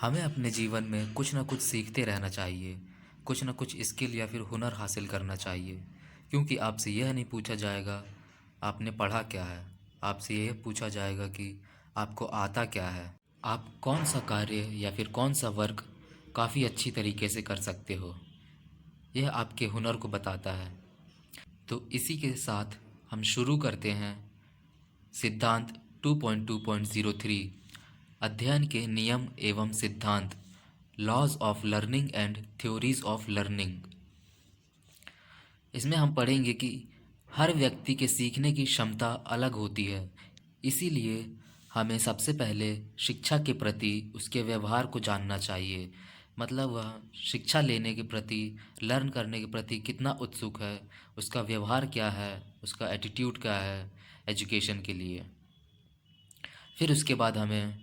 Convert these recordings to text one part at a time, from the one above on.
हमें अपने जीवन में कुछ ना कुछ सीखते रहना चाहिए। कुछ ना कुछ स्किल या फिर हुनर हासिल करना चाहिए। क्योंकि आपसे यह नहीं पूछा जाएगा आपने पढ़ा क्या है। आपसे यह पूछा जाएगा कि आपको आता क्या है। आप कौन सा कार्य या फिर कौन सा वर्क काफ़ी अच्छी तरीके से कर सकते हो। यह आपके हुनर को बताता है। तो इसी के साथ हम शुरू करते हैं सिद्धांत 2.2.03 अध्ययन के नियम एवं सिद्धांत, laws of learning and theories of learning. इसमें हम पढ़ेंगे कि हर व्यक्ति के सीखने की क्षमता अलग होती है। इसीलिए हमें सबसे पहले शिक्षा के प्रति उसके व्यवहार को जानना चाहिए। मतलब वह शिक्षा लेने के प्रति, लर्न करने के प्रति कितना उत्सुक है, उसका व्यवहार क्या है, उसका एटीट्यूड क्या है एजुकेशन के लिए। फिर उसके बाद हमें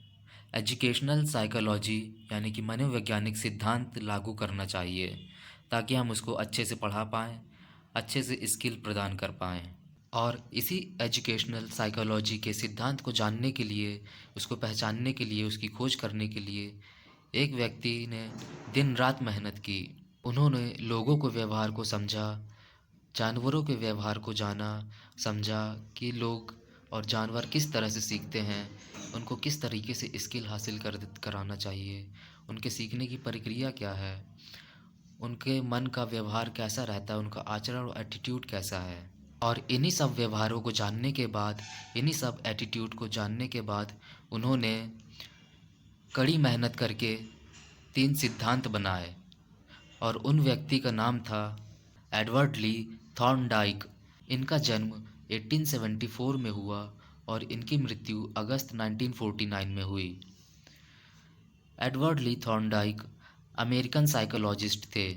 एजुकेशनल साइकोलॉजी यानी कि मनोवैज्ञानिक सिद्धांत लागू करना चाहिए, ताकि हम उसको अच्छे से पढ़ा पाएँ, अच्छे से स्किल प्रदान कर पाएँ। और इसी एजुकेशनल साइकोलॉजी के सिद्धांत को जानने के लिए, उसको पहचानने के लिए, उसकी खोज करने के लिए एक व्यक्ति ने दिन रात मेहनत की। उन्होंने लोगों को व्यवहार को समझा, जानवरों के व्यवहार को जाना, समझा कि लोग और जानवर किस तरह से सीखते हैं, उनको किस तरीके से स्किल हासिल कराना चाहिए, उनके सीखने की प्रक्रिया क्या है, उनके मन का व्यवहार कैसा रहता है, उनका आचरण और एटीट्यूड कैसा है। और इन्हीं सब व्यवहारों को जानने के बाद, इन्हीं सब एटीट्यूड को जानने के बाद उन्होंने कड़ी मेहनत करके 3 सिद्धांत बनाए। और उन व्यक्ति का नाम था एडवर्ड ली थॉर्नडाइक। इनका जन्म 1874 में हुआ और इनकी मृत्यु अगस्त 1949 में हुई। एडवर्ड ली थॉर्नडाइक अमेरिकन साइकोलॉजिस्ट थे।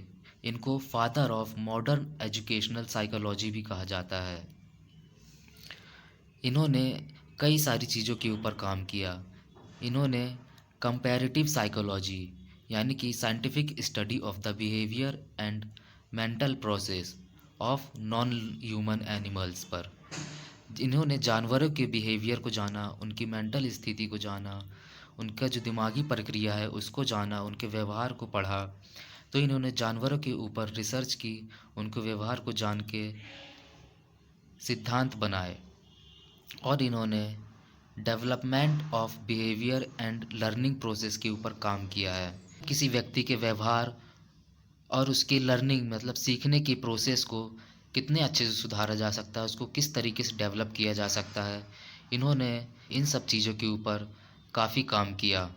इनको father of modern educational psychology भी कहा जाता है। इन्होंने कई सारी चीज़ों के ऊपर काम किया। इन्होंने कंपैरेटिव साइकोलॉजी यानी कि scientific study of the behaviour and mental process of non human animals पर, इन्होंने जानवरों के बिहेवियर को जाना, उनकी मेंटल स्थिति को जाना, उनका जो दिमागी प्रक्रिया है उसको जाना, उनके व्यवहार को पढ़ा। तो इन्होंने जानवरों के ऊपर रिसर्च की, उनके व्यवहार को जान के सिद्धांत बनाए। और इन्होंने development of behaviour and learning process के ऊपर काम किया है। किसी व्यक्ति के व्यवहार और उसकी लर्निंग मतलब सीखने की प्रोसेस को कितने अच्छे से सुधारा जा सकता है, उसको किस तरीके से डेवलप किया जा सकता है, इन्होंने इन सब चीज़ों के ऊपर काफ़ी काम किया,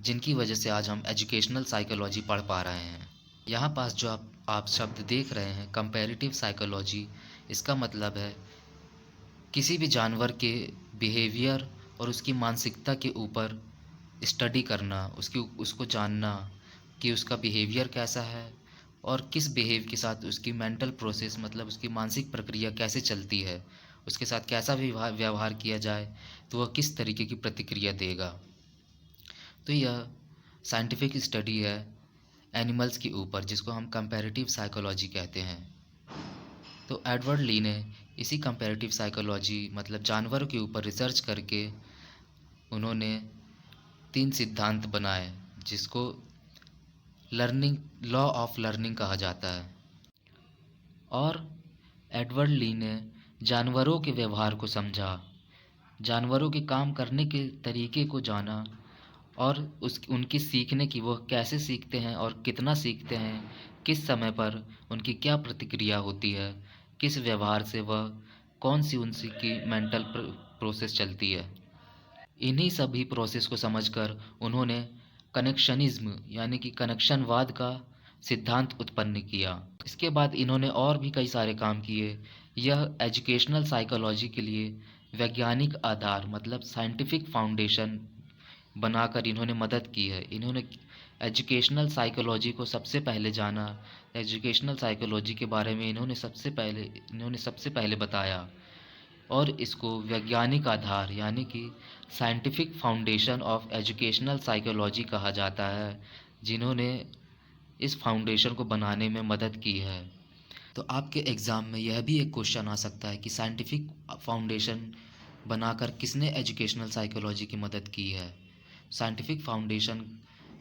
जिनकी वजह से आज हम एजुकेशनल साइकोलॉजी पढ़ पा रहे हैं। यहाँ पास जो आप शब्द देख रहे हैं कंपैरेटिव साइकोलॉजी, इसका मतलब है किसी भी जानवर के बिहेवियर और उसकी मानसिकता के ऊपर स्टडी करना, उसको जानना कि उसका बिहेवियर कैसा है और किस बिहेव के साथ उसकी मेंटल प्रोसेस मतलब उसकी मानसिक प्रक्रिया कैसे चलती है, उसके साथ कैसा व्यवहार किया जाए तो वह किस तरीके की प्रतिक्रिया देगा। तो यह साइंटिफिक स्टडी है एनिमल्स के ऊपर, जिसको हम कंपैरेटिव साइकोलॉजी कहते हैं। तो एडवर्ड ली ने इसी कंपैरेटिव साइकोलॉजी मतलब जानवरों के ऊपर रिसर्च करके उन्होंने 3 सिद्धांत बनाए, जिसको लर्निंग लॉ ऑफ लर्निंग कहा जाता है। और एडवर्ड ली ने जानवरों के व्यवहार को समझा, जानवरों के काम करने के तरीके को जाना और उनकी सीखने की, वह कैसे सीखते हैं और कितना सीखते हैं, किस समय पर उनकी क्या प्रतिक्रिया होती है, किस व्यवहार से वह कौन सी उनकी मेंटल प्रोसेस चलती है। इन्हीं सभी प्रोसेस को समझकर उन्होंने कनेक्शनिज्म यानी कि कनेक्शनवाद का सिद्धांत उत्पन्न किया। इसके बाद इन्होंने और भी कई सारे काम किए। यह एजुकेशनल साइकोलॉजी के लिए वैज्ञानिक आधार मतलब साइंटिफिक फाउंडेशन बनाकर इन्होंने मदद की है। इन्होंने एजुकेशनल साइकोलॉजी को सबसे पहले जाना, एजुकेशनल साइकोलॉजी के बारे में इन्होंने सबसे पहले बताया और इसको वैज्ञानिक आधार यानी कि scientific foundation of educational psychology कहा जाता है, जिन्होंने इस फाउंडेशन को बनाने में मदद की है। तो आपके एग्ज़ाम में यह भी एक क्वेश्चन आ सकता है कि साइंटिफिक फाउंडेशन बनाकर किसने एजुकेशनल साइकोलॉजी की मदद की है। साइंटिफिक फाउंडेशन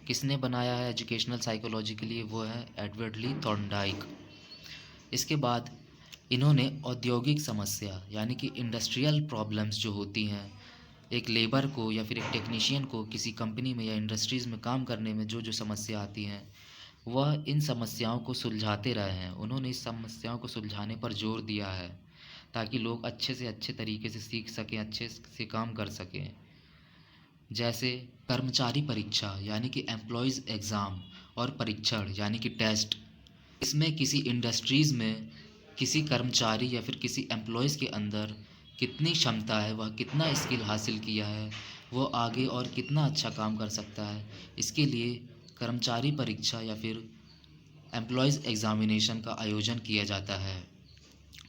किसने बनाया है एजुकेशनल साइकोलॉजी के लिए? वो है एडवर्ड ली थॉर्नडाइक। इसके बाद इन्होंने औद्योगिक समस्या यानी कि इंडस्ट्रियल प्रॉब्लम्स जो होती हैं, एक लेबर को या फिर एक टेक्नीशियन को किसी कंपनी में या इंडस्ट्रीज़ में काम करने में जो जो समस्या आती हैं, वह इन समस्याओं को सुलझाते रहे हैं। उन्होंने इस समस्याओं को सुलझाने पर जोर दिया है ताकि लोग अच्छे से अच्छे तरीके से सीख सकें, अच्छे से काम कर सकें। जैसे कर्मचारी परीक्षा यानी कि एम्प्लॉयज़ एग्ज़ाम और परीक्षण यानी कि टेस्ट। इसमें किसी इंडस्ट्रीज़ में किसी कर्मचारी या फिर किसी एम्प्लॉयज़ के अंदर कितनी क्षमता है, वह कितना स्किल हासिल किया है, वो आगे और कितना अच्छा काम कर सकता है, इसके लिए कर्मचारी परीक्षा या फिर एम्प्लॉयज़ एग्ज़ामिनेशन का आयोजन किया जाता है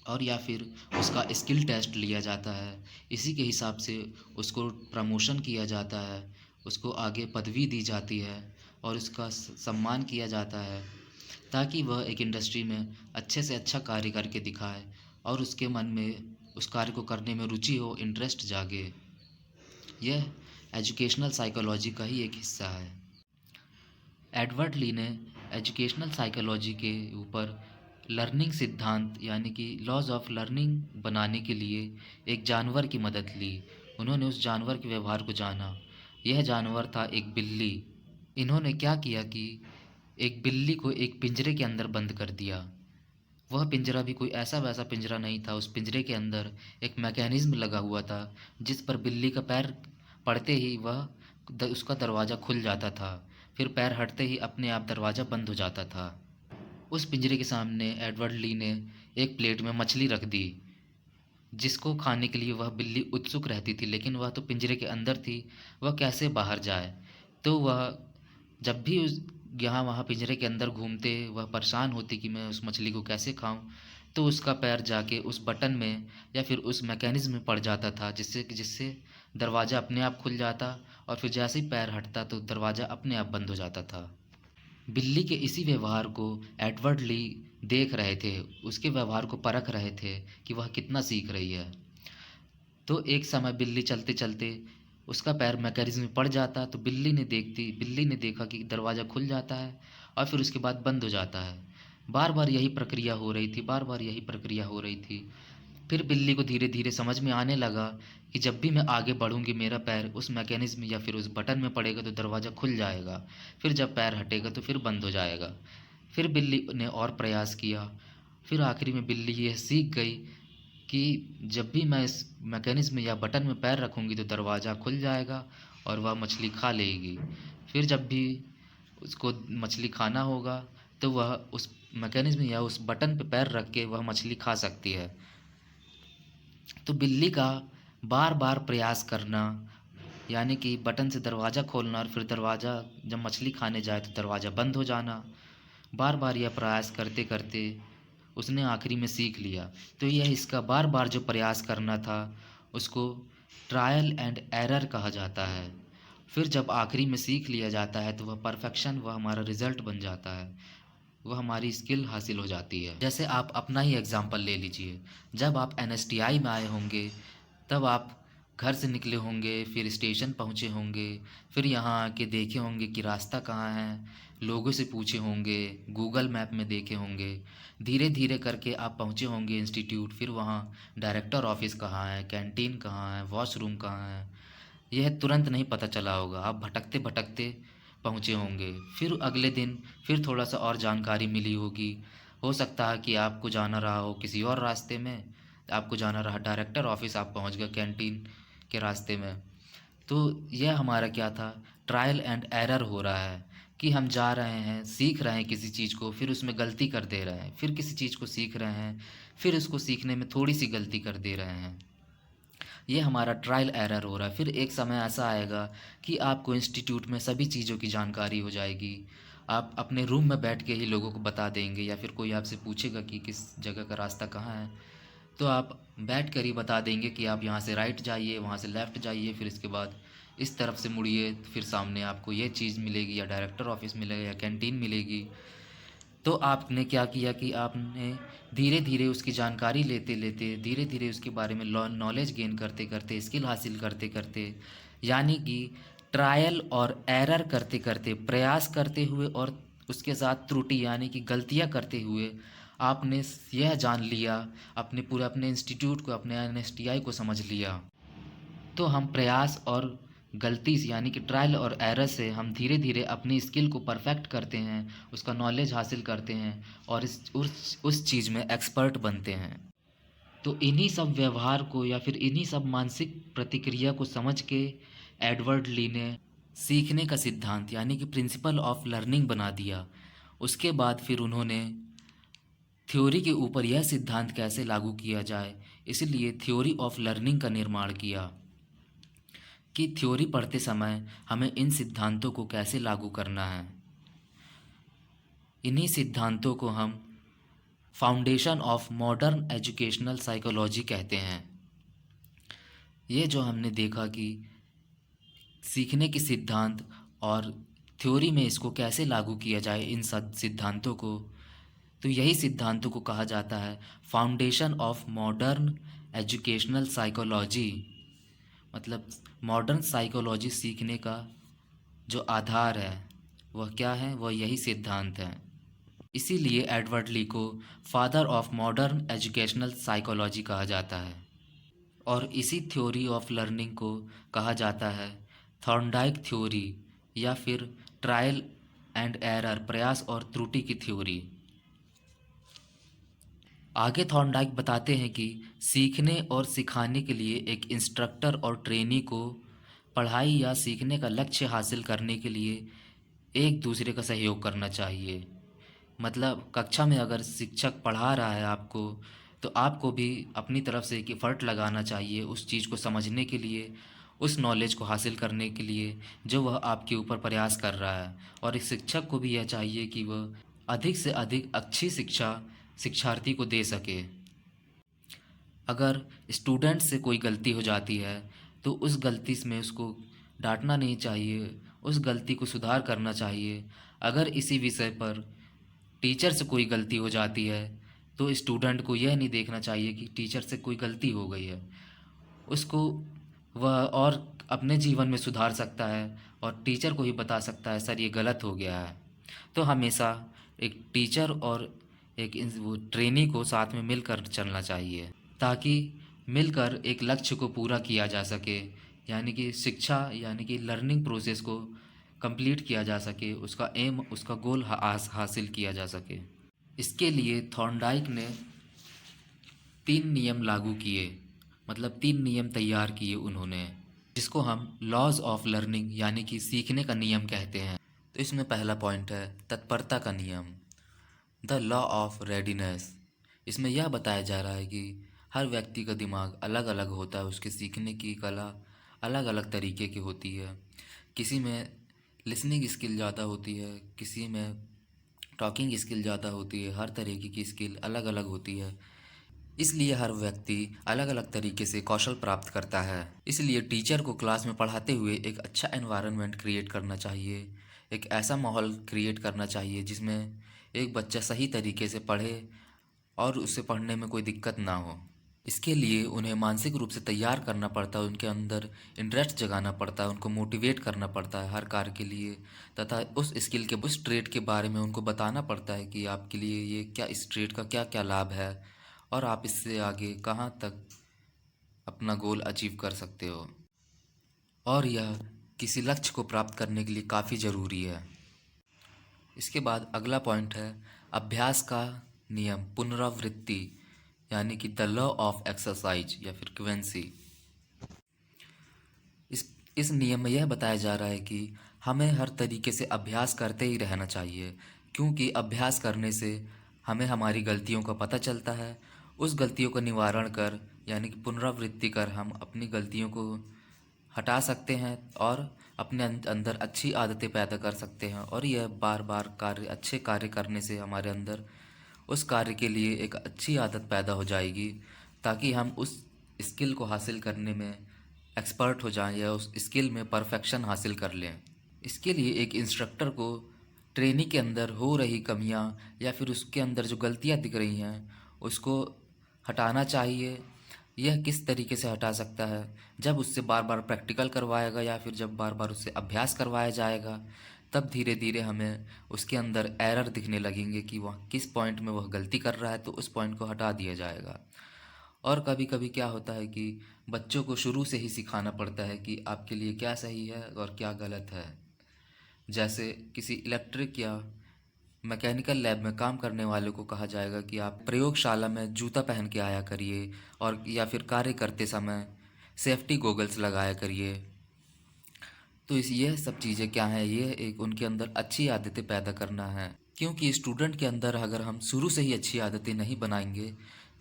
और या फिर उसका स्किल टेस्ट लिया जाता है। इसी के हिसाब से उसको प्रमोशन किया जाता है, उसको आगे पदवी दी जाती है और उसका सम्मान किया जाता है ताकि वह एक इंडस्ट्री में अच्छे से अच्छा कार्य करके दिखाए और उसके मन में उस कार्य को करने में रुचि हो, इंटरेस्ट जागे। यह एजुकेशनल साइकोलॉजी का ही एक हिस्सा है। एडवर्ड ली ने एजुकेशनल साइकोलॉजी के ऊपर लर्निंग सिद्धांत यानी कि लॉज ऑफ लर्निंग बनाने के लिए एक जानवर की मदद ली। उन्होंने उस जानवर के व्यवहार को जाना। यह जानवर था एक बिल्ली। इन्होंने क्या किया कि एक बिल्ली को एक पिंजरे के अंदर बंद कर दिया। वह पिंजरा भी कोई ऐसा वैसा पिंजरा नहीं था। उस पिंजरे के अंदर एक मैकेनिज़्म लगा हुआ था जिस पर बिल्ली का पैर पड़ते ही उसका दरवाज़ा खुल जाता था। फिर पैर हटते ही अपने आप दरवाज़ा बंद हो जाता था। उस पिंजरे के सामने एडवर्ड ली ने एक प्लेट में मछली रख दी, जिसको खाने के लिए वह बिल्ली उत्सुक रहती थी, लेकिन वह तो पिंजरे के अंदर थी, वह कैसे बाहर जाए? तो वह जब भी उस यहाँ वहाँ पिंजरे के अंदर घूमते, वह परेशान होती कि मैं उस मछली को कैसे खाऊं, तो उसका पैर जाके उस बटन में या फिर उस मैकेनिज़्म में पड़ जाता था, जिससे जिससे दरवाज़ा अपने आप खुल जाता और फिर जैसे ही पैर हटता तो दरवाज़ा अपने आप बंद हो जाता था। बिल्ली के इसी व्यवहार को एडवर्ड ली देख रहे थे, उसके व्यवहार को परख रहे थे कि वह कितना सीख रही है। तो एक समय बिल्ली चलते-चलते उसका पैर मैकेनिज़्म में पड़ जाता, तो बिल्ली ने देखा कि दरवाज़ा खुल जाता है और फिर उसके बाद बंद हो जाता है। बार-बार यही प्रक्रिया हो रही थी, बार-बार यही प्रक्रिया हो रही थी। फिर बिल्ली को धीरे-धीरे समझ में आने लगा कि जब भी मैं आगे बढ़ूँगी, मेरा पैर उस मैकेनिज़्म या फिर उस बटन में पड़ेगा तो दरवाज़ा खुल जाएगा। फिर जब पैर हटेगा तो फिर बंद हो जाएगा। फिर बिल्ली ने और प्रयास किया। फिर आखिरी में बिल्ली ये सीख गई कि जब भी मैं इस मैकेनिज़्म या बटन में पैर रखूँगी तो दरवाज़ा खुल जाएगा और वह मछली खा लेगी। फिर जब भी उसको मछली खाना होगा तो वह उस मैकेनिज़्म या उस बटन पे पैर रख के वह मछली खा सकती है। तो बिल्ली का बार-बार प्रयास करना यानी कि बटन से दरवाज़ा खोलना और फिर दरवाज़ा जब मछली खाने जाए तो दरवाज़ा बंद हो जाना। बार-बार यह प्रयास करते-करते उसने आखिरी में सीख लिया। तो यह इसका बार-बार जो प्रयास करना था उसको ट्रायल एंड एरर कहा जाता है। फिर जब आखिरी में सीख लिया जाता है तो वह परफेक्शन, वह हमारा रिज़ल्ट बन जाता है। वह हमारी स्किल हासिल हो जाती है। जैसे आप अपना ही एग्ज़ाम्पल ले लीजिए। जब आप एनएसटीआई में आए होंगे, तब आप घर से निकले होंगे, फिर स्टेशन पहुँचे होंगे, फिर यहाँ आके देखे होंगे कि रास्ता कहाँ है, लोगों से पूछे होंगे, गूगल मैप में देखे होंगे। धीरे-धीरे करके आप पहुँचे होंगे इंस्टीट्यूट, फिर वहाँ डायरेक्टर ऑफ़िस कहाँ है, कैंटीन कहाँ है, वॉशरूम कहाँ है, यह तुरंत नहीं पता चला होगा। आप भटकते-भटकते पहुँचे होंगे। फिर अगले दिन फिर थोड़ा-सा और जानकारी मिली होगी। हो सकता है कि आपको जाना रहा हो किसी और रास्ते में, आपको जाना रहा डायरेक्टर ऑफ़िस, आप पहुँच गए कैंटीन के रास्ते में। तो यह हमारा क्या था, ट्रायल एंड एरर हो रहा है कि हम जा रहे हैं, सीख रहे हैं किसी चीज़ को, फिर उसमें गलती कर दे रहे हैं, फिर किसी चीज़ को सीख रहे हैं, फिर उसको सीखने में थोड़ी-सी गलती कर दे रहे हैं। ये हमारा ट्रायल एरर हो रहा है। फिर एक समय ऐसा आएगा कि आपको इंस्टीट्यूट में सभी चीज़ों की जानकारी हो जाएगी। आप अपने रूम में बैठ के ही लोगों को बता देंगे या फिर कोई आपसे पूछेगा कि किस जगह का रास्ता कहाँ है, तो आप बैठ कर ही बता देंगे कि आप यहाँ से राइट जाइए, वहाँ से लेफ़्ट जाइए, फिर इसके बाद इस तरफ से मुड़िए, फिर सामने आपको ये चीज़ मिलेगी या डायरेक्टर ऑफ़िस मिलेगा या कैंटीन मिलेगी। तो आपने क्या किया कि आपने धीरे-धीरे उसकी जानकारी लेते-लेते, धीरे-धीरे उसके बारे में नॉलेज गेन करते-करते, स्किल हासिल करते-करते, यानी कि ट्रायल और एरर करते करते, प्रयास करते हुए और उसके साथ त्रुटि यानी कि गलतियां करते हुए आपने यह जान लिया, अपने इंस्टीट्यूट को, अपने एनएसटीआई को समझ लिया। तो हम प्रयास और गलती से यानी कि ट्रायल और एरर से हम धीरे धीरे अपनी स्किल को परफेक्ट करते हैं, उसका नॉलेज हासिल करते हैं और उस चीज़ में एक्सपर्ट बनते हैं। तो इन्हीं सब व्यवहार को या फिर इन्हीं सब मानसिक प्रतिक्रिया को समझ के एडवर्ड ली ने सीखने का सिद्धांत यानी कि प्रिंसिपल ऑफ लर्निंग बना दिया। उसके बाद फिर उन्होंने थ्योरी के ऊपर यह सिद्धांत कैसे लागू किया जाए, इसलिए थ्योरी ऑफ लर्निंग का निर्माण किया कि थ्योरी पढ़ते समय हमें इन सिद्धांतों को कैसे लागू करना है। इन्हीं सिद्धांतों को हम foundation of modern educational psychology कहते हैं। ये जो हमने देखा कि सीखने के सिद्धांत और थ्योरी में इसको कैसे लागू किया जाए इन सब सिद्धांतों को, तो यही सिद्धांतों को कहा जाता है foundation of modern educational psychology. मतलब मॉडर्न साइकोलॉजी सीखने का जो आधार है वह क्या है, वह यही सिद्धांत है। इसीलिए एडवर्ड ली को father of modern educational psychology कहा जाता है। और इसी थ्योरी ऑफ लर्निंग को कहा जाता है थॉर्नडाइक थ्योरी या फिर ट्रायल एंड एरर, प्रयास और त्रुटि की थ्योरी। आगे थॉर्नडाइक बताते हैं कि सीखने और सिखाने के लिए एक इंस्ट्रक्टर और ट्रेनी को पढ़ाई या सीखने का लक्ष्य हासिल करने के लिए एक दूसरे का सहयोग करना चाहिए। मतलब कक्षा में अगर शिक्षक पढ़ा रहा है आपको, तो आपको भी अपनी तरफ से एक एफ़र्ट लगाना चाहिए उस चीज़ को समझने के लिए, उस नॉलेज को हासिल करने के लिए जो वह आपके ऊपर प्रयास कर रहा है। और इस शिक्षक को भी यह चाहिए कि वह अधिक से अधिक अच्छी शिक्षा शिक्षार्थी को दे सके। अगर स्टूडेंट से कोई गलती हो जाती है तो उस गलती में उसको डांटना नहीं चाहिए, उस गलती को सुधार करना चाहिए। अगर इसी विषय पर टीचर से कोई गलती हो जाती है तो स्टूडेंट को यह नहीं देखना चाहिए कि टीचर से कोई गलती हो गई है, उसको वह और अपने जीवन में सुधार सकता है और टीचर को ही बता सकता है सर ये गलत हो गया है। तो हमेशा एक टीचर और वो ट्रेनी को साथ में मिलकर चलना चाहिए ताकि मिलकर एक लक्ष्य को पूरा किया जा सके, यानी कि शिक्षा यानी कि लर्निंग प्रोसेस को कंप्लीट किया जा सके, उसका एम, उसका गोल हासिल किया जा सके। इसके लिए थॉर्नडाइक ने 3 नियम लागू किए, मतलब 3 नियम तैयार किए उन्होंने, जिसको हम लॉज ऑफ लर्निंग यानी कि सीखने का नियम कहते हैं। तो इसमें पहला पॉइंट है तत्परता का नियम, द लॉ ऑफ रेडीनेस। इसमें यह बताया जा रहा है कि हर व्यक्ति का दिमाग अलग अलग होता है, उसके सीखने की कला अलग अलग तरीके की होती है। किसी में लिसनिंग स्किल ज़्यादा होती है, किसी में टॉकिंग स्किल ज़्यादा होती है, हर तरीके की स्किल अलग अलग होती है। इसलिए हर व्यक्ति अलग अलग तरीके से कौशल प्राप्त करता है। इसलिए टीचर को क्लास में पढ़ाते हुए एक अच्छा एनवायरनमेंट क्रिएट करना चाहिए, एक ऐसा माहौल क्रिएट करना चाहिए जिसमें एक बच्चा सही तरीके से पढ़े और उसे पढ़ने में कोई दिक्कत ना हो। इसके लिए उन्हें मानसिक रूप से तैयार करना पड़ता है, उनके अंदर इंटरेस्ट जगाना पड़ता है, उनको मोटिवेट करना पड़ता है हर कार्य के लिए, तथा उस स्किल के, उस ट्रेड के बारे में उनको बताना पड़ता है कि आपके लिए ये क्या, इस ट्रेड का क्या क्या लाभ है और आप इससे आगे कहाँ तक अपना गोल अचीव कर सकते हो। और यह किसी लक्ष्य को प्राप्त करने के लिए काफ़ी ज़रूरी है। इसके बाद अगला पॉइंट है अभ्यास का नियम, पुनरावृत्ति, यानी कि द लॉ ऑफ एक्सरसाइज या फ्रीक्वेंसी। इस नियम में यह बताया जा रहा है कि हमें हर तरीके से अभ्यास करते ही रहना चाहिए, क्योंकि अभ्यास करने से हमें हमारी गलतियों का पता चलता है। उस गलतियों का निवारण कर यानी कि पुनरावृत्ति कर हम अपनी गलतियों को हटा सकते हैं और अपने अंदर अच्छी आदतें पैदा कर सकते हैं। और यह बार बार अच्छे कार्य करने से हमारे अंदर उस कार्य के लिए एक अच्छी आदत पैदा हो जाएगी, ताकि हम उस स्किल को हासिल करने में एक्सपर्ट हो जाएं या उस स्किल में परफेक्शन हासिल कर लें। इसके लिए एक इंस्ट्रक्टर को ट्रेनी के अंदर हो रही कमियां या फिर उसके अंदर जो गलतियां दिख रही हैं उसको हटाना चाहिए, यह किस तरीके से हटा सकता है? जब उससे बार बार प्रैक्टिकल करवाएगा या फिर जब बार बार उससे अभ्यास करवाया जाएगा, तब धीरे धीरे हमें उसके अंदर एरर दिखने लगेंगे कि वह किस पॉइंट में वह गलती कर रहा है, तो उस पॉइंट को हटा दिया जाएगा। और कभी कभी क्या होता है कि बच्चों को शुरू से ही सिखाना पड़ता है कि आपके लिए क्या सही है और क्या गलत है। जैसे किसी इलेक्ट्रिक या मैकेनिकल लैब में काम करने वाले को कहा जाएगा कि आप प्रयोगशाला में जूता पहन के आया करिए, और या फिर कार्य करते समय सेफ्टी गोगल्स लगाया करिए। तो इस यह सब चीज़ें क्या हैं, ये एक उनके अंदर अच्छी आदतें पैदा करना है। क्योंकि स्टूडेंट के अंदर अगर हम शुरू से ही अच्छी आदतें नहीं बनाएंगे,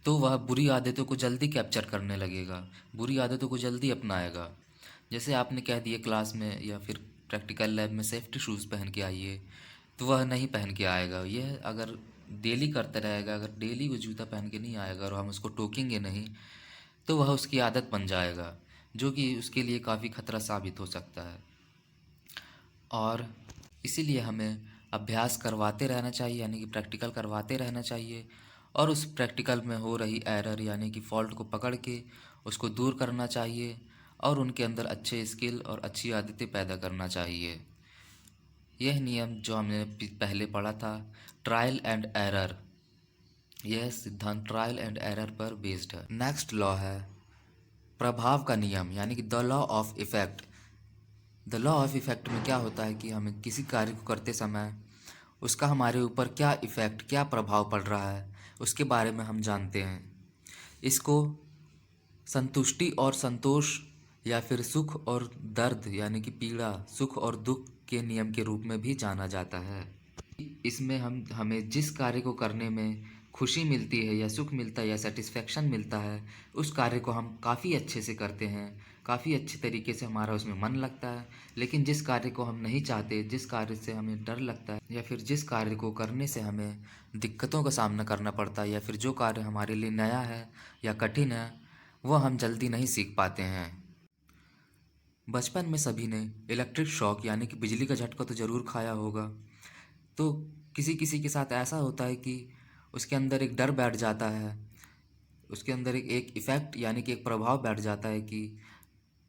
तो वह बुरी आदतों को जल्दी कैप्चर करने लगेगा, बुरी आदतों को जल्दी अपनाएगा। जैसे आपने कह दिया क्लास में या फिर प्रैक्टिकल लैब में सेफ्टी शूज़ पहन के आइए, तो वह नहीं पहन के आएगा। यह अगर डेली करता रहेगा, अगर डेली वो जूता पहन के नहीं आएगा और हम उसको टोकेंगे नहीं, तो वह उसकी आदत बन जाएगा, जो कि उसके लिए काफ़ी खतरा साबित हो सकता है। और इसीलिए हमें अभ्यास करवाते रहना चाहिए, यानी कि प्रैक्टिकल करवाते रहना चाहिए, और उस प्रैक्टिकल में हो रही एरर यानी कि फ़ॉल्ट को पकड़ के उसको दूर करना चाहिए, और उनके अंदर अच्छे स्किल और अच्छी आदतें पैदा करना चाहिए। यह नियम जो हमने पहले पढ़ा था, ट्रायल एंड एरर, यह सिद्धांत ट्रायल एंड एरर पर बेस्ड है। नेक्स्ट लॉ है प्रभाव का नियम, यानी कि the law of effect. The law of effect में क्या होता है कि हमें किसी कार्य को करते समय उसका हमारे ऊपर क्या इफ़ेक्ट, क्या प्रभाव पड़ रहा है, उसके बारे में हम जानते हैं। इसको संतुष्टि और संतोष, या फिर सुख और दर्द यानी कि पीड़ा, सुख और दुख के नियम के रूप में भी जाना जाता है। इसमें हमें जिस कार्य को करने में खुशी मिलती है या सुख मिलता है या सेटिस्फेक्शन मिलता है, उस कार्य को हम काफ़ी अच्छे से करते हैं, काफ़ी अच्छे तरीके से हमारा उसमें मन लगता है। लेकिन जिस कार्य को हम नहीं चाहते, जिस कार्य से हमें डर लगता है, या फिर जिस कार्य को करने से हमें दिक्कतों का सामना करना पड़ता है, या फिर जो कार्य हमारे लिए नया है या कठिन है, वह हम जल्दी नहीं सीख पाते हैं। बचपन में सभी ने इलेक्ट्रिक शॉक यानी कि बिजली का झटका तो ज़रूर खाया होगा। तो किसी किसी के साथ ऐसा होता है कि उसके अंदर एक डर बैठ जाता है, उसके अंदर एक इफ़ेक्ट यानी कि एक प्रभाव बैठ जाता है कि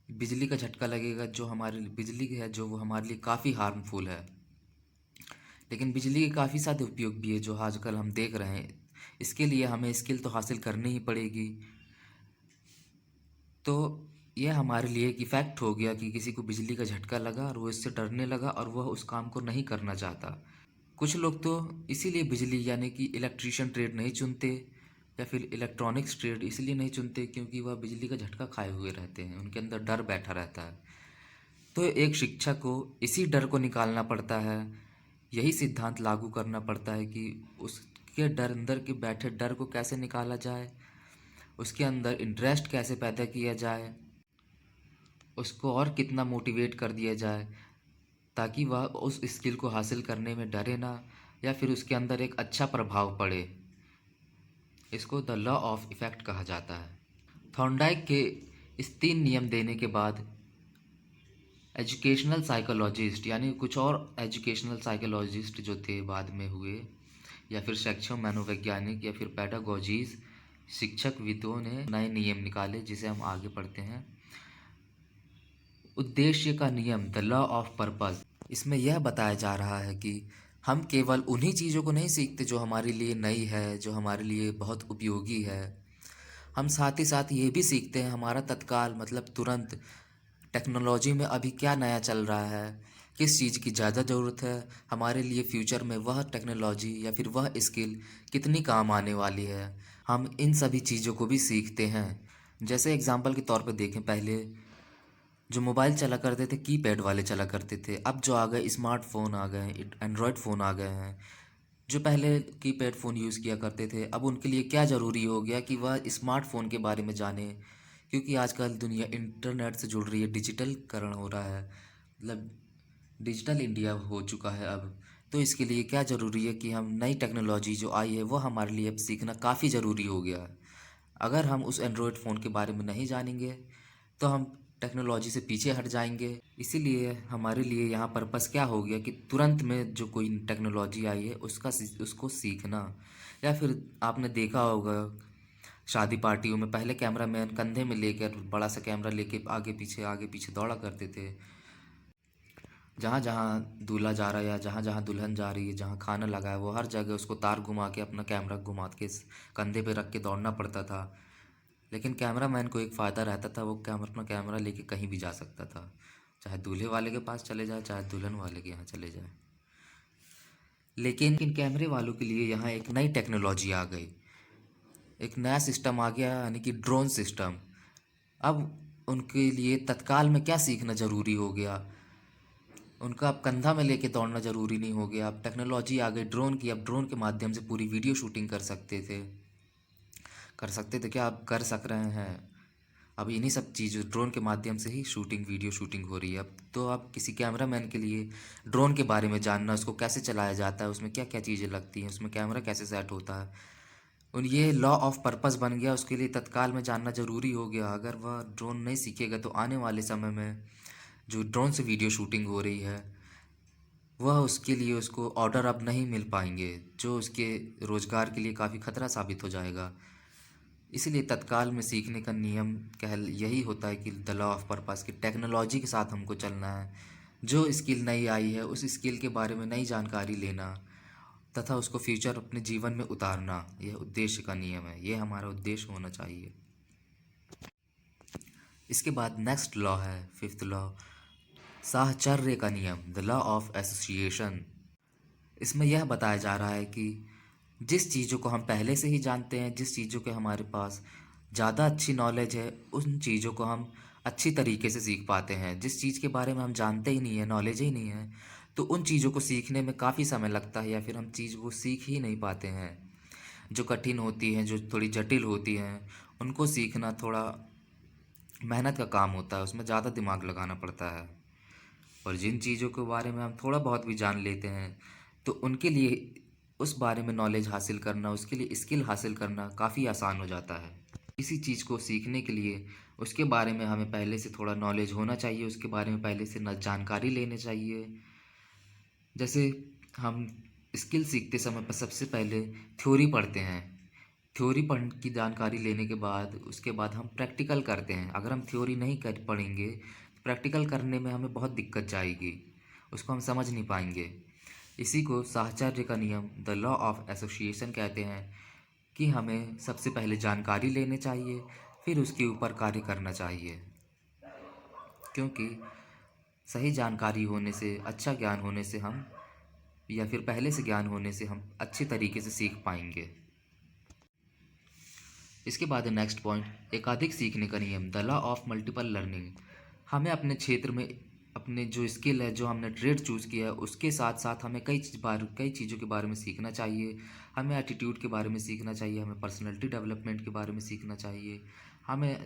बिजली का झटका लगेगा, जो हमारे लिए बिजली है जो वो हमारे लिए काफ़ी हार्मफुल है। लेकिन बिजली के काफ़ी सारे उपयोग भी है जो आजकल हम देख रहे हैं। इसके लिए हमें स्किल तो हासिल करनी ही पड़ेगी। तो यह हमारे लिए एक इफ़ेक्ट हो गया कि किसी को बिजली का झटका लगा और वो इससे डरने लगा और वह उस काम को नहीं करना चाहता। कुछ लोग तो इसीलिए बिजली यानी कि इलेक्ट्रीशियन ट्रेड नहीं चुनते, या फिर इलेक्ट्रॉनिक्स ट्रेड इसलिए नहीं चुनते क्योंकि वह बिजली का झटका खाए हुए रहते हैं, उनके अंदर डर बैठा रहता है। तो एक शिक्षक को इसी डर को निकालना पड़ता है, यही सिद्धांत लागू करना पड़ता है कि उसके डर अंदर के बैठे डर को कैसे निकाला जाए, उसके अंदर इंटरेस्ट कैसे पैदा किया जाए, उसको और कितना मोटिवेट कर दिया जाए ताकि वह उस स्किल को हासिल करने में डरे ना, या फिर उसके अंदर एक अच्छा प्रभाव पड़े। इसको द लॉ ऑफ इफ़ेक्ट कहा जाता है। थॉर्नडाइक के इस 3 नियम देने के बाद एजुकेशनल साइकोलॉजिस्ट यानी कुछ और एजुकेशनल साइकोलॉजिस्ट जो थे बाद में हुए, या फिर शैक्षव मनोवैज्ञानिक या फिर पैडागोजीज, शिक्षकविदों ने नए नियम निकाले जिसे हम आगे पढ़ते हैं। उद्देश्य का नियम द लॉ ऑफ पर्पस, इसमें यह बताया जा रहा है कि हम केवल उन्हीं चीज़ों को नहीं सीखते जो हमारे लिए नई है, जो हमारे लिए बहुत उपयोगी है। हम साथ ही साथ ये भी सीखते हैं हमारा तत्काल मतलब तुरंत टेक्नोलॉजी में अभी क्या नया चल रहा है, किस चीज़ की ज़्यादा ज़रूरत है हमारे लिए फ्यूचर में, वह टेक्नोलॉजी या फिर वह स्किल कितनी काम आने वाली है, हम इन सभी चीज़ों को भी सीखते हैं। जैसे एग्जांपल के तौर पे देखें, पहले जो मोबाइल चला करते थे कीपैड वाले चला करते थे, अब जो आ गए स्मार्टफ़ोन आ गए, एंड्रॉयड फ़ोन आ गए हैं। जो पहले कीपैड फ़ोन यूज़ किया करते थे, अब उनके लिए क्या ज़रूरी हो गया कि वह स्मार्टफ़ोन के बारे में जानें, क्योंकि आजकल दुनिया इंटरनेट से जुड़ रही है, डिजिटलकरण हो रहा है, मतलब डिजिटल इंडिया हो चुका है अब। तो इसके लिए क्या ज़रूरी है कि हम नई टेक्नोलॉजी जो आई है वह हमारे लिए अब सीखना काफ़ी ज़रूरी हो गया है। अगर हम उस एंड्रॉयड फ़ोन के बारे में नहीं जानेंगे तो हम टेक्नोलॉजी से पीछे हट जाएंगे। इसीलिए हमारे लिए यहाँ पर्पस क्या हो गया कि तुरंत में जो कोई टेक्नोलॉजी आई है उसको सीखना। या फिर आपने देखा होगा शादी पार्टियों में पहले कैमरामैन कंधे में लेकर बड़ा सा कैमरा लेके आगे पीछे दौड़ा करते थे। जहाँ जहाँ दूल्हा जा रहा है या जहाँ जहाँ दुल्हन जा रही है, जहाँ खाना लगा है, वो हर जगह उसको तार घुमा के अपना कैमरा घुमा के कंधे पे रख के दौड़ना पड़ता था। लेकिन कैमरामैन को एक फ़ायदा रहता था, वो अपना कैमरा लेके कहीं भी जा सकता था, चाहे दूल्हे वाले के पास चले जाए, चाहे दुल्हन वाले के यहाँ चले जाए। लेकिन इन कैमरे वालों के लिए यहाँ एक नई टेक्नोलॉजी आ गई, एक नया सिस्टम आ गया, यानी कि ड्रोन सिस्टम। अब उनके लिए तत्काल में क्या सीखना ज़रूरी हो गया, उनका अब कंधा में लेके दौड़ना ज़रूरी नहीं हो गया। अब टेक्नोलॉजी आ गई ड्रोन की, अब ड्रोन के माध्यम से पूरी वीडियो शूटिंग कर सकते थे क्या, अब कर सक रहे हैं। अब इन्हीं सब चीज़ों ड्रोन के माध्यम से ही वीडियो शूटिंग हो रही है। अब तो अब किसी कैमरामैन के लिए ड्रोन के बारे में जानना, उसको कैसे चलाया जाता है, उसमें क्या क्या चीज़ें लगती हैं, उसमें कैमरा कैसे सेट होता है, उन ये लॉ ऑफ पर्पस बन गया, उसके लिए तत्काल में जानना ज़रूरी हो गया। अगर वह ड्रोन नहीं सीखेगा तो आने वाले समय में जो ड्रोन से वीडियो शूटिंग हो रही है, वह उसके लिए उसको ऑर्डर अब नहीं मिल पाएंगे, जो उसके रोज़गार के लिए काफ़ी खतरा साबित हो जाएगा। इसीलिए तत्काल में सीखने का नियम यही होता है कि द लॉ ऑफ पर्पस की टेक्नोलॉजी के साथ हमको चलना है। जो स्किल नई आई है उस स्किल के बारे में नई जानकारी लेना तथा उसको फ्यूचर अपने जीवन में उतारना, यह उद्देश्य का नियम है, यह हमारा उद्देश्य होना चाहिए। इसके बाद नेक्स्ट लॉ है, फिफ्थ लॉ, साहचर्य का नियम, द लॉ ऑफ एसोसिएशन। इसमें यह बताया जा रहा है कि जिस चीज़ों को हम पहले से ही जानते हैं, जिस चीज़ों के हमारे पास ज़्यादा अच्छी नॉलेज है, उन चीज़ों को हम अच्छी तरीके से सीख पाते हैं। जिस चीज़ के बारे में हम जानते ही नहीं है, नॉलेज ही नहीं है, तो उन चीज़ों को सीखने में काफ़ी समय लगता है या फिर हम चीज़ को सीख ही नहीं पाते हैं। जो कठिन होती हैं, जो थोड़ी जटिल होती हैं, उनको सीखना थोड़ा मेहनत का काम होता है, उसमें ज़्यादा दिमाग लगाना पड़ता है। और जिन चीज़ों के बारे में हम थोड़ा बहुत भी जान लेते हैं, तो उनके लिए उस बारे में नॉलेज हासिल करना, उसके लिए स्किल हासिल करना काफ़ी आसान हो जाता है। किसी चीज़ को सीखने के लिए उसके बारे में हमें पहले से थोड़ा नॉलेज होना चाहिए, उसके बारे में पहले से न जानकारी लेनी चाहिए। जैसे हम स्किल सीखते समय पर सबसे पहले थ्योरी पढ़ते हैं। थ्योरी पढ़ की जानकारी लेने के बाद उसके बाद हम प्रैक्टिकल करते हैं। अगर हम थ्योरी नहीं कर पढ़ेंगे तो प्रैक्टिकल करने में हमें बहुत दिक्कत जाएगी, उसको हम समझ नहीं पाएंगे। इसी को साहचर्य का नियम, द लॉ ऑफ एसोसिएशन कहते हैं कि हमें सबसे पहले जानकारी लेनी चाहिए, फिर उसके ऊपर कार्य करना चाहिए। क्योंकि सही जानकारी होने से, अच्छा ज्ञान होने से हम या फिर पहले से ज्ञान होने से हम अच्छे तरीके से सीख पाएंगे। इसके बाद नेक्स्ट पॉइंट, एकाधिक सीखने का नियम, the law of multiple learning. हमें अपने क्षेत्र में अपने जो स्किल है, जो हमने ट्रेड चूज़ किया है, उसके साथ साथ हमें कई चीज़ों के बारे में सीखना चाहिए। हमें एटीट्यूड के बारे में सीखना चाहिए, हमें पर्सनैलिटी डेवलपमेंट के बारे में सीखना चाहिए, हमें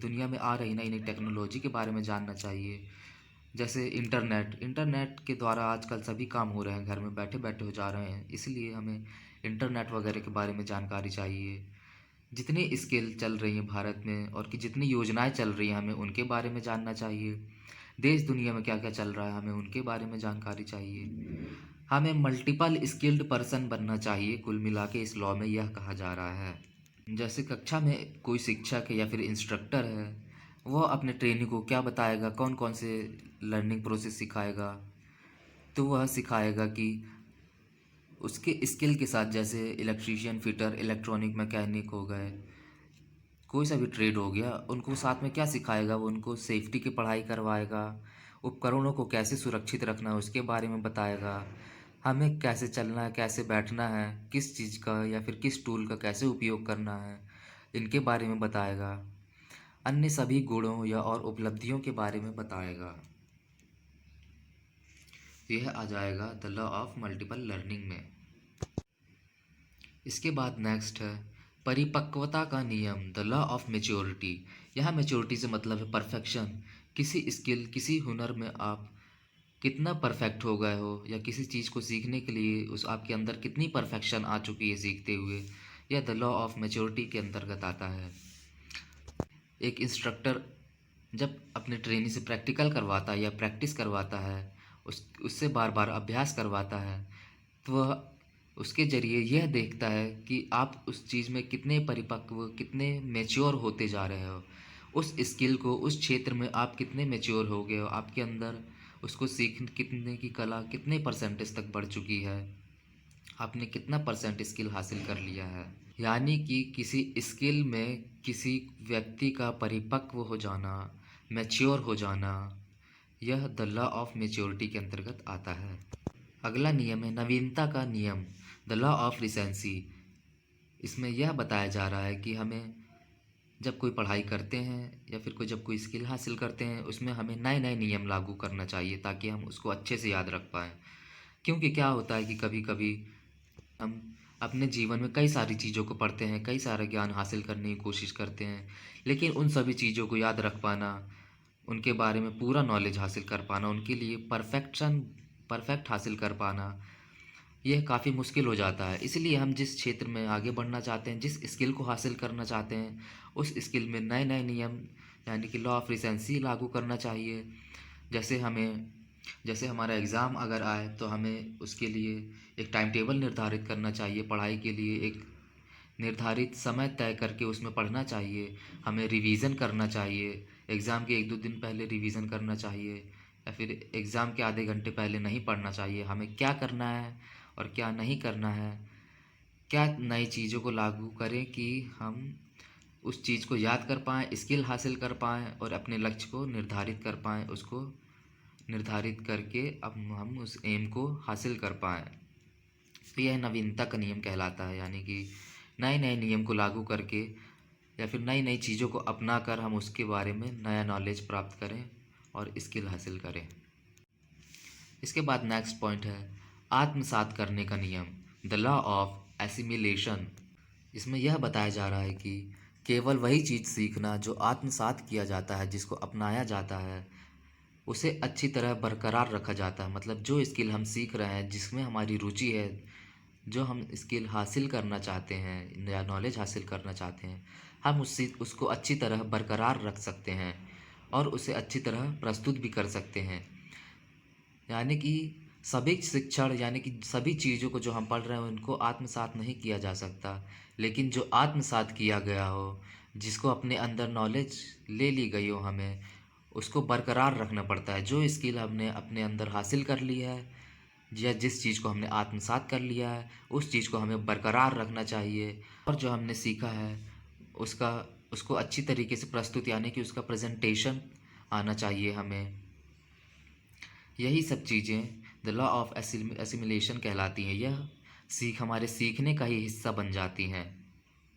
दुनिया में आ रही नई नई टेक्नोलॉजी के बारे में जानना चाहिए। जैसे इंटरनेट के द्वारा आजकल सभी काम हो रहे हैं, घर में बैठे बैठे हो जा रहे हैं, इसलिए हमें इंटरनेट वगैरह के बारे में जानकारी चाहिए। जितनी स्किल चल रही हैं भारत में और कि जितनी योजनाएं चल रही हैं, हमें उनके बारे में जानना चाहिए। देश दुनिया में क्या क्या चल रहा है, हमें उनके बारे में जानकारी चाहिए। हमें मल्टीपल स्किल्ड पर्सन बनना चाहिए, कुल मिला के इस लॉ में यह कहा जा रहा है। जैसे कक्षा में कोई शिक्षक है या फिर इंस्ट्रक्टर है, वह अपने ट्रेनी को क्या बताएगा, कौन कौन से लर्निंग प्रोसेस सिखाएगा, तो वह सिखाएगा कि उसके स्किल के साथ, जैसे इलेक्ट्रीशियन, फिटर, इलेक्ट्रॉनिक मैकेनिक हो गए, कोई सा भी ट्रेड हो गया, उनको साथ में क्या सिखाएगा, वो उनको सेफ्टी की पढ़ाई करवाएगा, उपकरणों को कैसे सुरक्षित रखना है उसके बारे में बताएगा, हमें कैसे चलना है, कैसे बैठना है, किस चीज़ का या फिर किस टूल का कैसे उपयोग करना है, इनके बारे में बताएगा। अन्य सभी गुणों या और उपलब्धियों के बारे में बताएगा। यह आ जाएगा the law of multiple learning में। इसके बाद नेक्स्ट है परिपक्वता का नियम, द लॉ ऑफ मेच्योरिटी। यहाँ मेच्योरिटी से मतलब है परफेक्शन। किसी स्किल, किसी हुनर में आप कितना परफेक्ट हो गए हो, या किसी चीज़ को सीखने के लिए उस आपके अंदर कितनी परफेक्शन आ चुकी है सीखते हुए, यह द लॉ ऑफ मेच्योरिटी के अंतर्गत आता है। एक इंस्ट्रक्टर जब अपने ट्रेनी से प्रैक्टिकल करवाता है या प्रैक्टिस करवाता है, उससे बार बार अभ्यास करवाता है, तो वह उसके ज़रिए यह देखता है कि आप उस चीज़ में कितने परिपक्व, कितने मैच्योर होते जा रहे हो। उस स्किल को, उस क्षेत्र में आप कितने मैच्योर हो गए हो, आपके अंदर उसको सीख कितने की कला कितने परसेंटेज तक बढ़ चुकी है, आपने कितना परसेंट स्किल हासिल कर लिया है। यानी कि किसी स्किल में किसी व्यक्ति का परिपक्व हो जाना, मैच्योर हो जाना, यह द लॉ ऑफ मैच्योरिटी के अंतर्गत आता है। अगला नियम है नवीनता का नियम, द लॉ ऑफ रिसेंसी। इसमें यह बताया जा रहा है कि हमें जब कोई पढ़ाई करते हैं या फिर जब कोई स्किल हासिल करते हैं, उसमें हमें नए नए नियम लागू करना चाहिए ताकि हम उसको अच्छे से याद रख पाएँ। क्योंकि क्या होता है कि कभी कभी हम अपने जीवन में कई सारी चीज़ों को पढ़ते हैं, कई सारा ज्ञान हासिल करने की कोशिश करते हैं, लेकिन उन सभी चीज़ों को याद रख पाना, उनके बारे में पूरा नॉलेज हासिल कर पाना, उनके लिए परफेक्ट हासिल कर पाना, यह काफ़ी मुश्किल हो जाता है। इसलिए हम जिस क्षेत्र में आगे बढ़ना चाहते हैं, जिस स्किल को हासिल करना चाहते हैं, उस स्किल में नए नए नियम यानी कि लॉ ऑफ रिसेंसी लागू करना चाहिए। जैसे हमें जैसे हमारा एग्ज़ाम अगर आए तो हमें उसके लिए एक टाइम टेबल निर्धारित करना चाहिए, पढ़ाई के लिए एक निर्धारित समय तय करके उसमें पढ़ना चाहिए, हमें रिवीज़न करना चाहिए, एग्ज़ाम के 1-2 दिन पहले रिवीज़न करना चाहिए या फिर एग्ज़ाम के आधे घंटे पहले नहीं पढ़ना चाहिए। हमें क्या करना है और क्या नहीं करना है, क्या नई चीज़ों को लागू करें कि हम उस चीज़ को याद कर पाएँ, स्किल हासिल कर पाएँ और अपने लक्ष्य को निर्धारित कर पाएँ, उसको निर्धारित करके अब हम उस एम को हासिल कर पाएँ। तो यह नवीनता का नियम कहलाता है, यानी कि नए नए नियम को लागू करके या फिर नई नई चीज़ों को अपना कर हम उसके बारे में नया नॉलेज प्राप्त करें और स्किल हासिल करें। इसके बाद नेक्स्ट पॉइंट है आत्मसात करने का नियम, द लॉ ऑफ एसिमिलेशन। इसमें यह बताया जा रहा है कि केवल वही चीज़ सीखना जो आत्मसात किया जाता है, जिसको अपनाया जाता है, उसे अच्छी तरह बरकरार रखा जाता है। मतलब जो स्किल हम सीख रहे हैं, जिसमें हमारी रुचि है, जो हम स्किल हासिल करना चाहते हैं या नॉलेज हासिल करना चाहते हैं, हम उसको अच्छी तरह बरकरार रख सकते हैं और उसे अच्छी तरह प्रस्तुत भी कर सकते हैं। यानी कि सभी शिक्षण यानी कि सभी चीज़ों को जो हम पढ़ रहे हैं उनको आत्मसात नहीं किया जा सकता, लेकिन जो आत्मसात किया गया हो, जिसको अपने अंदर नॉलेज ले ली गई हो, हमें उसको बरकरार रखना पड़ता है। जो स्किल हमने अपने अंदर हासिल कर ली है या जिस चीज़ को हमने आत्मसात कर लिया है, उस चीज़ को हमें बरकरार रखना चाहिए और जो हमने सीखा है उसका उसको अच्छी तरीके से प्रस्तुत यानी कि उसका प्रेजेंटेशन आना चाहिए हमें। यही सब चीज़ें द लॉ ऑफ एसिमिलेशन कहलाती हैं। यह हमारे सीखने का ही हिस्सा बन जाती हैं।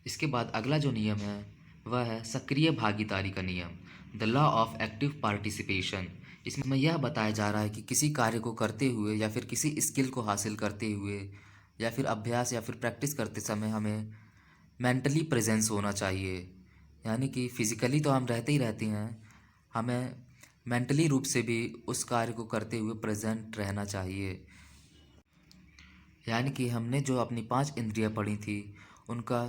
इसके बाद अगला जो नियम है वह है सक्रिय भागीदारी का नियम, the law of active participation. इसमें यह बताया जा रहा है कि किसी कार्य को करते हुए या फिर किसी स्किल को हासिल करते हुए या फिर अभ्यास या फिर प्रैक्टिस करते समय हमें मेंटली प्रेजेंस होना चाहिए। यानी कि फिज़िकली तो हम रहते ही रहते हैं, हमें मेंटली रूप से भी उस कार्य को करते हुए प्रेजेंट रहना चाहिए। यानी कि हमने जो अपनी 5 इंद्रियां पढ़ी थी उनका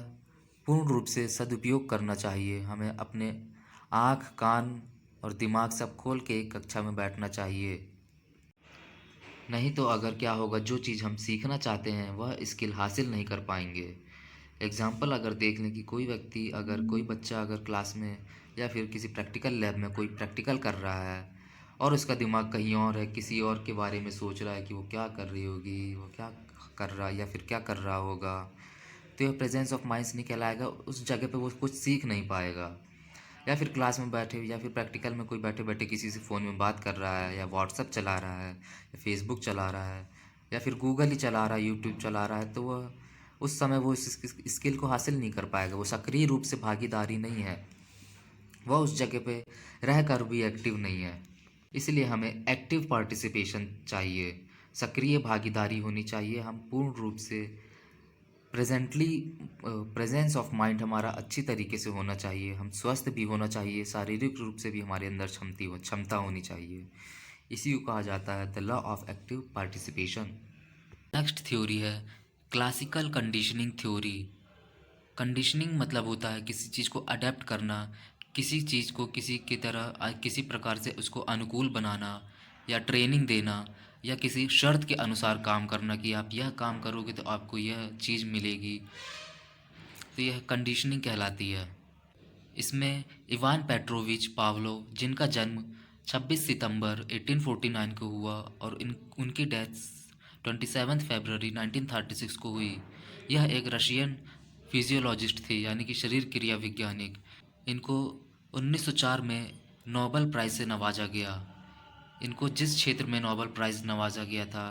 पूर्ण रूप से सदुपयोग करना चाहिए। हमें अपने आँख, कान और दिमाग सब खोल के एक कक्षा में बैठना चाहिए। नहीं तो अगर क्या होगा, जो चीज़ हम सीखना चाहते हैं वह स्किल हासिल नहीं कर पाएंगे। एग्ज़ाम्पल अगर देख लें कि कोई बच्चा अगर क्लास में या फिर किसी प्रैक्टिकल लैब में कोई प्रैक्टिकल कर रहा है और उसका दिमाग कहीं और है, किसी और के बारे में सोच रहा है कि वो क्या कर रही होगी, वो क्या कर रहा है या फिर क्या कर रहा होगा, तो यह प्रेजेंस ऑफ माइंड नहीं कहलाएगा। उस जगह पे वो कुछ सीख नहीं पाएगा। या फिर क्लास में बैठे या फिर प्रैक्टिकल में कोई बैठे बैठे किसी से फ़ोन में बात कर रहा है या व्हाट्सअप चला रहा है या फेसबुक चला रहा है या फिर गूगल ही चला रहा है, यूट्यूब चला रहा है, तो वह उस समय वो इस स्किल को हासिल नहीं कर पाएगा। वो सक्रिय रूप से भागीदारी नहीं है, वह उस जगह पे रह कर भी एक्टिव नहीं है। इसलिए हमें एक्टिव पार्टिसिपेशन चाहिए, सक्रिय भागीदारी होनी चाहिए। हम पूर्ण रूप से प्रेजेंटली प्रेजेंस ऑफ माइंड हमारा अच्छी तरीके से होना चाहिए। हम स्वस्थ भी होना चाहिए, शारीरिक रूप से भी हमारे अंदर क्षमता होनी चाहिए। इसी को कहा जाता है the law of active participation. Next theory है क्लासिकल कंडीशनिंग थ्योरी। कंडीशनिंग मतलब होता है किसी चीज़ को अडेप्ट करना, किसी चीज़ को किसी की तरह किसी प्रकार से उसको अनुकूल बनाना या ट्रेनिंग देना। या किसी शर्त के अनुसार काम करना कि आप यह काम करोगे तो आपको यह चीज़ मिलेगी, तो यह कंडीशनिंग कहलाती है। इसमें इवान पेट्रोविच पावलोव, जिनका जन्म 26 सितंबर 1849 को हुआ और उनकी डेथ 27 फरवरी 1936 को हुई, यह एक रशियन फिजियोलॉजिस्ट थे, यानी कि शरीर क्रिया वैज्ञानिक। इनको 1904 में नोबेल प्राइज़ से नवाजा गया। इनको जिस क्षेत्र में नोबेल प्राइज़ नवाजा गया था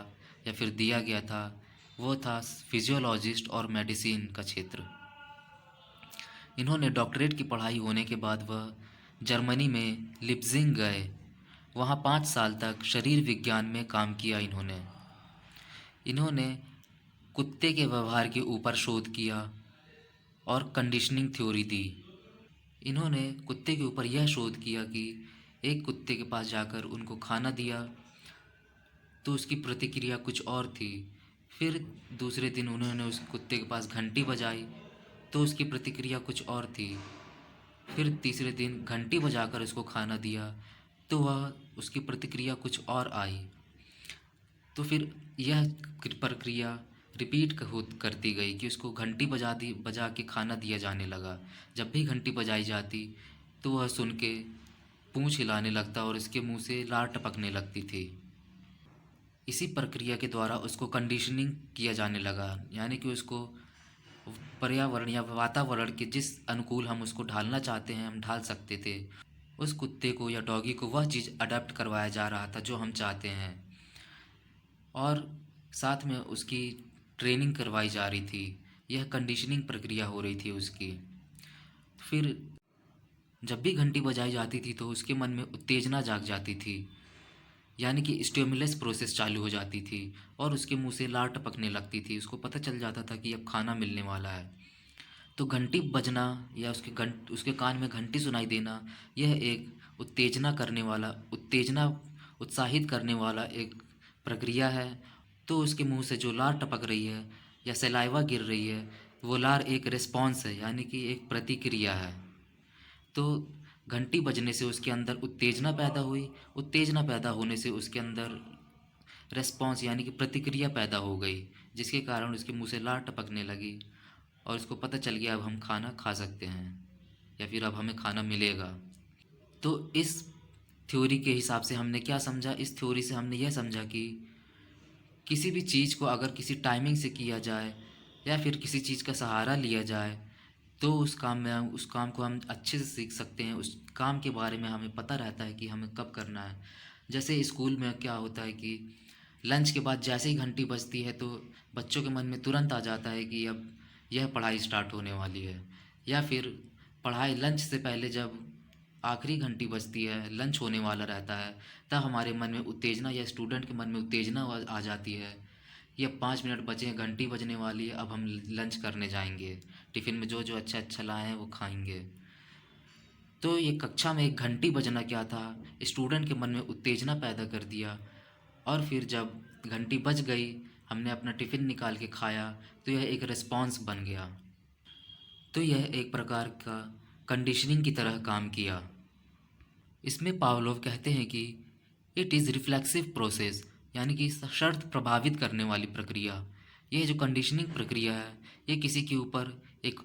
या फिर दिया गया था, वो था फिजियोलॉजिस्ट और मेडिसिन का क्षेत्र। इन्होंने डॉक्टरेट की पढ़ाई होने के बाद वह जर्मनी में लिप्जिंग गए। वहाँ 5 साल तक शरीर विज्ञान में काम किया। इन्होंने कुत्ते के व्यवहार के ऊपर शोध किया और कंडीशनिंग थ्योरी दी। इन्होंने कुत्ते के ऊपर यह शोध किया कि एक कुत्ते के पास जाकर उनको खाना दिया तो उसकी प्रतिक्रिया कुछ और थी। फिर दूसरे दिन उन्होंने उस कुत्ते के पास घंटी बजाई तो उसकी प्रतिक्रिया कुछ और थी। फिर तीसरे दिन घंटी बजाकर उसको खाना दिया तो वह उसकी प्रतिक्रिया कुछ और आई। तो फिर यह प्रक्रिया रिपीट करती गई कि उसको घंटी बजा के खाना दिया जाने लगा। जब भी घंटी बजाई जाती तो वह सुन के पूँछ हिलाने लगता और उसके मुंह से लार टपकने लगती थी। इसी प्रक्रिया के द्वारा उसको कंडीशनिंग किया जाने लगा, यानी कि उसको पर्यावरण या वातावरण के जिस अनुकूल हम उसको ढालना चाहते हैं हम ढाल सकते थे। उस कुत्ते को या डॉगी को वह चीज़ अडॉप्ट करवाया जा रहा था जो हम चाहते हैं, और साथ में उसकी ट्रेनिंग करवाई जा रही थी। यह कंडीशनिंग प्रक्रिया हो रही थी उसकी। फिर जब भी घंटी बजाई जाती थी तो उसके मन में उत्तेजना जाग जाती थी, यानी कि स्टिमुलस प्रोसेस चालू हो जाती थी और उसके मुंह से लार टपकने लगती थी। उसको पता चल जाता था कि अब खाना मिलने वाला है। तो घंटी बजना या उसके कान में घंटी सुनाई देना, यह एक उत्साहित करने वाला एक प्रक्रिया है। तो उसके मुंह से जो लार टपक रही है या सलाइवा गिर रही है, वो लार एक रिस्पॉन्स है, यानी कि एक प्रतिक्रिया है। तो घंटी बजने से उसके अंदर उत्तेजना पैदा हुई। उत्तेजना पैदा होने से उसके अंदर रिस्पॉन्स यानी कि प्रतिक्रिया पैदा हो गई, जिसके कारण उसके मुंह से लार टपकने लगी और उसको पता चल गया अब हम खाना खा सकते हैं या फिर अब हमें खाना मिलेगा। तो इस थ्योरी के हिसाब से हमने क्या समझा? इस थ्योरी से हमने यह समझा कि किसी भी चीज़ को अगर किसी टाइमिंग से किया जाए या फिर किसी चीज़ का सहारा लिया जाए तो उस काम को हम अच्छे से सीख सकते हैं। उस काम के बारे में हमें पता रहता है कि हमें कब करना है। जैसे स्कूल में क्या होता है कि लंच के बाद जैसे ही घंटी बजती है तो बच्चों के मन में तुरंत आ जाता है कि अब यह पढ़ाई स्टार्ट होने वाली है। या फिर पढ़ाई लंच से पहले जब आखिरी घंटी बजती है, लंच होने वाला रहता है, तब हमारे मन में उत्तेजना या स्टूडेंट के मन में उत्तेजना आ जाती है कि अब 5 मिनट बचे हैं, घंटी बजने वाली है, अब हम लंच करने जाएंगे, टिफ़िन में जो जो अच्छा अच्छा लाए हैं वो खाएंगे। तो ये कक्षा में एक घंटी बजना क्या था, स्टूडेंट के मन में उत्तेजना पैदा कर दिया। और फिर जब घंटी बज गई, हमने अपना टिफ़िन निकाल के खाया तो यह एक रिस्पॉन्स बन गया। तो यह एक प्रकार का कंडीशनिंग की तरह काम किया। इसमें पावलोव कहते हैं कि इट इज़ रिफ्लेक्सिव प्रोसेस, यानी कि शर्त प्रभावित करने वाली प्रक्रिया। यह जो कंडीशनिंग प्रक्रिया है ये किसी के ऊपर एक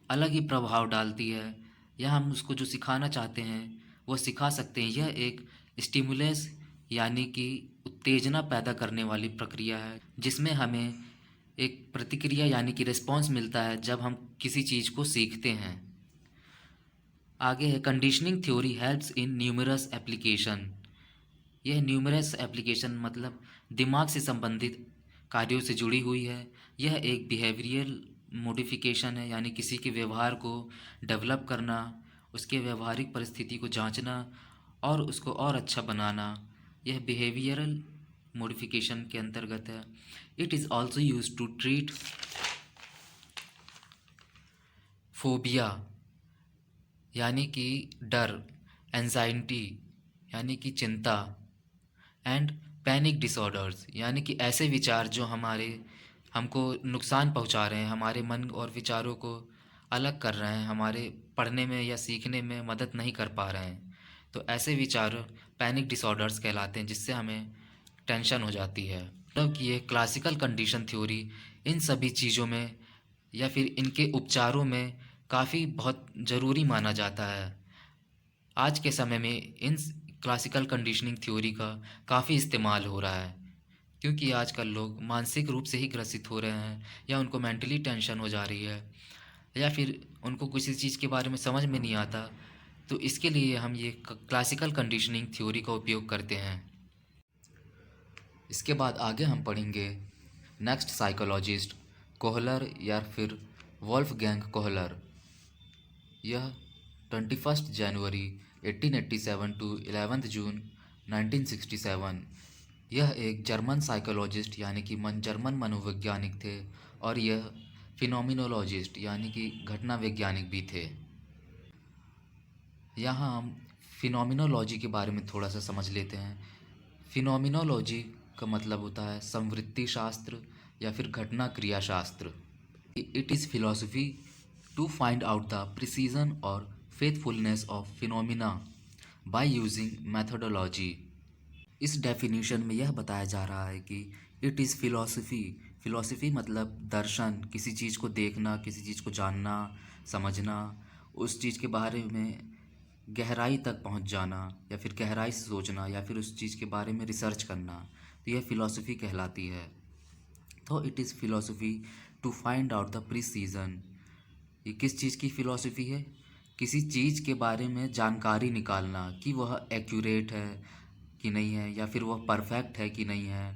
अलग ही प्रभाव डालती है, या हम उसको जो सिखाना चाहते हैं वो सिखा सकते हैं। यह एक स्टिमुलस यानी कि उत्तेजना पैदा करने वाली प्रक्रिया है, जिसमें हमें एक प्रतिक्रिया यानी कि रिस्पॉन्स मिलता है जब हम किसी चीज़ को सीखते हैं। आगे है conditioning theory helps in numerous application. यह न्यूमरस एप्लीकेशन मतलब दिमाग से संबंधित कार्यों से जुड़ी हुई है। यह एक बिहेवियरल मॉडिफिकेशन है, यानी किसी के व्यवहार को डेवलप करना, उसके व्यवहारिक परिस्थिति को जांचना और उसको और अच्छा बनाना, यह बिहेवियरल मॉडिफिकेशन के अंतर्गत है। It is also use to treat phobia यानी कि डर, एंजाइटी यानी कि चिंता, एंड पैनिक डिसऑर्डर्स यानी कि ऐसे विचार जो हमको नुकसान पहुंचा रहे हैं, हमारे मन और विचारों को अलग कर रहे हैं, हमारे पढ़ने में या सीखने में मदद नहीं कर पा रहे हैं। तो ऐसे विचार पैनिक डिसऑर्डर्स कहलाते हैं, जिससे हमें टेंशन हो जाती है। मतलब कि ये क्लासिकल कंडीशन थ्योरी इन सभी चीज़ों में या फिर इनके उपचारों में काफ़ी बहुत ज़रूरी माना जाता है। आज के समय में इन क्लासिकल कंडीशनिंग थ्योरी का काफ़ी इस्तेमाल हो रहा है, क्योंकि आजकल लोग मानसिक रूप से ही ग्रसित हो रहे हैं या उनको मेंटली टेंशन हो जा रही है या फिर उनको किसी चीज़ के बारे में समझ में नहीं आता। तो इसके लिए हम ये क्लासिकल कंडीशनिंग थ्योरी का उपयोग करते हैं। इसके बाद आगे हम पढ़ेंगे नेक्स्ट साइकोलॉजिस्ट कोहलर या फिर वोल्फगैंग कोहलर। यह 21 जनवरी 1887 टू 11 जून 1967। यह एक जर्मन साइकोलॉजिस्ट यानी कि जर्मन मनोवैज्ञानिक थे और यह फिनोमिनोलॉजिस्ट यानी कि घटना वैज्ञानिक भी थे। यहाँ हम फिनोमिनोलॉजी के बारे में थोड़ा सा समझ लेते हैं। फिनोमिनोलॉजी का मतलब होता है संवृत्ति शास्त्र या फिर घटना क्रिया शास्त्र। It is philosophy to find out the precision और faithfulness of phenomena by using methodology. इस डेफिनेशन में यह बताया जा रहा है कि इट इज़ फिलॉसफी, फिलॉसफी मतलब दर्शन, किसी चीज़ को देखना, किसी चीज़ को जानना, समझना, उस चीज़ के बारे में गहराई तक पहुंच जाना या फिर गहराई से सोचना या फिर उस चीज़ के बारे में रिसर्च करना, तो यह फिलॉसफी कहलाती है। तो it is philosophy to find out the precision. ये किस चीज़ की फ़िलॉसफी है? किसी चीज़ के बारे में जानकारी निकालना कि वह एक्यूरेट है कि नहीं है या फिर वह परफेक्ट है कि नहीं है,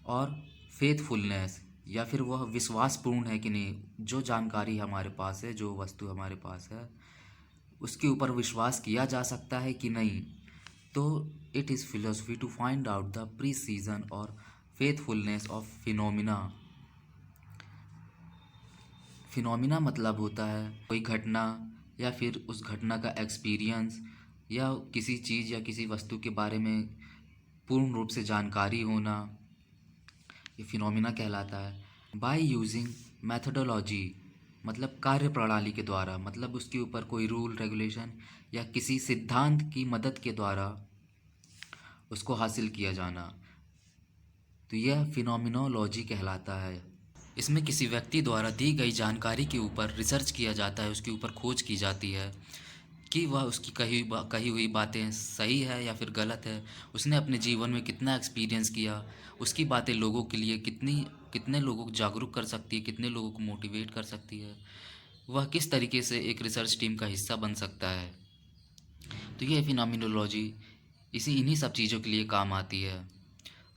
और फेथफुलनेस या फिर वह विश्वासपूर्ण है कि नहीं। जो जानकारी हमारे पास है, जो वस्तु हमारे पास है, उसके ऊपर विश्वास किया जा सकता है कि नहीं। तो it is philosophy to find out the precision और फेथफुलनेस ऑफ फिनोमिना। फिनोमिना मतलब होता है कोई घटना या फिर उस घटना का एक्सपीरियंस या किसी चीज़ या किसी वस्तु के बारे में पूर्ण रूप से जानकारी होना, ये फिनोमिना कहलाता है। बाय यूजिंग मैथडोलॉजी मतलब कार्य प्रणाली के द्वारा, मतलब उसके ऊपर कोई रूल रेगुलेशन या किसी सिद्धांत की मदद के द्वारा उसको हासिल किया जाना, तो यह फिनोमिनोलॉजी कहलाता है। इसमें किसी व्यक्ति द्वारा दी गई जानकारी के ऊपर रिसर्च किया जाता है, उसके ऊपर खोज की जाती है कि वह उसकी कही हुई बातें सही है या फिर गलत है, उसने अपने जीवन में कितना एक्सपीरियंस किया, उसकी बातें लोगों के लिए कितने लोगों को जागरूक कर सकती है, कितने लोगों को मोटिवेट कर सकती है, वह किस तरीके से एक रिसर्च टीम का हिस्सा बन सकता है। तो ये फिनोमिनोलॉजी इन्हीं सब चीज़ों के लिए काम आती है,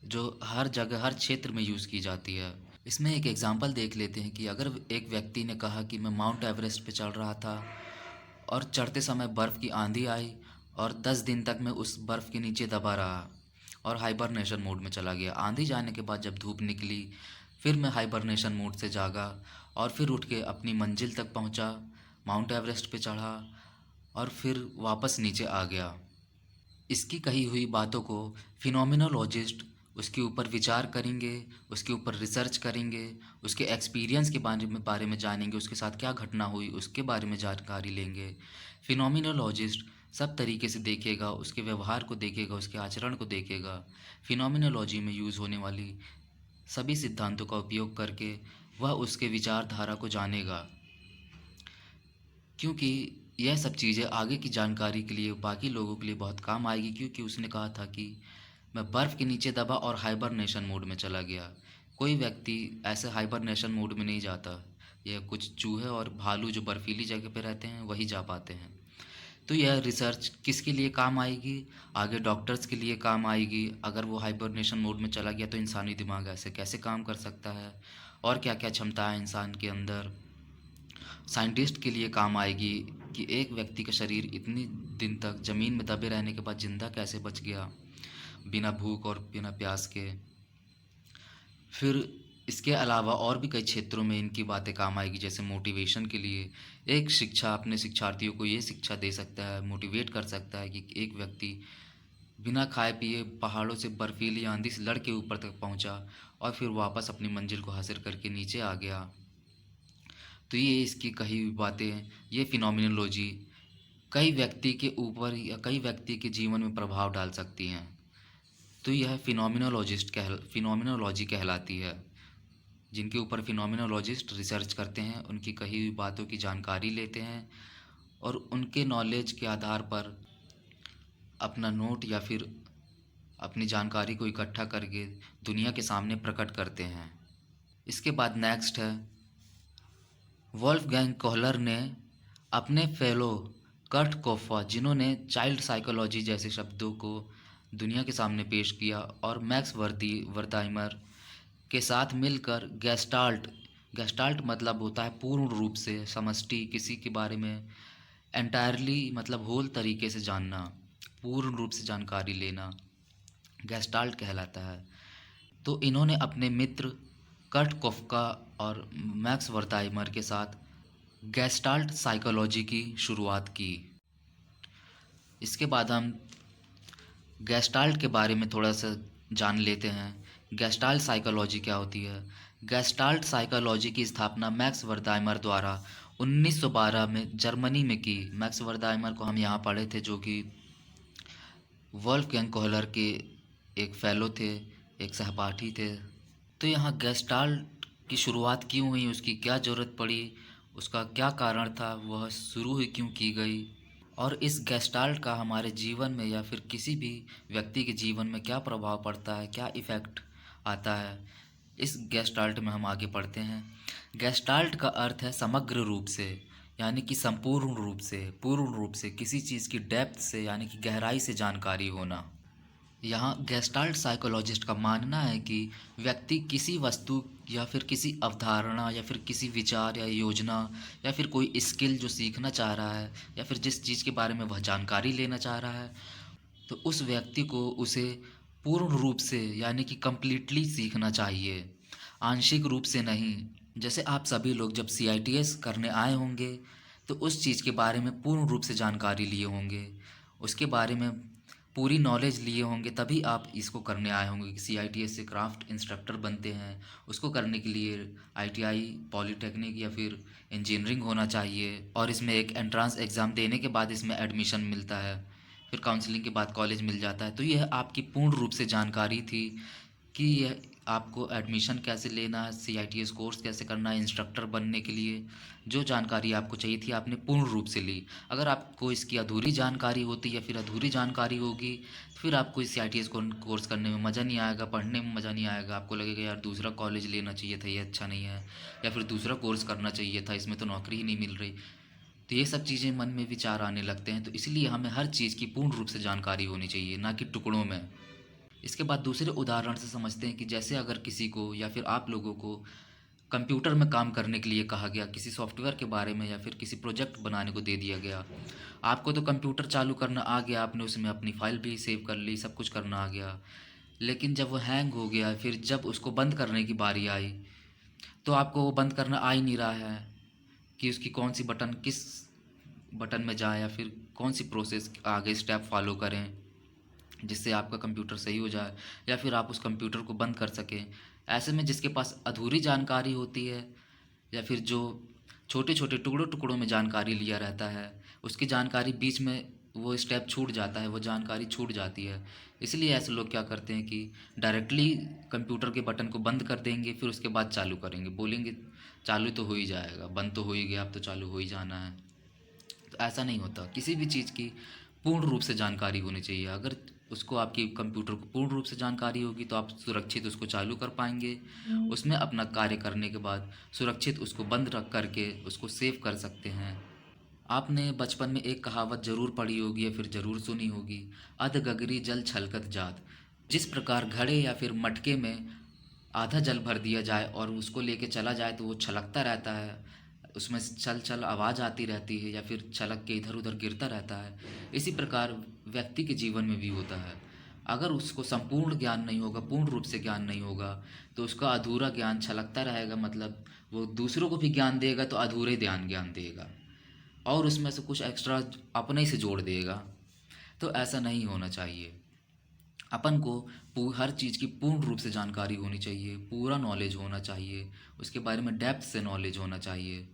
जो हर जगह हर क्षेत्र में यूज़ की जाती है। इसमें एक एग्ज़ाम्पल देख लेते हैं कि अगर एक व्यक्ति ने कहा कि मैं माउंट एवरेस्ट पे चढ़ रहा था और चढ़ते समय बर्फ़ की आंधी आई और 10 दिन तक मैं उस बर्फ़ के नीचे दबा रहा और हाइबरनेशन मोड में चला गया। आंधी जाने के बाद जब धूप निकली, फिर मैं हाइबरनेशन मोड से जागा और फिर उठ के अपनी मंजिल तक पहुंचा, माउंट एवरेस्ट पे चढ़ा और फिर वापस नीचे आ गया। इसकी कही हुई बातों को फिनोमिनोलॉजिस्ट उसके ऊपर विचार करेंगे, उसके ऊपर रिसर्च करेंगे, उसके एक्सपीरियंस के बारे में जानेंगे, उसके साथ क्या घटना हुई उसके बारे में जानकारी लेंगे। फिनोमिनोलॉजिस्ट सब तरीके से देखेगा, उसके व्यवहार को देखेगा, उसके आचरण को देखेगा। फिनोमिनोलॉजी में यूज़ होने वाली सभी सिद्धांतों का उपयोग करके वह उसके विचारधारा को जानेगा, क्योंकि यह सब चीज़ें आगे की जानकारी के लिए बाकी लोगों के लिए बहुत काम आएगी। क्योंकि उसने कहा था कि मैं बर्फ़ के नीचे दबा और हाइबरनेशन मोड में चला गया। कोई व्यक्ति ऐसे हाइबरनेशन मोड में नहीं जाता, यह कुछ चूहे और भालू जो बर्फीली जगह पे रहते हैं वही जा पाते हैं। तो यह रिसर्च किसके लिए काम आएगी? आगे डॉक्टर्स के लिए काम आएगी। अगर वो हाइबरनेशन मोड में चला गया तो इंसानी दिमाग ऐसे कैसे काम कर सकता है और क्या क्या क्षमता है इंसान के अंदर। साइंटिस्ट के लिए काम आएगी कि एक व्यक्ति का शरीर इतनी दिन तक ज़मीन में दबे रहने के बाद ज़िंदा कैसे बच गया बिना भूख और बिना प्यास के। फिर इसके अलावा और भी कई क्षेत्रों में इनकी बातें काम आएगी, जैसे मोटिवेशन के लिए एक शिक्षा अपने शिक्षार्थियों को ये शिक्षा दे सकता है, मोटिवेट कर सकता है कि एक व्यक्ति बिना खाए पिए पहाड़ों से बर्फीली आंधी से लड़ के ऊपर तक पहुंचा और फिर वापस अपनी मंजिल को हासिल करके नीचे आ गया। तो ये इसकी कही हुई बातें, ये फिनोमिनोलॉजी कई व्यक्ति के ऊपर या कई व्यक्ति के जीवन में प्रभाव डाल सकती हैं। तो यह फिनोमिनोलॉजी कहलाती है। जिनके ऊपर फिनोमिनोलॉजिस्ट रिसर्च करते हैं, उनकी कही हुई बातों की जानकारी लेते हैं और उनके नॉलेज के आधार पर अपना नोट या फिर अपनी जानकारी को इकट्ठा करके दुनिया के सामने प्रकट करते हैं। इसके बाद नेक्स्ट है वोल्फगैंग कोहलर ने अपने फेलो कर्ट कोफ़ा, जिन्होंने चाइल्ड साइकोलॉजी जैसे शब्दों को दुनिया के सामने पेश किया, और मैक्स वर्दाइमर के साथ मिलकर गेस्टाल्ट गेस्टाल्ट मतलब होता है पूर्ण रूप से, समष्टि, किसी के बारे में एंटायरली मतलब होल तरीके से जानना, पूर्ण रूप से जानकारी लेना, गेस्टाल्ट कहलाता है। तो इन्होंने अपने मित्र कर्ट कोफका और मैक्स वर्थाइमर के साथ गेस्टाल्ट साइकोलॉजी की शुरुआत की। इसके बाद हम गेस्टाल्ट के बारे में थोड़ा सा जान लेते हैं। गेस्टाल्ट साइकोलॉजी क्या होती है? गेस्टाल्ट साइकोलॉजी की स्थापना मैक्स वर्थाइमर द्वारा 1912 में जर्मनी में की। मैक्स वर्थाइमर को हम यहाँ पढ़े थे, जो कि वोल्फगैंग कोहलर के एक फेलो थे, एक सहपाठी थे। तो यहाँ गेस्टाल्ट की शुरुआत क्यों हुई, उसकी क्या ज़रूरत पड़ी, उसका क्या कारण था, वह शुरू हुई क्यों की गई, और इस गेस्टाल्ट का हमारे जीवन में या फिर किसी भी व्यक्ति के जीवन में क्या प्रभाव पड़ता है, क्या इफ़ेक्ट आता है, इस गेस्टाल्ट में हम आगे पढ़ते हैं। गेस्टाल्ट का अर्थ है समग्र रूप से, यानी कि संपूर्ण रूप से, पूर्ण रूप से, किसी चीज़ की डेप्थ से यानी कि गहराई से जानकारी होना। यहाँ गेस्टाल्ट साइकोलॉजिस्ट का मानना है कि व्यक्ति किसी वस्तु या फिर किसी अवधारणा या फिर किसी विचार या योजना या फिर कोई स्किल जो सीखना चाह रहा है या फिर जिस चीज़ के बारे में वह जानकारी लेना चाह रहा है, तो उस व्यक्ति को उसे पूर्ण रूप से यानी कि कंप्लीटली सीखना चाहिए, आंशिक रूप से नहीं। जैसे आप सभी लोग जब CITS करने आए होंगे तो उस चीज़ के बारे में पूर्ण रूप से जानकारी लिए होंगे, उसके बारे में पूरी नॉलेज लिए होंगे, तभी आप इसको करने आए होंगे कि CITS से क्राफ्ट इंस्ट्रक्टर बनते हैं। उसको करने के लिए ITI, पॉलीटेक्निक या फिर इंजीनियरिंग होना चाहिए, और इसमें एक एंट्रेंस एग्ज़ाम देने के बाद इसमें एडमिशन मिलता है, फिर काउंसलिंग के बाद कॉलेज मिल जाता है। तो यह आपकी पूर्ण रूप से जानकारी थी कि यह आपको एडमिशन कैसे लेना है, CITS कोर्स कैसे करना है इंस्ट्रक्टर बनने के लिए। जो जानकारी आपको चाहिए थी आपने पूर्ण रूप से ली। अगर आपको इसकी अधूरी जानकारी होती या फिर अधूरी जानकारी होगी तो फिर आपको इस CITS कोर्स करने में मज़ा नहीं आएगा, पढ़ने में मज़ा नहीं आएगा। आपको लगेगा यार दूसरा कॉलेज लेना चाहिए था, ये अच्छा नहीं है, या फिर दूसरा कोर्स करना चाहिए था, इसमें तो नौकरी ही नहीं मिल रही। तो ये सब चीज़ें मन में विचार आने लगते हैं। तो इसलिए हमें हर चीज़ की पूर्ण रूप से जानकारी होनी चाहिए, ना कि टुकड़ों में। इसके बाद दूसरे उदाहरण से समझते हैं कि जैसे अगर किसी को या फिर आप लोगों को कंप्यूटर में काम करने के लिए कहा गया, किसी सॉफ्टवेयर के बारे में या फिर किसी प्रोजेक्ट बनाने को दे दिया गया। आपको तो कंप्यूटर चालू करना आ गया, आपने उसमें अपनी फ़ाइल भी सेव कर ली, सब कुछ करना आ गया, लेकिन जब वो हैंग हो गया, फिर जब उसको बंद करने की बारी आई तो आपको वो बंद करना आ ही नहीं रहा है कि उसकी कौन सी बटन किस बटन में जाए या फिर कौन सी प्रोसेस आगे स्टेप फॉलो करें जिससे आपका कंप्यूटर सही हो जाए या फिर आप उस कंप्यूटर को बंद कर सकें। ऐसे में जिसके पास अधूरी जानकारी होती है या फिर जो छोटे छोटे टुकड़ों टुकड़ों में जानकारी लिया रहता है, उसकी जानकारी बीच में वो स्टेप छूट जाता है, वो जानकारी छूट जाती है। इसलिए ऐसे लोग क्या करते हैं कि डायरेक्टली कंप्यूटर के बटन को बंद कर देंगे, फिर उसके बाद चालू करेंगे, बोलेंगे चालू तो हो ही जाएगा, बंद तो हो ही गया, अब तो चालू हो ही जाना है। तो ऐसा नहीं होता, किसी भी चीज़ की पूर्ण रूप से जानकारी होनी चाहिए। अगर उसको आपकी कंप्यूटर को पूर्ण रूप से जानकारी होगी तो आप सुरक्षित उसको चालू कर पाएंगे, उसमें अपना कार्य करने के बाद सुरक्षित उसको बंद रख करके उसको सेव कर सकते हैं। आपने बचपन में एक कहावत ज़रूर पढ़ी होगी या फिर ज़रूर सुनी होगी, अध गगरी जल छलकत जात। जिस प्रकार घड़े या फिर मटके में आधा जल भर दिया जाए और उसको लेके चला जाए तो वो छलकता रहता है, उसमें छल छल आवाज़ आती रहती है या फिर छलक के इधर उधर गिरता रहता है। इसी प्रकार व्यक्ति के जीवन में भी होता है। अगर उसको संपूर्ण ज्ञान नहीं होगा, पूर्ण रूप से ज्ञान नहीं होगा, तो उसका अधूरा ज्ञान छलकता रहेगा, मतलब वो दूसरों को भी ज्ञान देगा तो अधूरे ज्ञान ज्ञान देगा और उसमें से कुछ एक्स्ट्रा अपने ही से जोड़ देगा। तो ऐसा नहीं होना चाहिए। अपन को हर चीज़ की पूर्ण रूप से जानकारी होनी चाहिए, पूरा नॉलेज होना चाहिए, उसके बारे में डेप्थ से नॉलेज होना चाहिए,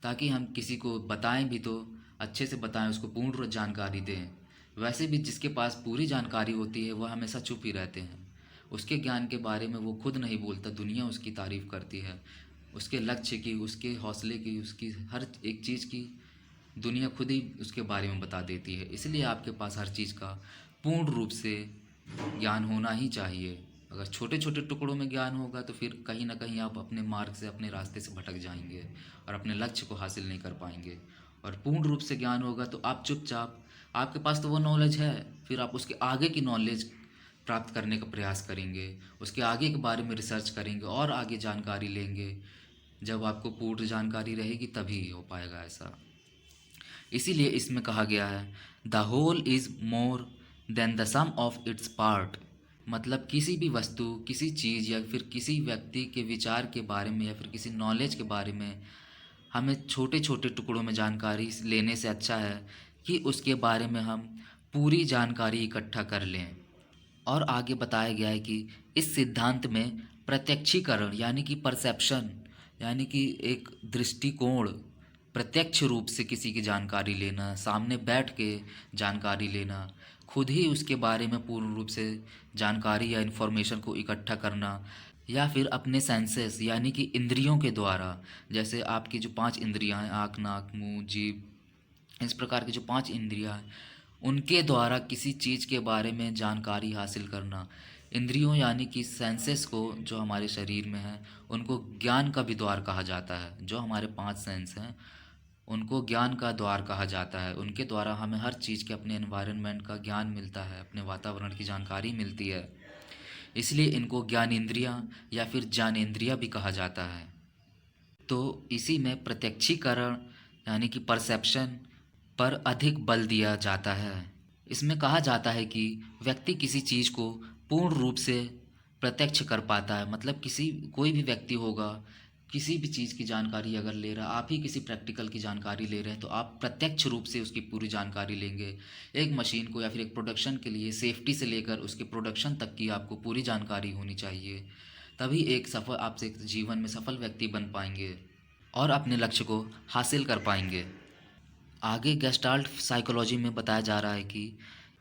ताकि हम किसी को बताएं भी तो अच्छे से बताएं, उसको पूर्ण जानकारी दें। वैसे भी जिसके पास पूरी जानकारी होती है वह हमेशा चुप ही रहते हैं। उसके ज्ञान के बारे में वो खुद नहीं बोलता, दुनिया उसकी तारीफ़ करती है। उसके लक्ष्य की, उसके हौसले की, उसकी हर एक चीज़ की दुनिया खुद ही उसके बारे में बता देती है। इसलिए आपके पास हर चीज़ का पूर्ण रूप से ज्ञान होना ही चाहिए। अगर छोटे छोटे टुकड़ों में ज्ञान होगा तो फिर कहीं ना कहीं आप अपने मार्ग से, अपने रास्ते से भटक जाएंगे और अपने लक्ष्य को हासिल नहीं कर पाएंगे। और पूर्ण रूप से ज्ञान होगा तो आप चुपचाप, आपके पास तो वो नॉलेज है, फिर आप उसके आगे की नॉलेज प्राप्त करने का प्रयास करेंगे, उसके आगे के बारे में रिसर्च करेंगे और आगे जानकारी लेंगे। जब आपको पूर्ण जानकारी रहेगी तभी हो पाएगा ऐसा। इसीलिए इसमें कहा गया है, the whole is more than the sum of its part. मतलब किसी भी वस्तु, किसी चीज़ या फिर किसी व्यक्ति के विचार के बारे में या फिर किसी नॉलेज के बारे में हमें छोटे छोटे टुकड़ों में जानकारी लेने से अच्छा है कि उसके बारे में हम पूरी जानकारी इकट्ठा कर लें। और आगे बताया गया है कि इस सिद्धांत में प्रत्यक्षीकरण यानी कि परसेप्शन, यानी कि एक दृष्टिकोण, प्रत्यक्ष रूप से किसी की जानकारी लेना, सामने बैठ के जानकारी लेना, खुद ही उसके बारे में पूर्ण रूप से जानकारी या इन्फॉर्मेशन को इकट्ठा करना, या फिर अपने सेंसेस यानी कि इंद्रियों के द्वारा, जैसे आपकी जो 5 इंद्रियां हैं, आँख, नाक, मुंह, जीभ, इस प्रकार की जो 5 इंद्रियां हैं, उनके द्वारा किसी चीज़ के बारे में जानकारी हासिल करना। इंद्रियों यानी कि सेंसेस को, जो हमारे शरीर में है, उनको ज्ञान का भी द्वार कहा जाता है। जो हमारे 5 सेंस हैं उनको ज्ञान का द्वार कहा जाता है। उनके द्वारा हमें हर चीज़ के, अपने एनवायरनमेंट का ज्ञान मिलता है, अपने वातावरण की जानकारी मिलती है। इसलिए इनको ज्ञानेंद्रियाँ या फिर ज्ञानेंद्रिया भी कहा जाता है। तो इसी में प्रत्यक्षीकरण यानी कि परसेप्शन पर अधिक बल दिया जाता है। इसमें कहा जाता है कि व्यक्ति किसी चीज़ को पूर्ण रूप से प्रत्यक्ष कर पाता है। मतलब किसी, कोई भी व्यक्ति होगा, किसी भी चीज़ की जानकारी अगर ले रहा, आप ही किसी प्रैक्टिकल की जानकारी ले रहे हैं तो आप प्रत्यक्ष रूप से उसकी पूरी जानकारी लेंगे। एक मशीन को या फिर एक प्रोडक्शन के लिए सेफ्टी से लेकर उसके प्रोडक्शन तक की आपको पूरी जानकारी होनी चाहिए। तभी एक सफल, आपसे एक जीवन में सफल व्यक्ति बन पाएंगे और अपने लक्ष्य को हासिल कर पाएंगे। आगे गेस्टाल्ट साइकोलॉजी में बताया जा रहा है कि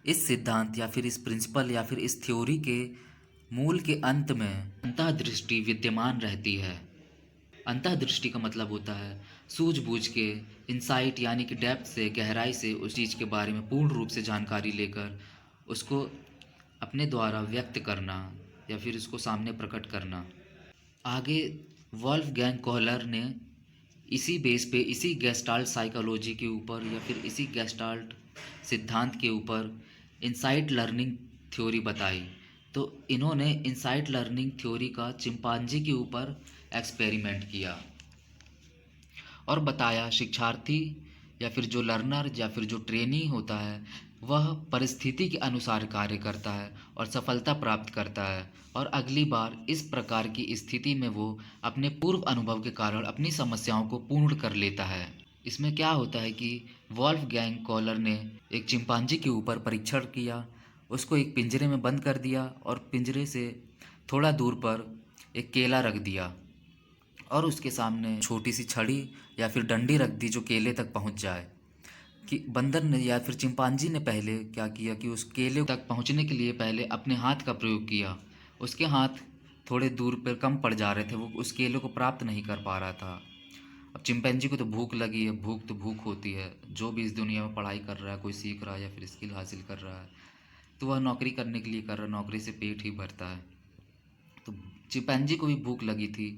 इस सिद्धांत या फिर इस प्रिंसिपल या फिर इस थ्योरी के मूल के अंत में अंतःदृष्टि विद्यमान रहती है। अंतःदृष्टि का मतलब होता है सूझबूझ के, इंसाइट यानी कि डेप्थ से, गहराई से उस चीज़ के बारे में पूर्ण रूप से जानकारी लेकर उसको अपने द्वारा व्यक्त करना या फिर उसको सामने प्रकट करना। आगे वॉल्फगैंग कोहलर ने इसी बेस पे, इसी गेस्टाल्ट साइकोलॉजी के ऊपर या फिर इसी गेस्टाल्ट सिद्धांत के ऊपर इंसाइट लर्निंग थ्योरी बताई। तो इन्होंने इंसाइट लर्निंग थ्योरी का चिंपांजी के ऊपर एक्सपेरिमेंट किया और बताया शिक्षार्थी या फिर जो लर्नर या फिर जो ट्रेनी होता है वह परिस्थिति के अनुसार कार्य करता है और सफलता प्राप्त करता है, और अगली बार इस प्रकार की स्थिति में वो अपने पूर्व अनुभव के कारण अपनी समस्याओं को पूर्ण कर लेता है। इसमें क्या होता है कि वॉल्फगैंग कॉलर ने एक चिंपांजी के ऊपर परीक्षण किया, उसको एक पिंजरे में बंद कर दिया और पिंजरे से थोड़ा दूर पर एक केला रख दिया और उसके सामने छोटी सी छड़ी या फिर डंडी रख दी जो केले तक पहुंच जाए। कि बंदर ने या फिर चिंपांजी ने पहले क्या किया कि उस केले तक पहुंचने के लिए पहले अपने हाथ का प्रयोग किया। उसके हाथ थोड़े दूर पर कम पड़ जा रहे थे, वो उस केले को प्राप्त नहीं कर पा रहा था। अब चिंपैंजी को तो भूख लगी है, भूख तो भूख होती है। जो भी इस दुनिया में पढ़ाई कर रहा है, कोई सीख रहा है या फिर स्किल हासिल कर रहा है तो वह नौकरी करने के लिए कर रहा है, नौकरी से पेट ही भरता है। तो चिंपैंजी को भी भूख लगी थी,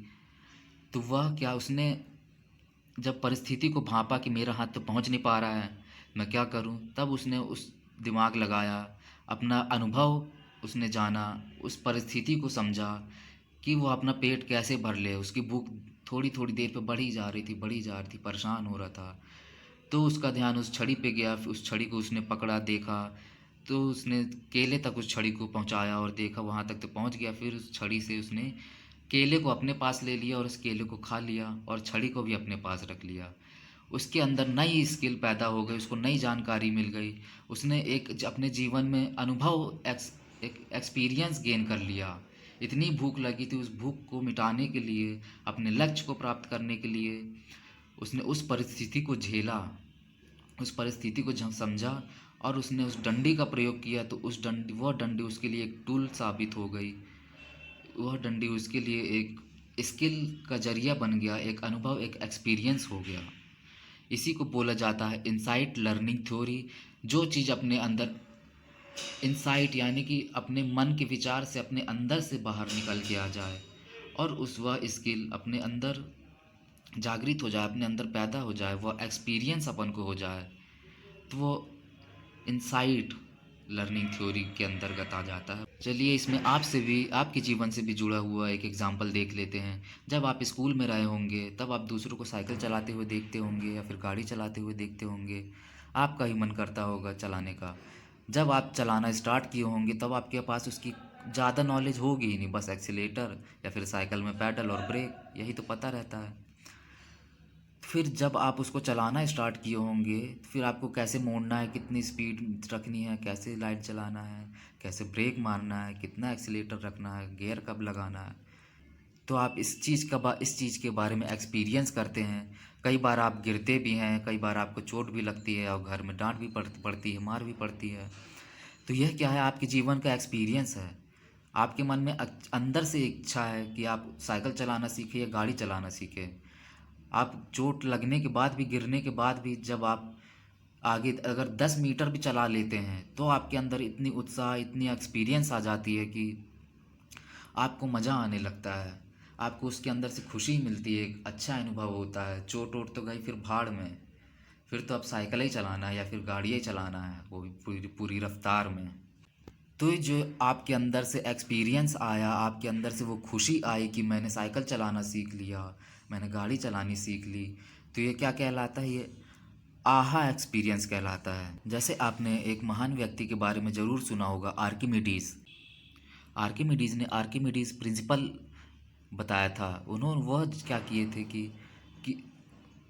तो वह क्या, उसने जब परिस्थिति को भांपा कि मेरा हाथ तो पहुंच नहीं पा रहा है, मैं क्या करूं, तब उसने उस दिमाग लगाया, अपना अनुभव उसने जाना, उस परिस्थिति को समझा कि वो अपना पेट कैसे भर ले। उसकी भूख थोड़ी थोड़ी देर पे बढ़ी जा रही थी, बढ़ी जा रही थी, परेशान हो रहा था। तो उसका ध्यान उस छड़ी पे गया, फिर उस छड़ी को उसने पकड़ा, देखा, तो उसने केले तक उस छड़ी को पहुंचाया और देखा वहां तक तो पहुंच गया। फिर उस छड़ी से उसने केले को अपने पास ले लिया और उस केले को खा लिया और छड़ी को भी अपने पास रख लिया। उसके अंदर नई स्किल पैदा हो गई, उसको नई जानकारी मिल गई। उसने एक अपने जीवन में अनुभव, एक एक्सपीरियंस गेन कर लिया। इतनी भूख लगी थी, उस भूख को मिटाने के लिए, अपने लक्ष्य को प्राप्त करने के लिए उसने उस परिस्थिति को झेला, उस परिस्थिति को समझा और उसने उस डंडी का प्रयोग किया तो वह डंडी उसके लिए एक टूल साबित हो गई। वह डंडी उसके लिए एक स्किल का जरिया बन गया, एक अनुभव, एक एक्सपीरियंस हो गया। इसी को बोला जाता है इंसाइट लर्निंग थ्योरी। जो चीज़ अपने अंदर इंसाइट यानी कि अपने मन के विचार से अपने अंदर से बाहर निकल के आ जाए और उस वह स्किल अपने अंदर जागृत हो जाए, अपने अंदर पैदा हो जाए, वह एक्सपीरियंस अपन को हो जाए, तो वो इंसाइट लर्निंग थ्योरी के अंतर्गत आ जाता है। चलिए इसमें आपसे भी, आपके जीवन से भी जुड़ा हुआ एक एग्जाम्पल देख लेते हैं। जब आप स्कूल में रहे होंगे तब आप दूसरों को साइकिल चलाते हुए देखते होंगे या फिर गाड़ी चलाते हुए देखते होंगे, आपका ही मन करता होगा चलाने का। जब आप चलाना स्टार्ट किए होंगे तब आपके पास उसकी ज़्यादा नॉलेज होगी ही नहीं, बस एक्सीलेटर या फिर साइकिल में पैडल और ब्रेक, यही तो पता रहता है। फिर जब आप उसको चलाना स्टार्ट किए होंगे फिर आपको कैसे मोड़ना है, कितनी स्पीड रखनी है, कैसे लाइट चलाना है, कैसे ब्रेक मारना है, कितना एक्सीलेटर रखना है, गियर कब लगाना है, तो आप इस चीज़ के बारे में एक्सपीरियंस करते हैं। कई बार आप गिरते भी हैं, कई बार आपको चोट भी लगती है और घर में डांट भी पड़ती है, मार भी पड़ती है। तो यह क्या है, आपके जीवन का एक्सपीरियंस है। आपके मन में अंदर से इच्छा है कि आप साइकिल चलाना सीखें या गाड़ी चलाना सीखें। आप चोट लगने के बाद भी, गिरने के बाद भी जब आप आगे अगर 10 मीटर भी चला लेते हैं तो आपके अंदर इतनी उत्साह, इतनी एक्सपीरियंस आ जाती है कि आपको मज़ा आने लगता है। आपको उसके अंदर से खुशी मिलती है, एक अच्छा अनुभव होता है। चोट वोट तो गई फिर भाड़ में, फिर तो अब साइकिल ही चलाना है या फिर गाड़ी ही चलाना है, वो भी पूरी पूरी रफ्तार में। तो ये जो आपके अंदर से एक्सपीरियंस आया, आपके अंदर से वो खुशी आई कि मैंने साइकिल चलाना सीख लिया, मैंने गाड़ी चलानी सीख ली, तो ये क्या कहलाता है, ये आहा एक्सपीरियंस कहलाता है। जैसे आपने एक महान व्यक्ति के बारे में ज़रूर सुना होगा, आर्किमिडीज़। आर्किमिडीज़ ने आर्किमिडीज़ प्रिंसिपल बताया था। उन्होंने वह क्या किए थे कि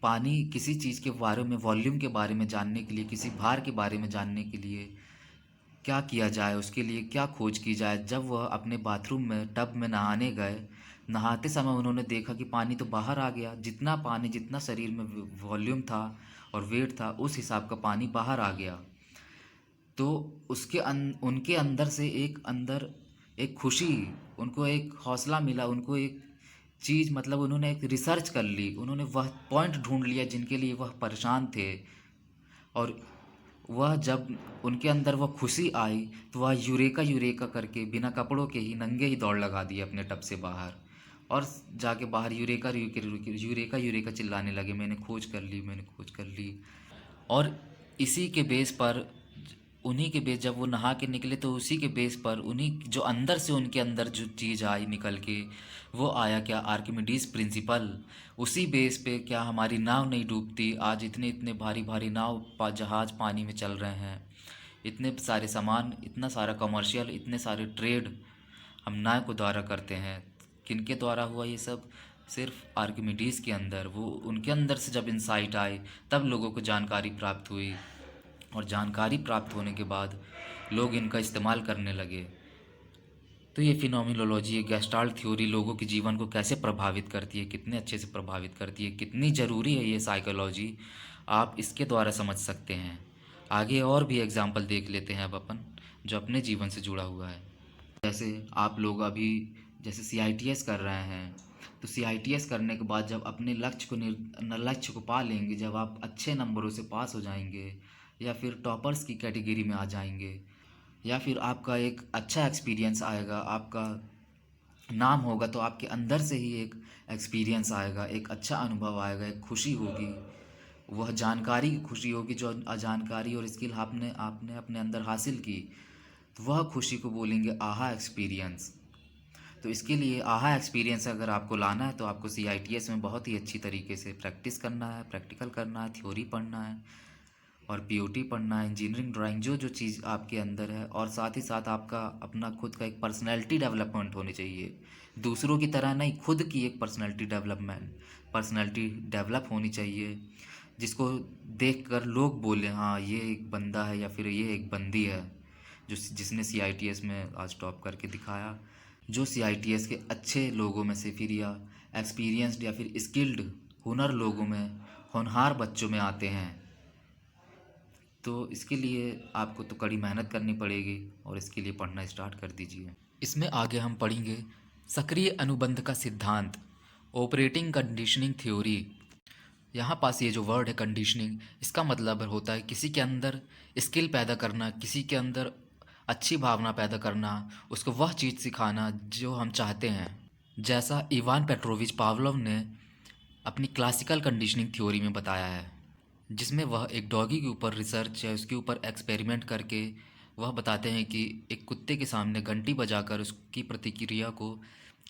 पानी, किसी चीज़ के बारे में, वॉल्यूम के बारे में जानने के लिए, किसी भार के बारे में जानने के लिए क्या किया जाए, उसके लिए क्या खोज की जाए। जब वह अपने बाथरूम में टब में नहाने गए, नहाते समय उन्होंने देखा कि पानी तो बाहर आ गया, जितना पानी, जितना शरीर में वॉल्यूम था और वेट था, उस हिसाब का पानी बाहर आ गया। तो उनके अंदर से एक खुशी, उनको एक हौसला मिला, उनको एक चीज़, मतलब उन्होंने एक रिसर्च कर ली, उन्होंने वह पॉइंट ढूंढ लिया जिनके लिए वह परेशान थे। और वह जब उनके अंदर वह खुशी आई तो वह यूरेका यूरेका करके बिना कपड़ों के ही नंगे ही दौड़ लगा दी अपने टब से बाहर, और जाके बाहर यूरेका यूरेका यूरेका यूरेका चिल्लाने लगे, मैंने खोज कर ली, मैंने खोज कर ली। और इसी के बेस पर, उन्हीं के बेस, जब वो नहा के निकले तो उसी के बेस पर, उन्हीं जो अंदर से उनके अंदर जो चीज़ आई निकल के, वो आया क्या, आर्किमिडीज़ प्रिंसिपल। उसी बेस पे क्या हमारी नाव नहीं डूबती आज, इतने इतने भारी भारी जहाज़ पानी में चल रहे हैं, इतने सारे सामान, इतना सारा कमर्शियल, इतने सारे ट्रेड हम नाव को द्वारा करते हैं। किनके द्वारा हुआ ये सब, सिर्फ आर्किमिडीज़ के अंदर। वो उनके अंदर से जब इंसाइट आए तब लोगों को जानकारी प्राप्त हुई, और जानकारी प्राप्त होने के बाद लोग इनका इस्तेमाल करने लगे। तो ये फिनोमिनोलॉजी, ये गेस्टाल्ट थ्योरी लोगों के जीवन को कैसे प्रभावित करती है, कितने अच्छे से प्रभावित करती है, कितनी ज़रूरी है ये साइकोलॉजी, आप इसके द्वारा समझ सकते हैं। आगे और भी एग्जाम्पल देख लेते हैं अब अपन, जो अपने जीवन से जुड़ा हुआ है। जैसे आप लोग अभी जैसे CITS कर रहे हैं, तो CITS करने के बाद जब अपने लक्ष्य को पा लेंगे, जब आप अच्छे नंबरों से पास हो जाएंगे या फिर टॉपर्स की कैटेगरी में आ जाएंगे, या फिर आपका एक अच्छा एक्सपीरियंस आएगा, आपका नाम होगा, तो आपके अंदर से ही एक एक्सपीरियंस आएगा, एक अच्छा अनुभव आएगा, एक खुशी होगी। वह जानकारी की खुशी होगी, जो जानकारी और स्किल आपने आपने अपने अंदर हासिल की, तो वह खुशी को बोलेंगे आहा एक्सपीरियंस। तो इसके लिए आहा एक्सपीरियंस अगर आपको लाना है तो आपको CITS में बहुत ही अच्छी तरीके से प्रैक्टिस करना है, प्रैक्टिकल करना है, थ्योरी पढ़ना है और POT पढ़ना है, इंजीनियरिंग ड्राइंग, जो जो चीज़ आपके अंदर है। और साथ ही साथ आपका अपना खुद का एक पर्सनैलिटी डेवलपमेंट होनी चाहिए, दूसरों की तरह नहीं, खुद की एक पर्सनैलिटी डेवलप होनी चाहिए, जिसको देखकर लोग बोलें हाँ ये एक बंदा है या फिर ये एक बंदी है जिसने CITS में आज टॉप करके दिखाया। जो CITS के अच्छे लोगों में से फिर, या एक्सपीरियंस्ड या फिर स्किल्ड हुनर लोगों में, होनहार बच्चों में आते हैं। तो इसके लिए आपको तो कड़ी मेहनत करनी पड़ेगी और इसके लिए पढ़ना स्टार्ट कर दीजिए। इसमें आगे हम पढ़ेंगे सक्रिय अनुबंध का सिद्धांत, ऑपरेटिंग कंडीशनिंग थ्योरी। यहाँ पास ये जो वर्ड है कंडीशनिंग, इसका मतलब होता है किसी के अंदर स्किल पैदा करना, किसी के अंदर अच्छी भावना पैदा करना, उसको वह चीज़ सिखाना जो हम चाहते हैं। जैसा इवान पेट्रोविच पावलोव ने अपनी क्लासिकल कंडीशनिंग थ्योरी में बताया है, जिसमें वह एक डॉगी के ऊपर रिसर्च या उसके ऊपर एक्सपेरिमेंट करके वह बताते हैं कि एक कुत्ते के सामने घंटी बजाकर उसकी प्रतिक्रिया को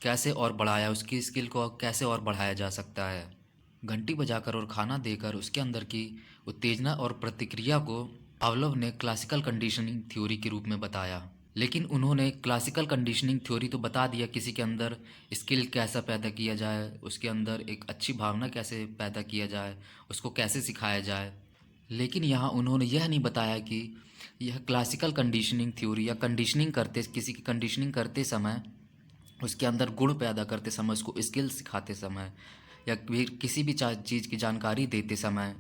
कैसे और बढ़ाया, उसकी स्किल को कैसे और बढ़ाया जा सकता है। घंटी बजाकर और खाना देकर उसके अंदर की उत्तेजना और प्रतिक्रिया को पावलोव ने क्लासिकल कंडीशनिंग थ्योरी के रूप में बताया। लेकिन उन्होंने क्लासिकल कंडीशनिंग थ्योरी तो बता दिया, किसी के अंदर स्किल कैसा पैदा किया जाए, उसके अंदर एक अच्छी भावना कैसे पैदा किया जाए, उसको कैसे सिखाया जाए। लेकिन यहाँ उन्होंने यह नहीं बताया कि यह क्लासिकल कंडीशनिंग थ्योरी या कंडीशनिंग करते, किसी की कंडीशनिंग करते समय, उसके अंदर गुण पैदा करते समय, उसको स्किल सिखाते समय या फिर किसी भी चीज़ की जानकारी देते समय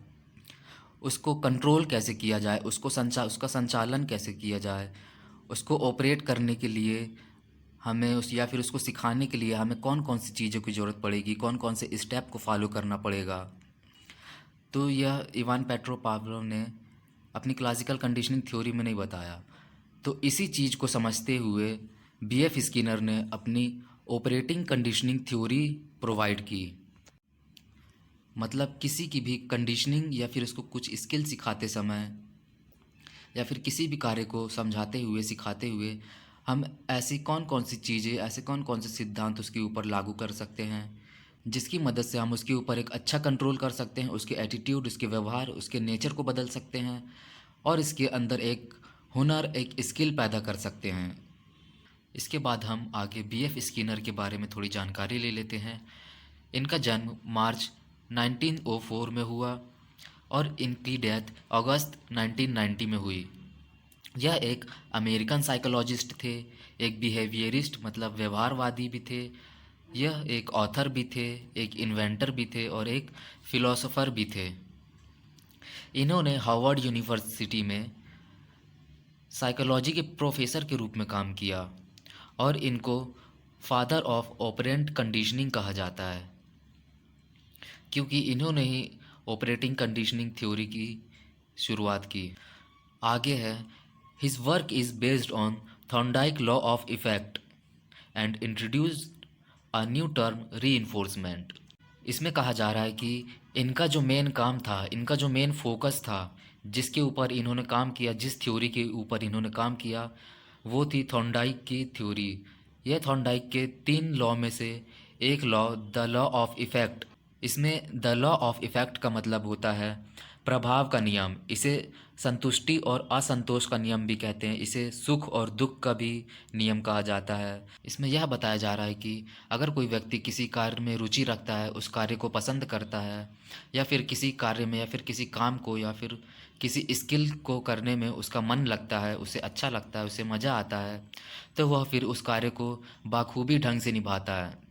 उसको कंट्रोल कैसे किया जाए, उसका संचालन कैसे किया जाए, उसको ऑपरेट करने के लिए हमें या फिर उसको सिखाने के लिए हमें कौन कौन सी चीज़ों की ज़रूरत पड़ेगी, कौन कौन से स्टेप को फॉलो करना पड़ेगा। तो यह इवान पेट्रो पावलोव ने अपनी क्लासिकल कंडीशनिंग थ्योरी में नहीं बताया। तो इसी चीज़ को समझते हुए बीएफ स्किनर ने अपनी ऑपरेटिंग कंडीशनिंग थ्योरी प्रोवाइड की। मतलब किसी की भी कंडीशनिंग या फिर उसको कुछ स्किल सिखाते समय या फिर किसी भी कार्य को समझाते हुए, सिखाते हुए हम ऐसी कौन कौन सी चीज़ें, ऐसे कौन कौन से सिद्धांत उसके ऊपर लागू कर सकते हैं जिसकी मदद से हम उसके ऊपर एक अच्छा कंट्रोल कर सकते हैं, उसके एटीट्यूड, उसके व्यवहार, उसके नेचर को बदल सकते हैं और इसके अंदर एक हुनर, एक स्किल पैदा कर सकते हैं। इसके बाद हम आगे बीएफ स्किनर के बारे में थोड़ी जानकारी ले लेते हैं। इनका जन्म मार्च 1904 में हुआ और इनकी डेथ अगस्त 1990 में हुई। यह एक अमेरिकन साइकोलॉजिस्ट थे, एक बिहेवियरिस्ट मतलब व्यवहारवादी भी थे, यह एक ऑथर भी थे, एक इन्वेंटर भी थे और एक फिलोसोफर भी थे। इन्होंने हार्वर्ड यूनिवर्सिटी में साइकोलॉजी के प्रोफेसर के रूप में काम किया और इनको फादर ऑफ ऑपरेंट कंडीशनिंग कहा जाता है, क्योंकि इन्होंने ही ऑपरेटिंग कंडीशनिंग थ्योरी की शुरुआत की। आगे है, his work is based on Thorndike law of effect and introduced a new term reinforcement. इसमें कहा जा रहा है कि इनका जो मेन काम था, इनका जो मेन फोकस था, जिसके ऊपर इन्होंने काम किया, जिस थ्योरी के ऊपर इन्होंने काम किया, वो थी थॉर्नडाइक की थ्योरी। यह थॉर्नडाइक के 3 लॉ में से एक law, the law of effect. इसमें द लॉ ऑफ इफ़ेक्ट का मतलब होता है प्रभाव का नियम। इसे संतुष्टि और असंतोष का नियम भी कहते हैं। इसे सुख और दुख का भी नियम कहा जाता है। इसमें यह बताया जा रहा है कि अगर कोई व्यक्ति किसी कार्य में रुचि रखता है, उस कार्य को पसंद करता है, या फिर किसी कार्य में या फिर किसी काम को या फिर किसी स्किल को करने में उसका मन लगता है, उसे अच्छा लगता है, उसे मज़ा आता है, तो वह फिर उस कार्य को बाखूबी ढंग से निभाता है।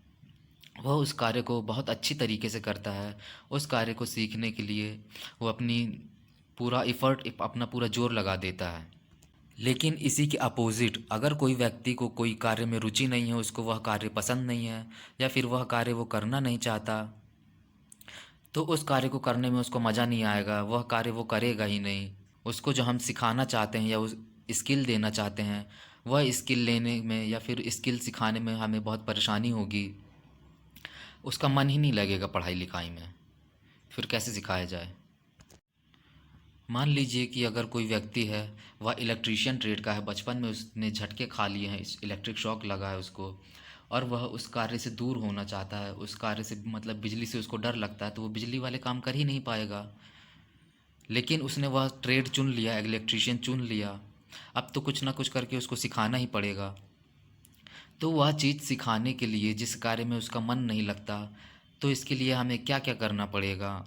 वह उस कार्य को बहुत अच्छी तरीके से करता है। उस कार्य को सीखने के लिए वो अपना पूरा जोर लगा देता है। लेकिन इसी के अपोजिट, अगर कोई व्यक्ति को कोई कार्य में रुचि नहीं है, उसको वह कार्य पसंद नहीं है या फिर वह कार्य वो करना नहीं चाहता, तो उस कार्य को करने में उसको मज़ा नहीं आएगा, वह कार्य वो करेगा ही नहीं। उसको जो हम सिखाना चाहते हैं या उस स्किल देना चाहते हैं, वह स्किल लेने में या फिर स्किल सिखाने में हमें बहुत परेशानी होगी। उसका मन ही नहीं लगेगा पढ़ाई लिखाई में, फिर कैसे सिखाया जाए। मान लीजिए कि अगर कोई व्यक्ति है, वह इलेक्ट्रीशियन ट्रेड का है, बचपन में उसने झटके खा लिए हैं, इलेक्ट्रिक शॉक लगा है उसको, और वह उस कार्य से दूर होना चाहता है, उस कार्य से मतलब बिजली से उसको डर लगता है, तो वो बिजली वाले काम कर ही नहीं पाएगा। लेकिन उसने वह ट्रेड चुन लिया, इलेक्ट्रीशियन चुन लिया, अब तो कुछ ना कुछ करके उसको सिखाना ही पड़ेगा। तो वह चीज़ सिखाने के लिए, जिस कार्य में उसका मन नहीं लगता, तो इसके लिए हमें क्या क्या करना पड़ेगा,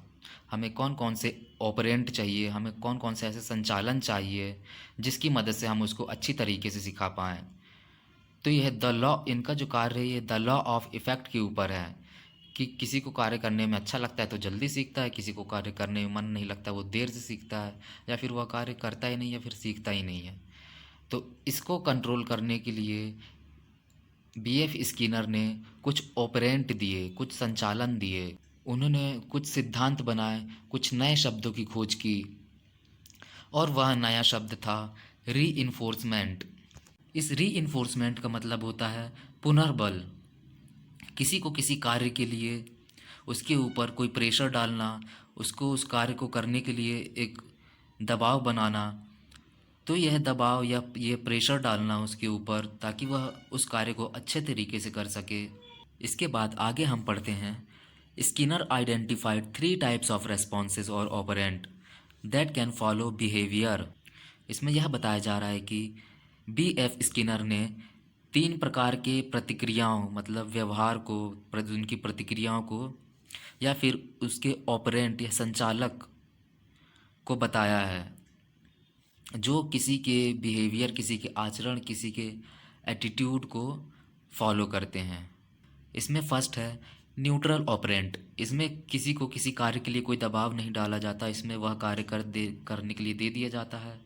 हमें कौन कौन से ऑपरेंट चाहिए, हमें कौन कौन से ऐसे संचालन चाहिए जिसकी मदद से हम उसको अच्छी तरीके से सिखा पाएँ। तो यह द लॉ, इनका जो कार्य है ये द लॉ ऑफ इफ़ेक्ट के ऊपर है कि किसी को कार्य करने में अच्छा लगता है तो जल्दी सीखता है, किसी को कार्य करने में मन नहीं लगता वो देर से सीखता है, या फिर वह कार्य करता ही नहीं या फिर सीखता ही नहीं है। तो इसको कंट्रोल करने के लिए बीएफ स्किनर ने कुछ ऑपरेंट दिए, कुछ संचालन दिए। उन्होंने कुछ सिद्धांत बनाए, कुछ नए शब्दों की खोज की, और वह नया शब्द था रीइंफोर्समेंट। इस रीइंफोर्समेंट का मतलब होता है पुनर्बल। किसी को किसी कार्य के लिए उसके ऊपर कोई प्रेशर डालना, उसको उस कार्य को करने के लिए एक दबाव बनाना। तो यह दबाव या ये प्रेशर डालना उसके ऊपर, ताकि वह उस कार्य को अच्छे तरीके से कर सके। इसके बाद आगे हम पढ़ते हैं, Skinner identified 3 types of responses और operant that can follow behaviour. इसमें यह बताया जा रहा है कि बी एफ स्किनर ने 3 प्रकार के प्रतिक्रियाओं, मतलब व्यवहार को, उनकी प्रतिक्रियाओं को, या फिर उसके ऑपरेंट या संचालक को बताया है, जो किसी के बिहेवियर, किसी के आचरण, किसी के एटीट्यूड को फॉलो करते हैं। इसमें फर्स्ट है न्यूट्रल ऑपरेंट। इसमें किसी को किसी कार्य के लिए कोई दबाव नहीं डाला जाता, इसमें वह कार्य करने के लिए दे दिया जाता है,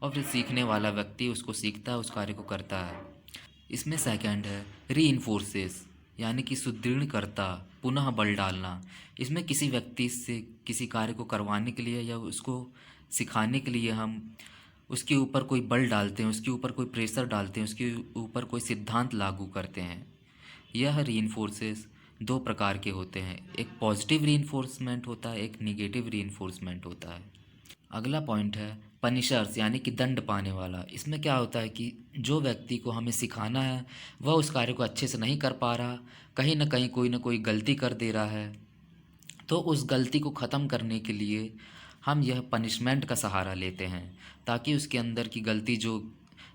और फिर सीखने वाला व्यक्ति उसको सीखता है, उस कार्य को करता है। इसमें सेकंड है रीइंफोर्सेस, यानी कि सुदृढ़ करता, पुनः बल डालना। इसमें किसी व्यक्ति से किसी कार्य को करवाने के लिए या उसको सिखाने के लिए हम उसके ऊपर कोई बल डालते हैं, उसके ऊपर कोई प्रेशर डालते हैं, उसके ऊपर कोई सिद्धांत लागू करते हैं। यह रीइंफोर्सेस 2 प्रकार के होते हैं, एक पॉजिटिव रीइंफोर्समेंट होता है, एक निगेटिव रीइंफोर्समेंट होता है। अगला पॉइंट है पनिशर्स, यानी कि दंड पाने वाला। इसमें क्या होता है कि जो व्यक्ति को हमें सिखाना है वह उस कार्य को अच्छे से नहीं कर पा रहा, कहीं ना कोई गलती कर दे रहा है, तो उस गलती को ख़त्म करने के लिए हम यह पनिशमेंट का सहारा लेते हैं, ताकि उसके अंदर की गलती, जो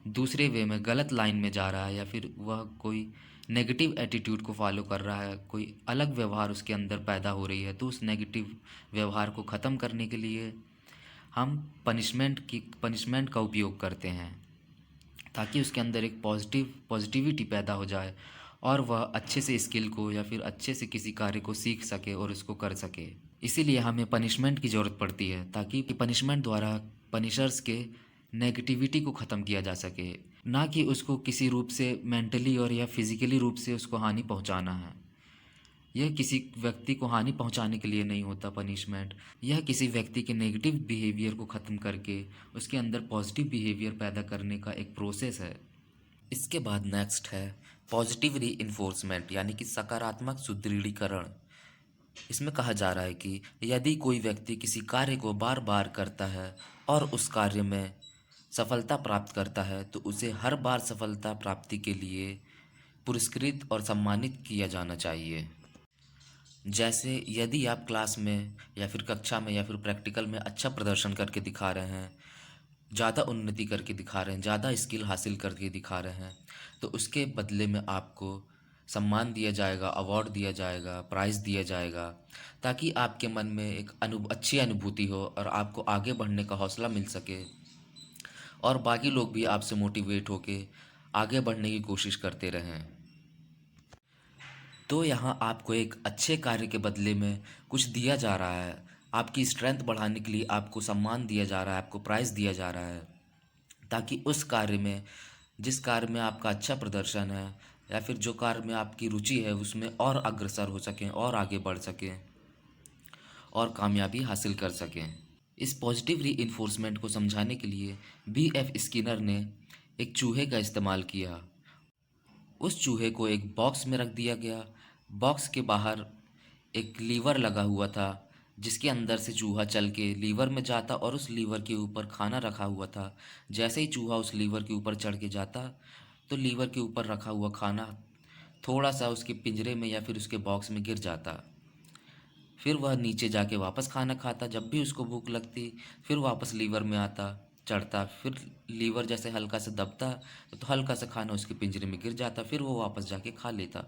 दूसरे वे में गलत लाइन में जा रहा है, या फिर वह कोई नेगेटिव एटीट्यूड को फॉलो कर रहा है, कोई अलग व्यवहार उसके अंदर पैदा हो रही है, तो उस नेगेटिव व्यवहार को ख़त्म करने के लिए हम पनिशमेंट का उपयोग करते हैं, ताकि उसके अंदर एक पॉजिटिविटी पैदा हो जाए और वह अच्छे से स्किल को या फिर अच्छे से किसी कार्य को सीख सके और उसको कर सके। इसीलिए हमें पनिशमेंट की ज़रूरत पड़ती है, ताकि पनिशमेंट द्वारा पनिशर्स के नेगेटिविटी को ख़त्म किया जा सके, ना कि उसको किसी रूप से मेंटली और या फिज़िकली रूप से उसको हानि पहुंचाना है। यह किसी व्यक्ति को हानि पहुंचाने के लिए नहीं होता पनिशमेंट, यह किसी व्यक्ति के नेगेटिव बिहेवियर को ख़त्म करके उसके अंदर पॉजिटिव बिहेवियर पैदा करने का एक प्रोसेस है। इसके बाद नेक्स्ट है पॉजिटिव रीइंफोर्समेंट, यानी कि सकारात्मक सुदृढ़ीकरण। इसमें कहा जा रहा है कि यदि कोई व्यक्ति किसी कार्य को बार बार करता है और उस कार्य में सफलता प्राप्त करता है, तो उसे हर बार सफलता प्राप्ति के लिए पुरस्कृत और सम्मानित किया जाना चाहिए। जैसे यदि आप क्लास में या फिर कक्षा में या फिर प्रैक्टिकल में अच्छा प्रदर्शन करके दिखा रहे हैं, ज़्यादा उन्नति करके दिखा रहे हैं, ज़्यादा स्किल हासिल करके दिखा रहे हैं, तो उसके बदले में आपको सम्मान दिया जाएगा, अवार्ड दिया जाएगा, प्राइज़ दिया जाएगा, ताकि आपके मन में एक अच्छी अनुभूति हो और आपको आगे बढ़ने का हौसला मिल सके, और बाकी लोग भी आपसे मोटिवेट होके आगे बढ़ने की कोशिश करते रहें। तो यहाँ आपको एक अच्छे कार्य के बदले में कुछ दिया जा रहा है, आपकी स्ट्रेंथ बढ़ाने के लिए आपको सम्मान दिया जा रहा है, आपको प्राइज़ दिया जा रहा है, ताकि उस कार्य में, जिस कार्य में आपका अच्छा प्रदर्शन है या फिर जो कार्य में आपकी रुचि है, उसमें और अग्रसर हो सकें और आगे बढ़ सकें और कामयाबी हासिल कर सकें। इस पॉजिटिव रीइंफोर्समेंट को समझाने के लिए बी एफ स्किनर ने एक चूहे का इस्तेमाल किया। उस चूहे को एक बॉक्स में रख दिया गया। बॉक्स के बाहर एक लीवर लगा हुआ था, जिसके अंदर से चूहा चल के लीवर में जाता और उस लीवर के ऊपर खाना रखा हुआ था। जैसे ही चूहा उस लीवर के ऊपर चढ़ के जाता, तो लीवर के ऊपर रखा हुआ खाना थोड़ा सा उसके पिंजरे में या फिर उसके बॉक्स में गिर जाता। फिर वह नीचे जाके वापस खाना खाता, जब भी उसको भूख लगती फिर वापस लीवर में आता, चढ़ता, फिर लीवर जैसे हल्का सा दबता तो हल्का सा खाना उसके पिंजरे में गिर जाता, फिर वो वापस जाके खा लेता।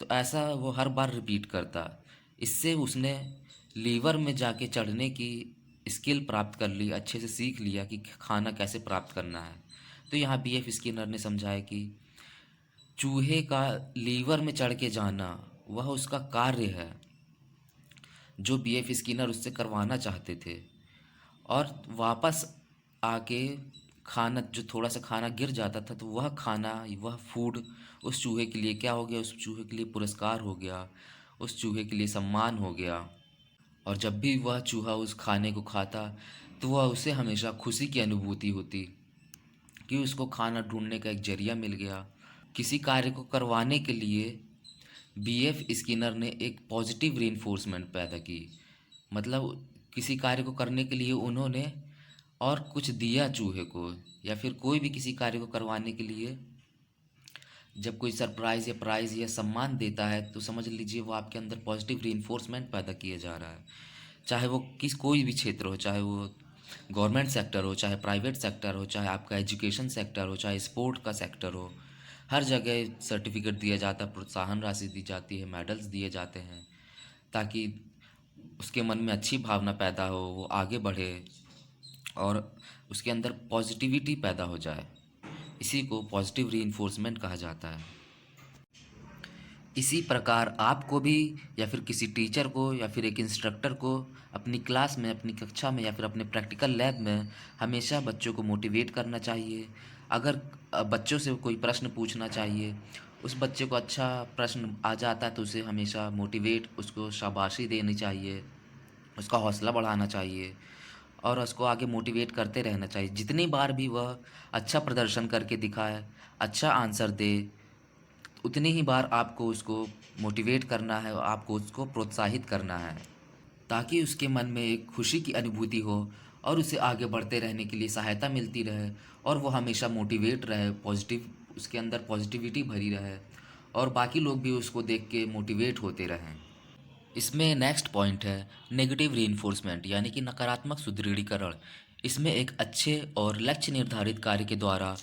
तो ऐसा वो हर बार रिपीट करता। इससे उसने लीवर में जाके चढ़ने की स्किल प्राप्त कर ली, अच्छे से सीख लिया कि खाना कैसे प्राप्त करना है। तो यहाँ बी एफ स्किनर ने समझाया कि चूहे का लीवर में चढ़ के जाना वह उसका कार्य है जो बीएफ स्किनर उससे करवाना चाहते थे। और वापस आके खाना, जो थोड़ा सा खाना गिर जाता था, तो वह खाना, वह फूड उस चूहे के लिए क्या हो गया, उस चूहे के लिए पुरस्कार हो गया, उस चूहे के लिए सम्मान हो गया। और जब भी वह चूहा उस खाने को खाता तो वह उसे हमेशा खुशी की अनुभूति होती कि उसको खाना ढूंढने का एक जरिया मिल गया। किसी कार्य को करवाने के लिए बीएफ स्किनर ने एक पॉजिटिव रीइंफोर्समेंट पैदा की। मतलब किसी कार्य को करने के लिए उन्होंने और कुछ दिया चूहे को, या फिर कोई भी किसी कार्य को करवाने के लिए जब कोई सरप्राइज़ या प्राइज़ या सम्मान देता है तो समझ लीजिए वो आपके अंदर पॉजिटिव रीइंफोर्समेंट पैदा किया जा रहा है। चाहे वो कोई भी क्षेत्र हो, चाहे वो गवर्नमेंट सेक्टर हो, चाहे प्राइवेट सेक्टर हो, चाहे आपका एजुकेशन सेक्टर हो, चाहे स्पोर्ट का सेक्टर हो, हर जगह सर्टिफिकेट दिया जाता है, प्रोत्साहन राशि दी जाती है, मेडल्स दिए जाते हैं, ताकि उसके मन में अच्छी भावना पैदा हो, वो आगे बढ़े और उसके अंदर पॉजिटिविटी पैदा हो जाए। इसी को पॉजिटिव रीइंफोर्समेंट कहा जाता है। इसी प्रकार आपको भी, या फिर किसी टीचर को, या फिर एक इंस्ट्रक्टर को अपनी क्लास में, अपनी कक्षा में, या फिर अपने प्रैक्टिकल लैब में हमेशा बच्चों को मोटिवेट करना चाहिए। अगर बच्चों से कोई प्रश्न पूछना चाहिए, उस बच्चे को अच्छा प्रश्न आ जाता है तो उसे हमेशा मोटिवेट, उसको शाबाशी देनी चाहिए, उसका हौसला बढ़ाना चाहिए और उसको आगे मोटिवेट करते रहना चाहिए। जितनी बार भी वह अच्छा प्रदर्शन करके दिखाए, अच्छा आंसर दे, उतनी ही बार आपको उसको मोटिवेट करना है और आपको उसको प्रोत्साहित करना है, ताकि उसके मन में एक खुशी की अनुभूति हो और उसे आगे बढ़ते रहने के लिए सहायता मिलती रहे और वो हमेशा मोटिवेट रहे, पॉजिटिव, उसके अंदर पॉजिटिविटी भरी रहे और बाकी लोग भी उसको देख के मोटिवेट होते रहें। इसमें नेक्स्ट पॉइंट है नेगेटिव रीइंफोर्समेंट, यानी कि नकारात्मक सुदृढ़ीकरण। इसमें एक अच्छे और लक्ष्य निर्धारित कार्य के द्वारा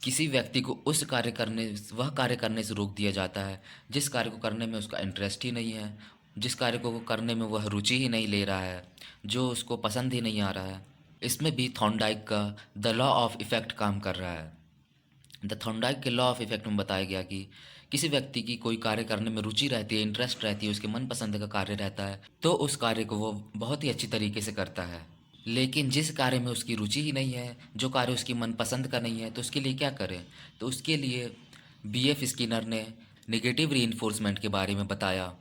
किसी व्यक्ति को वह कार्य करने से रोक दिया जाता है जिस कार्य को करने में उसका इंटरेस्ट ही नहीं है, जिस कार्य को वो करने में वह रुचि ही नहीं ले रहा है, जो उसको पसंद ही नहीं आ रहा है। इसमें भी थॉर्नडाइक का द लॉ ऑफ इफ़ेक्ट काम कर रहा है। द थॉर्नडाइक के लॉ ऑफ इफ़ेक्ट में बताया गया कि किसी व्यक्ति की कोई कार्य करने में रुचि रहती है, इंटरेस्ट रहती है, उसके मनपसंद का कार्य रहता है, तो उस कार्य को वो बहुत ही अच्छी तरीके से करता है। लेकिन जिस कार्य में उसकी रुचि ही नहीं है, जो कार्य उसकी मनपसंद का नहीं है, तो उसके लिए क्या करें? तो उसके लिए बीएफ स्किनर ने नेगेटिव रीइंफोर्समेंट के बारे में बताया।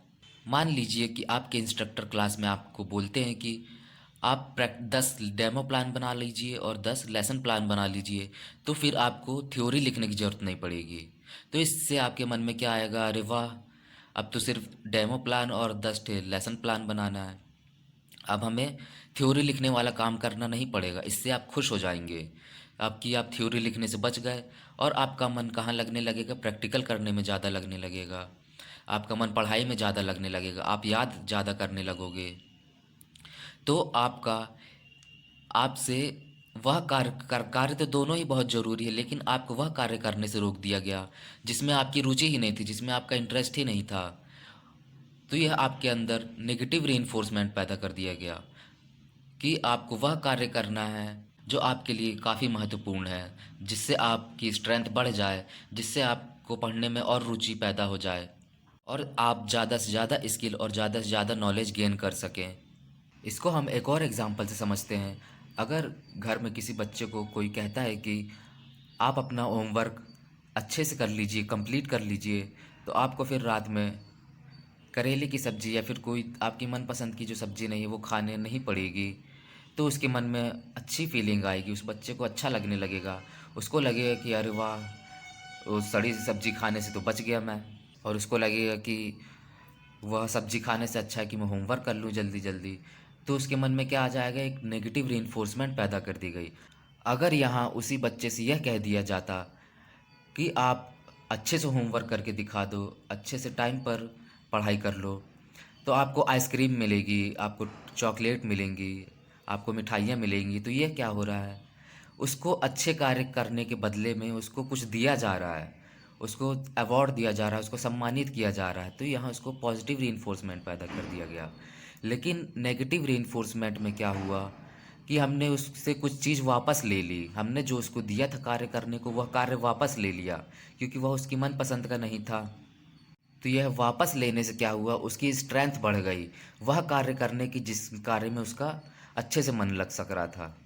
मान लीजिए कि आपके इंस्ट्रक्टर क्लास में आपको बोलते हैं कि आप 10 डेमो प्लान बना लीजिए और 10 लेसन प्लान बना लीजिए, तो फिर आपको थ्योरी लिखने की ज़रूरत नहीं पड़ेगी। तो इससे आपके मन में क्या आएगा, अरे वाह, अब तो सिर्फ डेमो प्लान और 10 लेसन प्लान बनाना है, अब हमें थ्योरी लिखने वाला काम करना नहीं पड़ेगा। इससे आप खुश हो जाएंगे आप थ्योरी लिखने से बच गए और आपका मन कहाँ लगने लगेगा, प्रैक्टिकल करने में ज़्यादा लगने लगेगा, आपका मन पढ़ाई में ज़्यादा लगने लगेगा, आप याद ज़्यादा करने लगोगे। तो आपसे वह कार्य तो दोनों ही बहुत ज़रूरी है, लेकिन आपको वह कार्य करने से रोक दिया गया जिसमें आपकी रुचि ही नहीं थी, जिसमें आपका इंटरेस्ट ही नहीं था। तो यह आपके अंदर नेगेटिव रीइंफोर्समेंट पैदा कर दिया गया कि आपको वह कार्य करना है जो आपके लिए काफ़ी महत्वपूर्ण है, जिससे आपकी स्ट्रेंथ बढ़ जाए, जिससे आपको पढ़ने में और रुचि पैदा हो जाए और आप ज़्यादा से ज़्यादा स्किल और ज़्यादा से ज़्यादा नॉलेज गेन कर सकें। इसको हम एक और एग्जांपल से समझते हैं। अगर घर में किसी बच्चे को कोई कहता है कि आप अपना होमवर्क अच्छे से कर लीजिए, कंप्लीट कर लीजिए, तो आपको फिर रात में करेले की सब्ज़ी या फिर कोई आपकी मनपसंद की जो सब्ज़ी नहीं है वो खाने नहीं पड़ेगी, तो उसके मन में अच्छी फीलिंग आएगी, उस बच्चे को अच्छा लगने लगेगा, उसको लगेगा कि अरे वाह, वो सड़ी सी सब्ज़ी खाने से तो बच गया मैं। और उसको लगेगा कि वह सब्ज़ी खाने से अच्छा है कि मैं होमवर्क कर लूँ जल्दी जल्दी। तो उसके मन में क्या आ जाएगा, एक नेगेटिव रीइंफोर्समेंट पैदा कर दी गई। अगर यहाँ उसी बच्चे से यह कह दिया जाता कि आप अच्छे से होमवर्क करके दिखा दो, अच्छे से टाइम पर पढ़ाई कर लो, तो आपको आइसक्रीम मिलेगी, आपको चॉकलेट मिलेंगी, आपको मिठाइयाँ मिलेंगी। तो ये क्या हो रहा है, उसको अच्छे कार्य करने के बदले में उसको कुछ दिया जा रहा है, उसको अवार्ड दिया जा रहा है, उसको सम्मानित किया जा रहा है। तो यहाँ उसको पॉजिटिव रीइंफोर्समेंट पैदा कर दिया गया। लेकिन नेगेटिव रीइंफोर्समेंट में क्या हुआ कि हमने उससे कुछ चीज़ वापस ले ली, हमने जो उसको दिया था कार्य करने को, वह कार्य वापस ले लिया क्योंकि वह उसकी मनपसंद का नहीं था। तो यह वापस लेने से क्या हुआ, उसकी स्ट्रेंथ बढ़ गई, वह कार्य करने की जिस कार्य में उसका अच्छे से मन लग सक रहा था।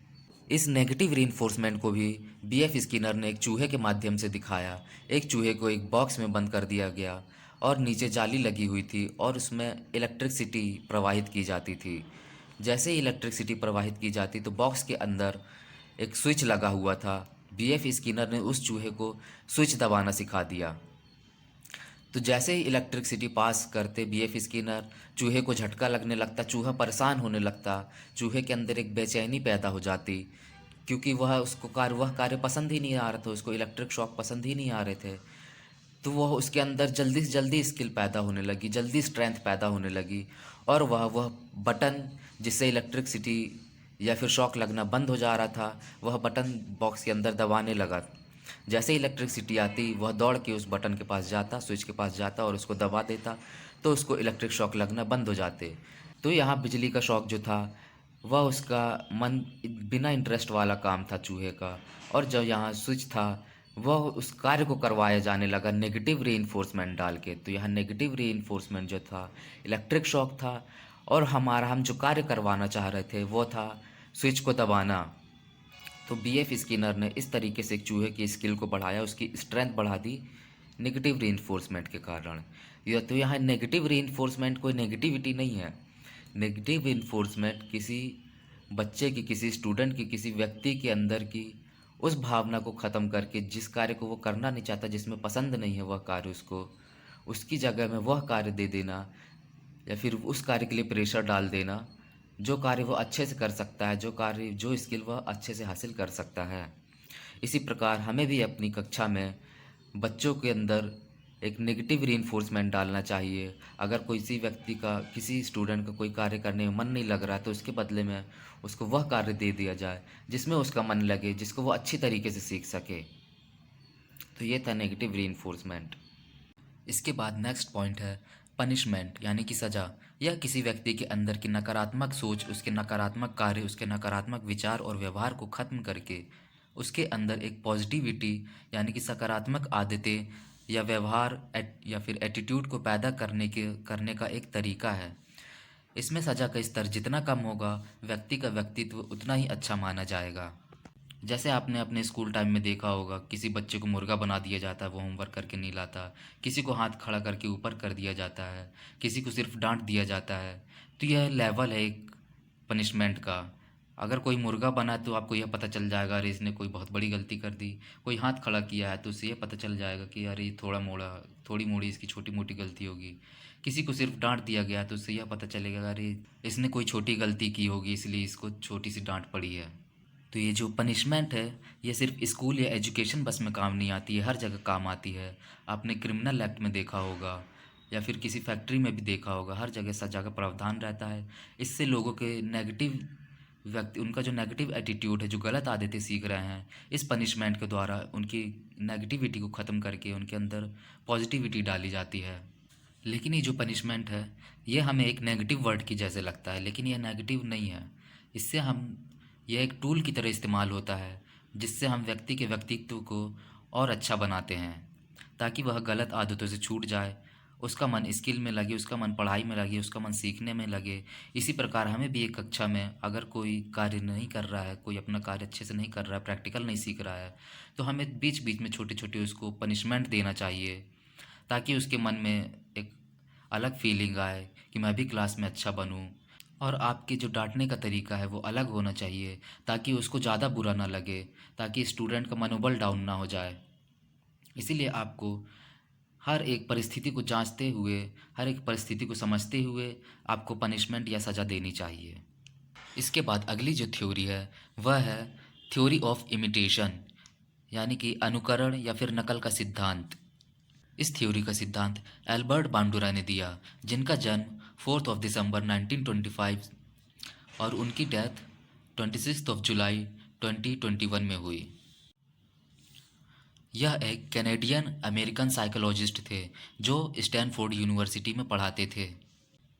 इस नेगेटिव रीइंफोर्समेंट को भी बीएफ स्किनर ने एक चूहे के माध्यम से दिखाया। एक चूहे को एक बॉक्स में बंद कर दिया गया और नीचे जाली लगी हुई थी और उसमें इलेक्ट्रिसिटी प्रवाहित की जाती थी। जैसे ही इलेक्ट्रिसिटी प्रवाहित की जाती तो बॉक्स के अंदर एक स्विच लगा हुआ था। बीएफ स्किनर ने उस चूहे को स्विच दबाना सिखा दिया। तो जैसे ही इलेक्ट्रिसिटी पास करते बीएफ स्किनर, चूहे को झटका लगने लगता, चूहा परेशान होने लगता, चूहे के अंदर एक बेचैनी पैदा हो जाती, क्योंकि वह कार्य पसंद ही नहीं आ रहा था, उसको इलेक्ट्रिक शॉक पसंद ही नहीं आ रहे थे। तो वह उसके अंदर जल्दी से जल्दी स्किल पैदा होने लगी, जल्दी स्ट्रेंथ पैदा होने लगी, और वह बटन जिससे इलेक्ट्रिसिटी या फिर शॉक लगना बंद हो जा रहा था, वह बटन बॉक्स के अंदर दबाने लगा। जैसे ही इलेक्ट्रिसिटी आती वह दौड़ के उस बटन के पास जाता, स्विच के पास जाता और उसको दबा देता, तो उसको इलेक्ट्रिक शॉक लगना बंद हो जाते। तो यहाँ बिजली का शॉक जो था वह उसका मन बिना इंटरेस्ट वाला काम था चूहे का, और जब यहाँ स्विच था वह उस कार्य को करवाया जाने लगा नेगेटिव रीइंफोर्समेंट डाल के। तो यहाँ नेगेटिव रीइंफोर्समेंट जो था इलेक्ट्रिक शॉक था, और हम जो कार्य करवाना चाह रहे थे वो था स्विच को दबाना। तो बीएफ स्किनर ने इस तरीके से एक चूहे की स्किल को बढ़ाया, उसकी स्ट्रेंथ बढ़ा दी नेगेटिव रीइंफोर्समेंट के कारण। यह तो यहाँ नेगेटिव रीइंफोर्समेंट कोई नेगेटिविटी नहीं है। नेगेटिव रीइंफोर्समेंट किसी बच्चे की, किसी स्टूडेंट की, किसी व्यक्ति के अंदर की उस भावना को ख़त्म करके, जिस कार्य को वो करना नहीं चाहता, जिसमें पसंद नहीं है वह कार्य उसको, उसकी जगह में वह कार्य दे देना, या फिर उस कार्य के लिए प्रेशर डाल देना जो कार्य वो अच्छे से कर सकता है, जो स्किल वह अच्छे से हासिल कर सकता है। इसी प्रकार हमें भी अपनी कक्षा में बच्चों के अंदर एक नेगेटिव रीइंफोर्समेंट डालना चाहिए। अगर किसी स्टूडेंट का कोई कार्य करने में मन नहीं लग रहा है तो उसके बदले में उसको वह कार्य दे दिया जाए जिसमें उसका मन लगे, जिसको वो अच्छी तरीके से सीख सके। तो ये था नेगेटिव रीइंफोर्समेंट। इसके बाद नेक्स्ट पॉइंट है पनिशमेंट, यानी कि सज़ा। यह किसी व्यक्ति के अंदर की नकारात्मक सोच, उसके नकारात्मक कार्य, उसके नकारात्मक विचार और व्यवहार को ख़त्म करके उसके अंदर एक पॉजिटिविटी यानी कि सकारात्मक आदतें या व्यवहार या फिर एटीट्यूड को पैदा करने का एक तरीका है। इसमें सज़ा का स्तर जितना कम होगा, व्यक्ति का व्यक्तित्व उतना ही अच्छा माना जाएगा। जैसे आपने अपने स्कूल टाइम में देखा होगा, किसी बच्चे को मुर्गा बना दिया जाता है, वो होमवर्क करके नहीं लाता, किसी को हाथ खड़ा करके ऊपर कर दिया जाता है, किसी को सिर्फ डांट दिया जाता है। तो यह लेवल है एक पनिशमेंट का। अगर कोई मुर्गा बना तो आपको यह पता चल जाएगा अरे इसने कोई बहुत बड़ी गलती कर दी। कोई हाथ खड़ा किया है तो उससे यह पता चल जाएगा कि अरे थोड़ी मोड़ी इसकी छोटी मोटी गलती होगी। किसी को सिर्फ डांट दिया गया तो उससे यह पता चलेगा अरे इसने कोई छोटी गलती की होगी, इसलिए इसको छोटी सी डांट पड़ी है। तो ये जो पनिशमेंट है ये सिर्फ स्कूल या एजुकेशन बस में काम नहीं आती है, हर जगह काम आती है। आपने क्रिमिनल एक्ट में देखा होगा या फिर किसी फैक्ट्री में भी देखा होगा, हर जगह सजा का प्रावधान रहता है। इससे लोगों के उनका जो नेगेटिव एटीट्यूड है, जो गलत आदतें सीख रहे हैं, इस पनिशमेंट के द्वारा उनकी नेगेटिविटी को ख़त्म करके उनके अंदर पॉजिटिविटी डाली जाती है। लेकिन ये जो पनिशमेंट है ये हमें एक नेगेटिव वर्ड की जैसे लगता है, लेकिन यह नेगेटिव नहीं है। इससे यह एक टूल की तरह इस्तेमाल होता है जिससे हम व्यक्ति के व्यक्तित्व को और अच्छा बनाते हैं, ताकि वह गलत आदतों से छूट जाए, उसका मन स्किल में लगे, उसका मन पढ़ाई में लगे, उसका मन सीखने में लगे। इसी प्रकार हमें भी एक कक्षा में अगर कोई कार्य नहीं कर रहा है, कोई अपना कार्य अच्छे से नहीं कर रहा है, प्रैक्टिकल नहीं सीख रहा है, तो हमें बीच बीच में छोटे छोटे उसको पनिशमेंट देना चाहिए, ताकि उसके मन में एक अलग फीलिंग आए कि मैं भी क्लास में अच्छा बनूं। और आपके जो डांटने का तरीका है वो अलग होना चाहिए, ताकि उसको ज़्यादा बुरा ना लगे, ताकि स्टूडेंट का मनोबल डाउन ना हो जाए। इसीलिए आपको हर एक परिस्थिति को जांचते हुए, हर एक परिस्थिति को समझते हुए आपको पनिशमेंट या सज़ा देनी चाहिए। इसके बाद अगली जो थ्योरी है वह है थ्योरी ऑफ इमिटेशन, यानी कि अनुकरण या फिर नकल का सिद्धांत। इस थ्योरी का सिद्धांत एल्बर्ट बांडुरा ने दिया, जिनका जन्म 4 दिसंबर 1925 और उनकी डेथ 26 जुलाई 2021 में हुई। यह एक कैनेडियन अमेरिकन साइकोलॉजिस्ट थे जो स्टैनफोर्ड यूनिवर्सिटी में पढ़ाते थे।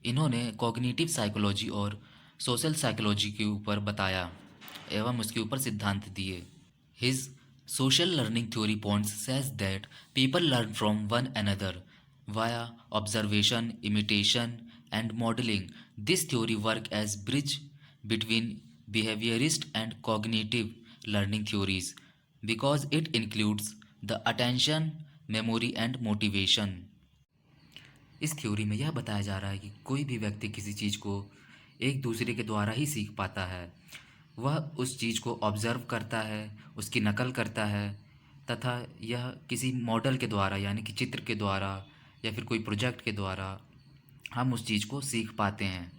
इन्होंने कॉग्निटिव साइकोलॉजी और सोशल साइकोलॉजी के ऊपर बताया एवं उसके ऊपर सिद्धांत दिए। His social learning theory points says that people learn from one another via observation, imitation, and modeling. This theory works as bridge between behaviorist and cognitive learning theories because it includes the attention, memory, and motivation. इस theory में यह बताया जा रहा है कि कोई भी व्यक्ति किसी चीज़ को एक दूसरे के द्वारा ही सीख पाता है। वह उस चीज़ को ऑब्ज़र्व करता है, उसकी नकल करता है तथा यह किसी मॉडल के द्वारा यानी कि चित्र के द्वारा या फिर कोई प्रोजेक्ट के द्वारा हम उस चीज़ को सीख पाते हैं।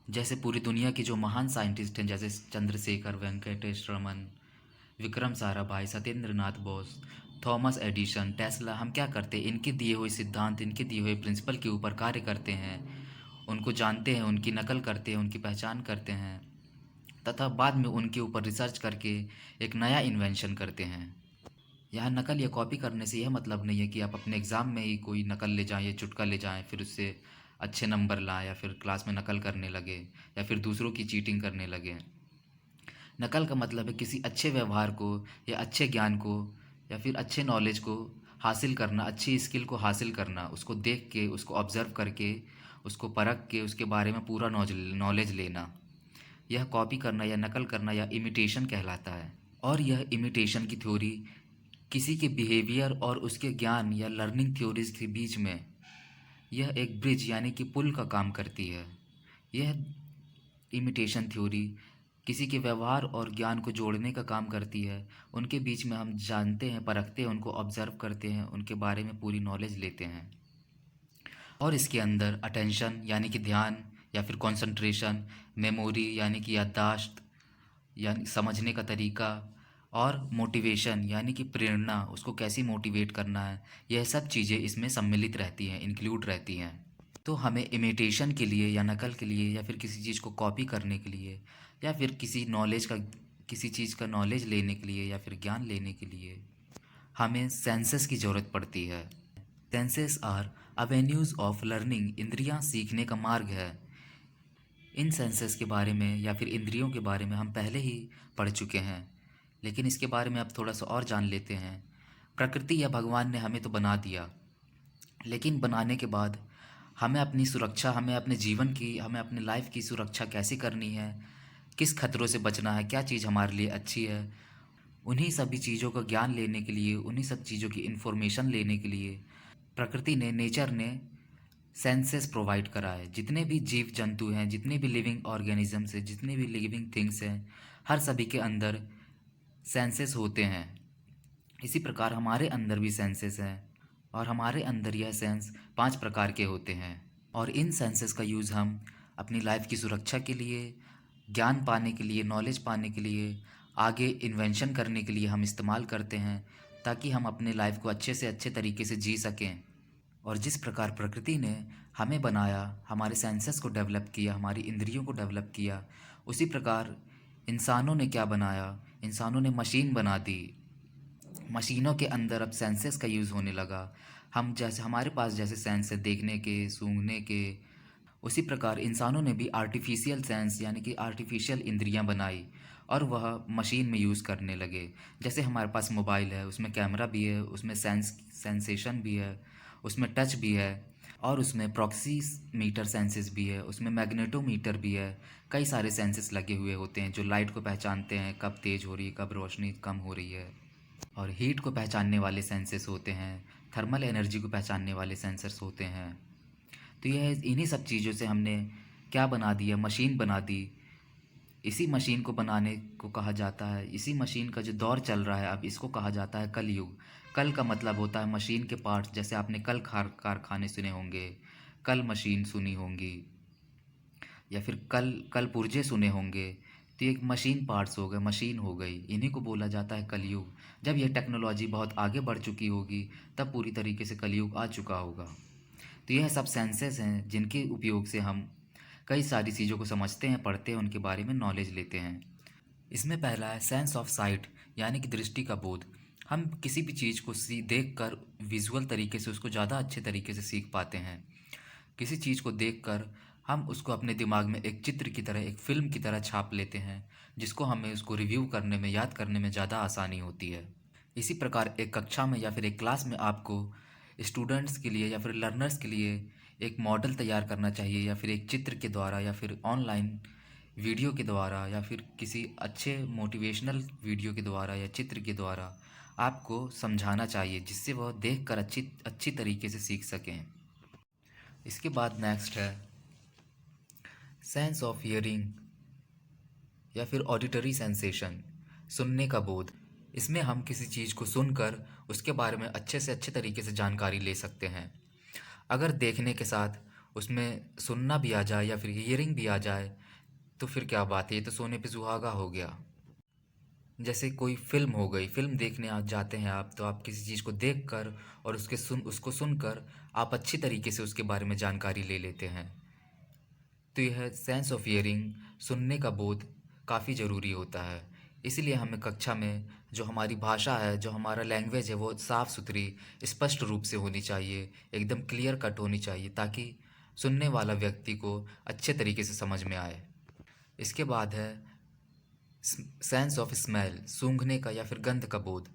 जैसे पूरी दुनिया की जो महान साइंटिस्ट हैं जैसे Chandrashekhar Venkatesh Raman, Vikram Sarabhai, Satyendra Nath Bose, Thomas Edison, Tesla, हम क्या करते हैं, इनके दिए हुए सिद्धांत, इनके दिए हुए प्रिंसिपल के ऊपर कार्य करते हैं, उनको जानते हैं, उनकी नकल करते हैं, उनकी पहचान करते हैं तथा बाद में उनके ऊपर रिसर्च करके एक नया इन्वेंशन करते हैं। यहाँ नकल या कॉपी करने से यह मतलब नहीं है कि आप अपने एग्ज़ाम में ही कोई नकल ले जाएं या चुटका ले जाएं फिर उससे अच्छे नंबर लाएं या फिर क्लास में नकल करने लगे या फिर दूसरों की चीटिंग करने लगे। नकल का मतलब है किसी अच्छे व्यवहार को या अच्छे ज्ञान को या फिर अच्छे नॉलेज को हासिल करना, अच्छी स्किल को हासिल करना, उसको देख के, उसको ऑब्ज़र्व करके, उसको परख के, उसके बारे में पूरा नॉलेज लेना। यह कॉपी करना या नकल करना या इमिटेशन कहलाता है। और यह इमिटेशन की थ्योरी किसी के बिहेवियर और उसके ज्ञान या लर्निंग थ्योरीज के बीच में यह एक ब्रिज यानी कि पुल का काम करती है। यह इमिटेशन थ्योरी किसी के व्यवहार और ज्ञान को जोड़ने का काम करती है। उनके बीच में हम जानते हैं, परखते हैं, उनको ऑब्ज़र्व करते हैं, उनके बारे में पूरी नॉलेज लेते हैं। और इसके अंदर अटेंशन यानी कि ध्यान या फिर कंसंट्रेशन, मेमोरी यानी कि याददाश्त यानी समझने का तरीका और मोटिवेशन यानी कि प्रेरणा, उसको कैसे मोटिवेट करना है, यह सब चीज़ें इसमें सम्मिलित रहती हैं, इंक्लूड रहती हैं। तो हमें इमिटेशन के लिए या नकल के लिए या फिर किसी चीज़ को कॉपी करने के लिए या फिर किसी चीज़ का नॉलेज लेने के लिए या फिर ज्ञान लेने के लिए हमें सेंसेस की ज़रूरत पड़ती है। सेंसेस आर अवेन्यूज़ ऑफ लर्निंग, इंद्रियां सीखने का मार्ग है। इन सेंसेस के बारे में या फिर इंद्रियों के बारे में हम पहले ही पढ़ चुके हैं, लेकिन इसके बारे में अब थोड़ा सा और जान लेते हैं। प्रकृति या भगवान ने हमें तो बना दिया, लेकिन बनाने के बाद हमें अपनी सुरक्षा, हमें अपने जीवन की, हमें अपनी लाइफ की सुरक्षा कैसे करनी है, किस खतरों से बचना है, क्या चीज़ हमारे लिए अच्छी है, उन्हीं सभी चीज़ों का ज्ञान लेने के लिए, उन्हीं सब चीज़ों की इन्फॉर्मेशन लेने के लिए प्रकृति ने, नेचर ने सेंसेस प्रोवाइड करा है। जितने भी जीव जंतु हैं, जितने भी लिविंग ऑर्गेनिजम्स हैं, जितने भी लिविंग थिंग्स हैं, हर सभी के अंदर सेंसेस होते हैं। इसी प्रकार हमारे अंदर भी सेंसेस हैं और हमारे अंदर यह सेंस 5 प्रकार के होते हैं और इन सेंसेस का यूज़ हम अपनी लाइफ की सुरक्षा के लिए, ज्ञान पाने के लिए, नॉलेज पाने के लिए, आगे इन्वेंशन करने के लिए हम इस्तेमाल करते हैं ताकि हम अपने लाइफ को अच्छे से अच्छे तरीके से जी सकें। और जिस प्रकार प्रकृति ने हमें बनाया, हमारे सेंसेस को डेवलप किया, हमारी इंद्रियों को डेवलप किया, उसी प्रकार इंसानों ने क्या बनाया, इंसानों ने मशीन बना दी। मशीनों के अंदर अब सेंसेस का यूज़ होने लगा। हम जैसे हमारे पास जैसे सेंस है देखने के, सूंघने के, उसी प्रकार इंसानों ने भी आर्टिफिशियल सेंस यानी कि आर्टिफिशियल इंद्रियां बनाई और वह मशीन में यूज़ करने लगे। जैसे हमारे पास मोबाइल है, उसमें कैमरा भी है, उसमें सेंसेशन भी है, उसमें टच भी है और उसमें प्रॉक्सी मीटर सेंसेस भी है, उसमें मैग्नेटोमीटर भी है। कई सारे सेंसेस लगे हुए होते हैं जो लाइट को पहचानते हैं, कब तेज़ हो रही है, कब रोशनी कम हो रही है। और हीट को पहचानने वाले सेंसेस होते हैं, थर्मल एनर्जी को पहचानने वाले सेंसर्स होते हैं। तो यह इन्हीं सब चीज़ों से हमने क्या बना दिया, मशीन बना दी। इसी मशीन को बनाने को कहा जाता है, इसी मशीन का जो दौर चल रहा है अब, इसको कहा जाता है कलयुग। कल का मतलब होता है मशीन के पार्ट्स, जैसे आपने कल कारखाने सुने होंगे, कल मशीन सुनी होंगी या फिर कल पुर्जे सुने होंगे। तो ये एक मशीन पार्ट्स हो गए, मशीन हो गई, इन्हीं को बोला जाता है कलयुग। जब यह टेक्नोलॉजी बहुत आगे बढ़ चुकी होगी तब पूरी तरीके से कलयुग आ चुका होगा। तो यह सब सेंसेस हैं जिनके उपयोग से हम कई सारी चीज़ों को समझते हैं, पढ़ते हैं, उनके बारे में नॉलेज लेते हैं। इसमें पहला है सेंस ऑफ साइट यानी कि दृष्टि का बोध। हम किसी भी चीज़ को देख कर विजुअल तरीके से उसको ज़्यादा अच्छे तरीके से सीख पाते हैं। किसी चीज़ को देखकर हम उसको अपने दिमाग में एक चित्र की तरह, एक फ़िल्म की तरह छाप लेते हैं, जिसको हमें उसको रिव्यू करने में, याद करने में ज़्यादा आसानी होती है। इसी प्रकार एक कक्षा में या फिर एक क्लास में आपको स्टूडेंट्स के लिए या फिर लर्नर्स के लिए एक मॉडल तैयार करना चाहिए, या फिर एक चित्र के द्वारा, या फिर ऑनलाइन वीडियो के द्वारा, या फिर किसी अच्छे मोटिवेशनल वीडियो के द्वारा या चित्र के द्वारा आपको समझाना चाहिए, जिससे वह देखकर अच्छी अच्छी तरीके से सीख सकें। इसके बाद नेक्स्ट है सेंस ऑफ हियरिंग या फिर ऑडिटरी सेंसेशन, सुनने का बोध। इसमें हम किसी चीज़ को सुनकर उसके बारे में अच्छे से अच्छे तरीके से जानकारी ले सकते हैं। अगर देखने के साथ उसमें सुनना भी आ जाए या फिर हियरिंग भी आ जाए तो फिर क्या बात है, ये तो सोने पे सुहागा हो गया। जैसे कोई फ़िल्म हो गई, फ़िल्म देखने आप जाते हैं आप, तो आप किसी चीज़ को देखकर और उसको सुनकर आप अच्छी तरीके से उसके बारे में जानकारी ले लेते हैं। तो यह सेंस ऑफ हियरिंग, सुनने का बोध काफ़ी ज़रूरी होता है। इसीलिए हमें कक्षा में जो हमारी भाषा है, जो हमारा लैंग्वेज है, वो साफ़ सुथरी स्पष्ट रूप से होनी चाहिए, एकदम क्लियर कट होनी चाहिए, ताकि सुनने वाला व्यक्ति को अच्छे तरीके से समझ में आए। इसके बाद है सेंस ऑफ स्मेल, सूंघने का या फिर गंध का बोध।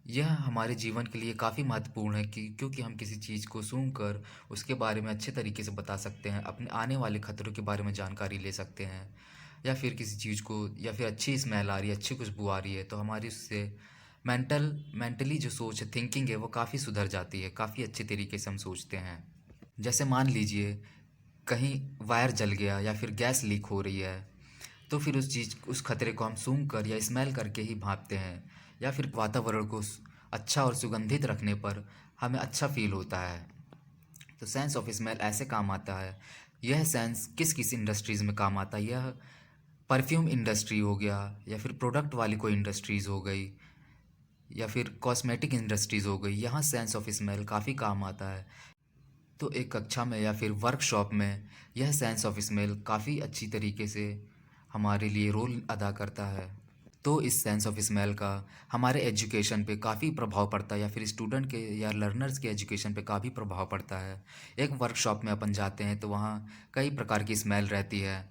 यह हमारे जीवन के लिए काफ़ी महत्वपूर्ण है क्योंकि हम किसी चीज़ को सूंघकर उसके बारे में अच्छे तरीके से बता सकते हैं, अपने आने वाले खतरों के बारे में जानकारी ले सकते हैं। या फिर किसी चीज़ को, या फिर अच्छी स्मेल आ रही है, अच्छी खुशबू आ रही है, तो हमारी उससे मेंटली जो सोच है, थिंकिंग है, वो काफ़ी सुधर जाती है, काफ़ी अच्छे तरीके से हम सोचते हैं। जैसे मान लीजिए कहीं वायर जल गया या फिर गैस लीक हो रही है, तो फिर उस खतरे को हम सूंघ कर या स्मेल करके ही भांपते हैं, या फिर वातावरण को अच्छा और सुगंधित रखने पर हमें अच्छा फील होता है। तो सेंस ऑफ स्मेल ऐसे काम आता है। यह सेंस किस किस इंडस्ट्रीज़ में काम आता है, यह परफ्यूम इंडस्ट्री हो गया, या फिर प्रोडक्ट वाली कोई इंडस्ट्रीज़ हो गई, या फिर कॉस्मेटिक इंडस्ट्रीज़ हो गई, यहाँ सेंस ऑफ स्मेल काफ़ी काम आता है। तो एक कक्षा में या फिर वर्कशॉप में यह सेंस ऑफ स्मेल काफ़ी अच्छी तरीके से हमारे लिए रोल अदा करता है। तो इस सेंस ऑफ स्मेल का हमारे एजुकेशन पे काफ़ी प्रभाव पड़ता है, या फिर स्टूडेंट के या लर्नर्स के एजुकेशन पे काफ़ी प्रभाव पड़ता है। एक वर्कशॉप में अपन जाते हैं तो वहाँ कई प्रकार की स्मेल रहती है।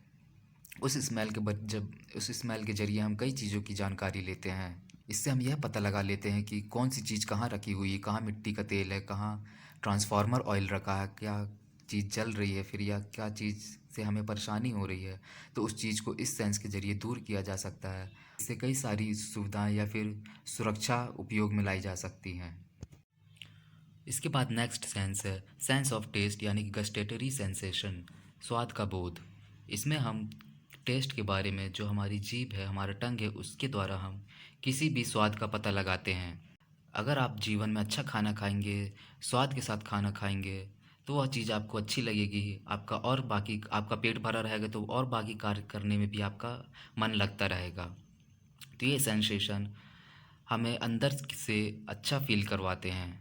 उस स्मेल के ज़रिए हम कई चीज़ों की जानकारी लेते हैं। इससे हम यह पता लगा लेते हैं कि कौन सी चीज़ कहाँ रखी हुई है, कहाँ मिट्टी का तेल है, कहाँ ट्रांसफार्मर ऑयल रखा है, क्या चीज़ जल रही है फिर, या क्या चीज़ से हमें परेशानी हो रही है। तो उस चीज़ को इस सेंस के ज़रिए दूर किया जा सकता है। इससे कई सारी सुविधाएं या फिर सुरक्षा उपयोग में लाई जा सकती हैं। इसके बाद नेक्स्ट सेंस है सेंस ऑफ टेस्ट, यानी कि गस्टेटरी सेंसेशन, स्वाद का बोध। इसमें हम टेस्ट के बारे में, जो हमारी जीभ है, हमारा टंग है, उसके द्वारा हम किसी भी स्वाद का पता लगाते हैं। अगर आप जीवन में अच्छा खाना खाएंगे, स्वाद के साथ खाना खाएंगे, तो वह चीज़ आपको अच्छी लगेगी, आपका पेट भरा रहेगा, तो और बाकी कार्य करने में भी आपका मन लगता रहेगा। तो ये सेंसेशन हमें अंदर से अच्छा फील करवाते हैं।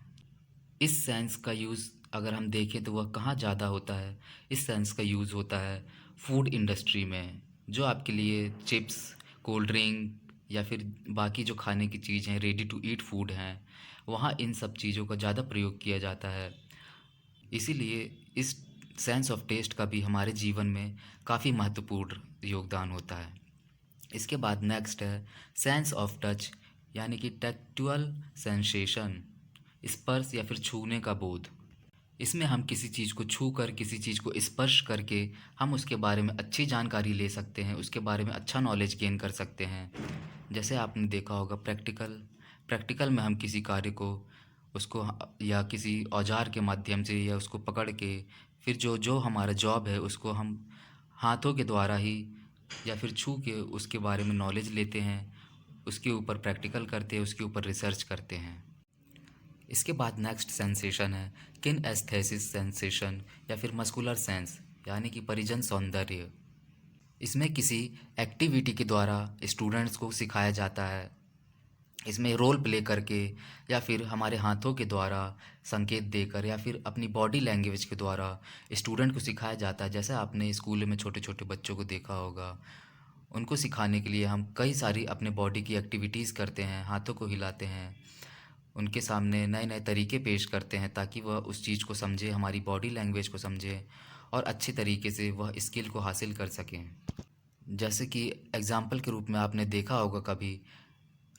इस सेंस का यूज़ अगर हम देखें तो वह कहाँ ज़्यादा होता है, इस सेंस का यूज़ होता है फूड इंडस्ट्री में, जो आपके लिए चिप्स, कोल्ड ड्रिंक या फिर बाकी जो खाने की चीज़ हैं, रेडी टू ईट फूड हैं, वहाँ इन सब चीज़ों का ज़्यादा प्रयोग किया जाता है। इसीलिए इस सेंस ऑफ टेस्ट का भी हमारे जीवन में काफ़ी महत्वपूर्ण योगदान होता है। इसके बाद नेक्स्ट है सेंस ऑफ टच, यानी कि टैक्टुअल सेंसेशन, स्पर्श या फिर छूने का बोध। इसमें हम किसी चीज़ को छू कर, किसी चीज़ को स्पर्श करके हम उसके बारे में अच्छी जानकारी ले सकते हैं, उसके बारे में अच्छा नॉलेज गेन कर सकते हैं। जैसे आपने देखा होगा प्रैक्टिकल में हम किसी कार्य को या किसी औजार के माध्यम से या उसको पकड़ के, फिर जो जो हमारा जॉब है उसको हम हाथों के द्वारा ही या फिर छू के उसके बारे में नॉलेज लेते हैं, उसके ऊपर प्रैक्टिकल करते हैं, उसके ऊपर रिसर्च करते हैं। इसके बाद नेक्स्ट सेंसेशन है किनेस्थेसिस सेंसेशन या फिर मस्कुलर सेंस, यानी कि परिजन सौंदर्य। इसमें किसी एक्टिविटी के द्वारा स्टूडेंट्स को सिखाया जाता है। इसमें रोल प्ले करके या फिर हमारे हाथों के द्वारा संकेत देकर या फिर अपनी बॉडी लैंग्वेज के द्वारा स्टूडेंट को सिखाया जाता है। जैसे आपने स्कूल में छोटे छोटे बच्चों को देखा होगा, उनको सिखाने के लिए हम कई सारी अपने बॉडी की एक्टिविटीज़ करते हैं, हाथों को हिलाते हैं, उनके सामने नए नए तरीके पेश करते हैं ताकि वह उस चीज़ को समझे, हमारी बॉडी लैंग्वेज को समझे और अच्छे तरीके से वह स्किल को हासिल कर सकें। जैसे कि एग्ज़ाम्पल के रूप में आपने देखा होगा कभी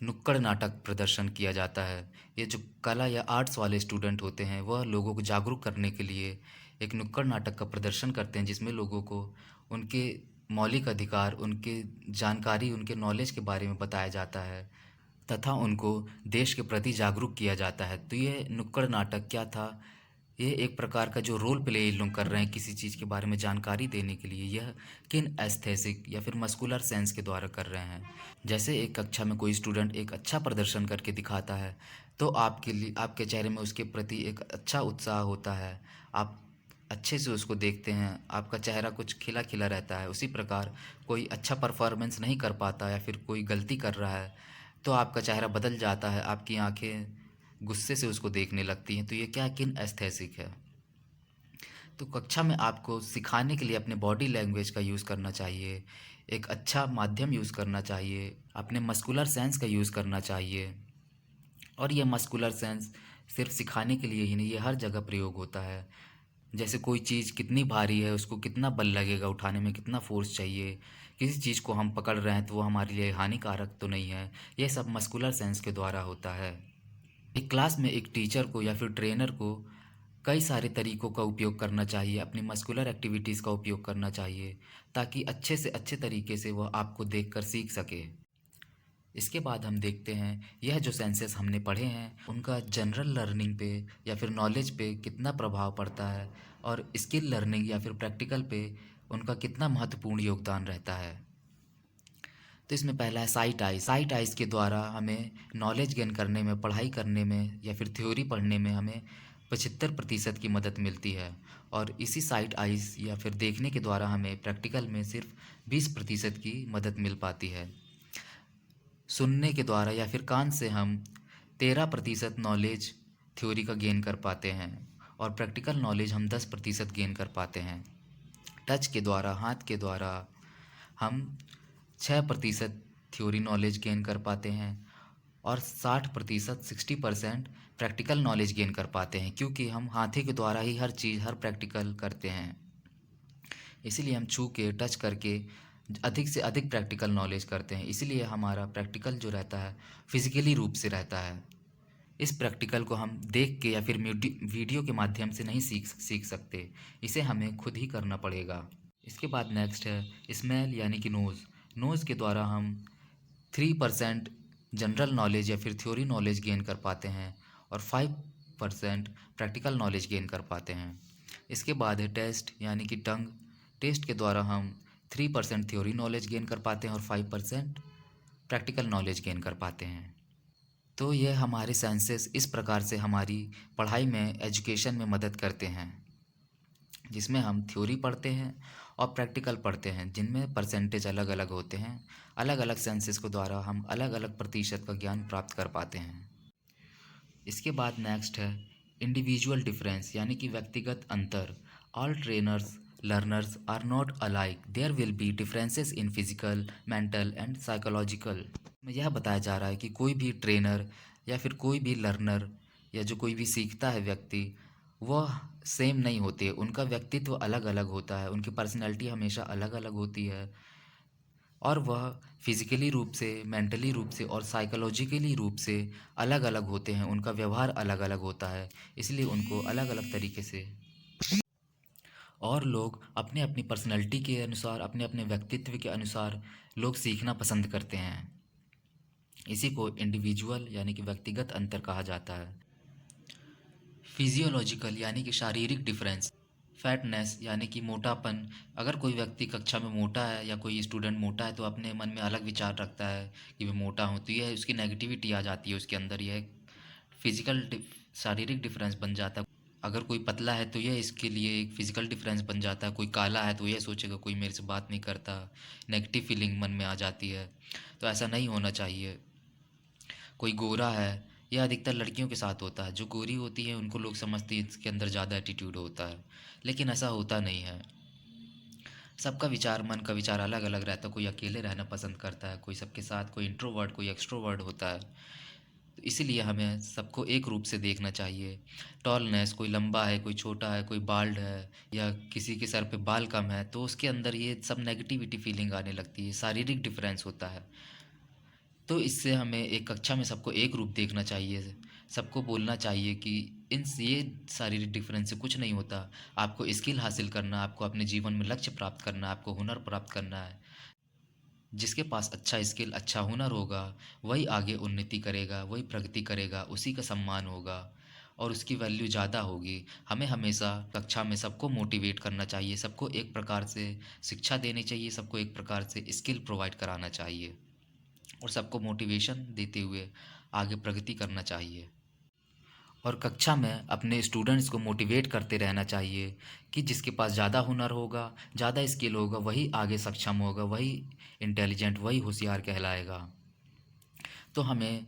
नुक्कड़ नाटक प्रदर्शन किया जाता है। ये जो कला या आर्ट्स वाले स्टूडेंट होते हैं वह लोगों को जागरूक करने के लिए एक नुक्कड़ नाटक का प्रदर्शन करते हैं, जिसमें लोगों को उनके मौलिक अधिकार, उनके जानकारी, उनके नॉलेज के बारे में बताया जाता है तथा उनको देश के प्रति जागरूक किया जाता है। तो ये नुक्कड़ नाटक क्या था? ये एक प्रकार का जो रोल प्ले ये लोग कर रहे हैं किसी चीज़ के बारे में जानकारी देने के लिए, यह किन एस्थेसिक या फिर मस्कुलर सेंस के द्वारा कर रहे हैं। जैसे एक कक्षा में कोई स्टूडेंट एक अच्छा प्रदर्शन करके दिखाता है तो आपके लिए, आपके चेहरे में उसके प्रति एक अच्छा उत्साह होता है, आप अच्छे से उसको देखते हैं, आपका चेहरा कुछ खिला खिला रहता है। उसी प्रकार कोई अच्छा परफॉर्मेंस नहीं कर पाता या फिर कोई गलती कर रहा है तो आपका चेहरा बदल जाता है, आपकी आंखें गुस्से से उसको देखने लगती हैं। तो ये क्या किन एस्थेसिक है। तो कक्षा में आपको सिखाने के लिए अपने बॉडी लैंग्वेज का यूज़ करना चाहिए, एक अच्छा माध्यम यूज़ करना चाहिए, अपने मस्कुलर सेंस का यूज़ करना चाहिए। और ये मस्कुलर सेंस सिर्फ सिखाने के लिए ही नहीं, ये हर जगह प्रयोग होता है। जैसे कोई चीज़ कितनी भारी है, उसको कितना बल लगेगा उठाने में, कितना फोर्स चाहिए, किसी चीज़ को हम पकड़ रहे हैं तो वो हमारे लिए हानिकारक तो नहीं है, ये सब मस्कुलर सेंस के द्वारा होता है। एक क्लास में एक टीचर को या फिर ट्रेनर को कई सारे तरीकों का उपयोग करना चाहिए, अपनी मस्कुलर एक्टिविटीज़ का उपयोग करना चाहिए ताकि अच्छे से अच्छे तरीके से वह आपको देखकर सीख सके। इसके बाद हम देखते हैं यह जो सेंसेस हमने पढ़े हैं उनका जनरल लर्निंग पे या फिर नॉलेज पे कितना प्रभाव पड़ता है और स्किल लर्निंग या फिर प्रैक्टिकल पे उनका कितना महत्वपूर्ण योगदान रहता है। तो इसमें पहला है साइट आइज। साइट आइज़ के द्वारा हमें नॉलेज गेन करने में, पढ़ाई करने में या फिर थ्योरी पढ़ने में हमें 75% की मदद मिलती है। और इसी साइट आइज़ या फिर देखने के द्वारा हमें प्रैक्टिकल में सिर्फ 20% की मदद मिल पाती है। सुनने के द्वारा या फिर कान से हम 13% नॉलेज थ्योरी का गेन कर पाते हैं और प्रैक्टिकल नॉलेज हम 10% गेन कर पाते हैं। टच के द्वारा, हाथ के द्वारा हम 6% थ्योरी नॉलेज गेन कर पाते हैं और 60%, 60% प्रैक्टिकल नॉलेज गेन कर पाते हैं, क्योंकि हम हाथों के द्वारा ही हर चीज़, हर प्रैक्टिकल करते हैं। इसीलिए हम छू के, टच करके अधिक से अधिक प्रैक्टिकल नॉलेज करते हैं। इसीलिए हमारा प्रैक्टिकल जो रहता है फिजिकली रूप से रहता है। इस प्रैक्टिकल को हम देख के या फिर वीडियो के माध्यम से नहीं सीख सकते, इसे हमें खुद ही करना पड़ेगा। इसके बाद नेक्स्ट है स्मेल यानी कि नोज़। नोज़ के द्वारा हम 3% जनरल नॉलेज या फिर थ्योरी नॉलेज गेन कर पाते हैं और 5% प्रैक्टिकल नॉलेज गेन कर पाते हैं। इसके बाद है टेस्ट यानी कि टंग। टेस्ट के द्वारा हम 3% थ्योरी नॉलेज गेन कर पाते हैं और 5% प्रैक्टिकल नॉलेज गेन कर पाते हैं। तो यह हमारे सेंसेस इस प्रकार से हमारी पढ़ाई में, एजुकेशन में मदद करते हैं, जिसमें हम थ्योरी पढ़ते हैं और प्रैक्टिकल पढ़ते हैं, जिनमें परसेंटेज अलग अलग होते हैं। अलग अलग सेंसेस के द्वारा हम अलग अलग प्रतिशत का ज्ञान प्राप्त कर पाते हैं। इसके बाद नेक्स्ट है इंडिविजुअल डिफरेंस यानी कि व्यक्तिगत अंतर। All trainers learners are not alike, there will be differences in physical, mental and psychological. में यह बताया जा रहा है कि कोई भी ट्रेनर या फिर कोई भी लर्नर या जो कोई भी सीखता है व्यक्ति, वह सेम नहीं होते, उनका व्यक्तित्व अलग अलग होता है, उनकी पर्सनैलिटी हमेशा अलग अलग होती है और वह फिज़िकली रूप से, मेंटली रूप से और साइकोलॉजिकली रूप से अलग अलग होते हैं, उनका व्यवहार अलग अलग होता है, इसलिए उनको अलग अलग तरीके से और लोग अपने अपनी पर्सनैलिटी के अनुसार, अपने अपने व्यक्तित्व के अनुसार लोग सीखना पसंद करते हैं। इसी को इंडिविजुअल यानी कि व्यक्तिगत अंतर कहा जाता है। फिजियोलॉजिकल यानी कि शारीरिक डिफरेंस। फैटनेस यानी कि मोटापन। अगर कोई व्यक्ति कक्षा में मोटा है या कोई स्टूडेंट मोटा है तो अपने मन में अलग विचार रखता है कि मैं मोटा हूँ, तो यह उसकी नेगेटिविटी आ जाती है उसके अंदर, यह फिजिकल शारीरिक डिफरेंस बन जाता है। अगर कोई पतला है तो यह इसके लिए एक फिजिकल डिफरेंस बन जाता है। कोई काला है तो यह सोचेगा कोई मेरे से बात नहीं करता, नेगेटिव फीलिंग मन में आ जाती है। तो ऐसा नहीं होना चाहिए। कोई गोरा है, यह अधिकतर लड़कियों के साथ होता है, जो गोरी होती है उनको लोग समझते हैं इसके अंदर ज़्यादा एटीट्यूड होता है, लेकिन ऐसा होता नहीं है। सबका विचार, मन का विचार अलग अलग रहता है। कोई अकेले रहना पसंद करता है, कोई सबके साथ, कोई इंट्रोवर्ट, कोई एक्सट्रोवर्ट होता है। तो इसीलिए हमें सबको एक रूप से देखना चाहिए। टॉलनेस, कोई लंबा है, कोई छोटा है, कोई बाल्ड है या किसी के सर पे बाल कम है, तो उसके अंदर ये सब नेगेटिविटी फीलिंग आने लगती है, शारीरिक डिफरेंस होता है। तो इससे हमें एक कक्षा में सबको एक रूप देखना चाहिए, सबको बोलना चाहिए कि इन ये शारीरिक डिफरेंस से कुछ नहीं होता। आपको स्किल हासिल करना, आपको अपने जीवन में लक्ष्य प्राप्त करना, आपको हुनर प्राप्त करना है। जिसके पास अच्छा स्किल, अच्छा हुनर होगा, वही आगे उन्नति करेगा, वही प्रगति करेगा, उसी का सम्मान होगा और उसकी वैल्यू ज़्यादा होगी। हमें हमेशा कक्षा में सबको मोटिवेट करना चाहिए, सबको एक प्रकार से शिक्षा देनी चाहिए, सबको एक प्रकार से स्किल प्रोवाइड कराना चाहिए और सबको मोटिवेशन देते हुए आगे प्रगति करना चाहिए। और कक्षा में अपने स्टूडेंट्स को मोटिवेट करते रहना चाहिए कि जिसके पास ज़्यादा हुनर होगा, ज़्यादा स्किल होगा, वही आगे सक्षम होगा, वही इंटेलिजेंट, वही होशियार कहलाएगा। तो हमें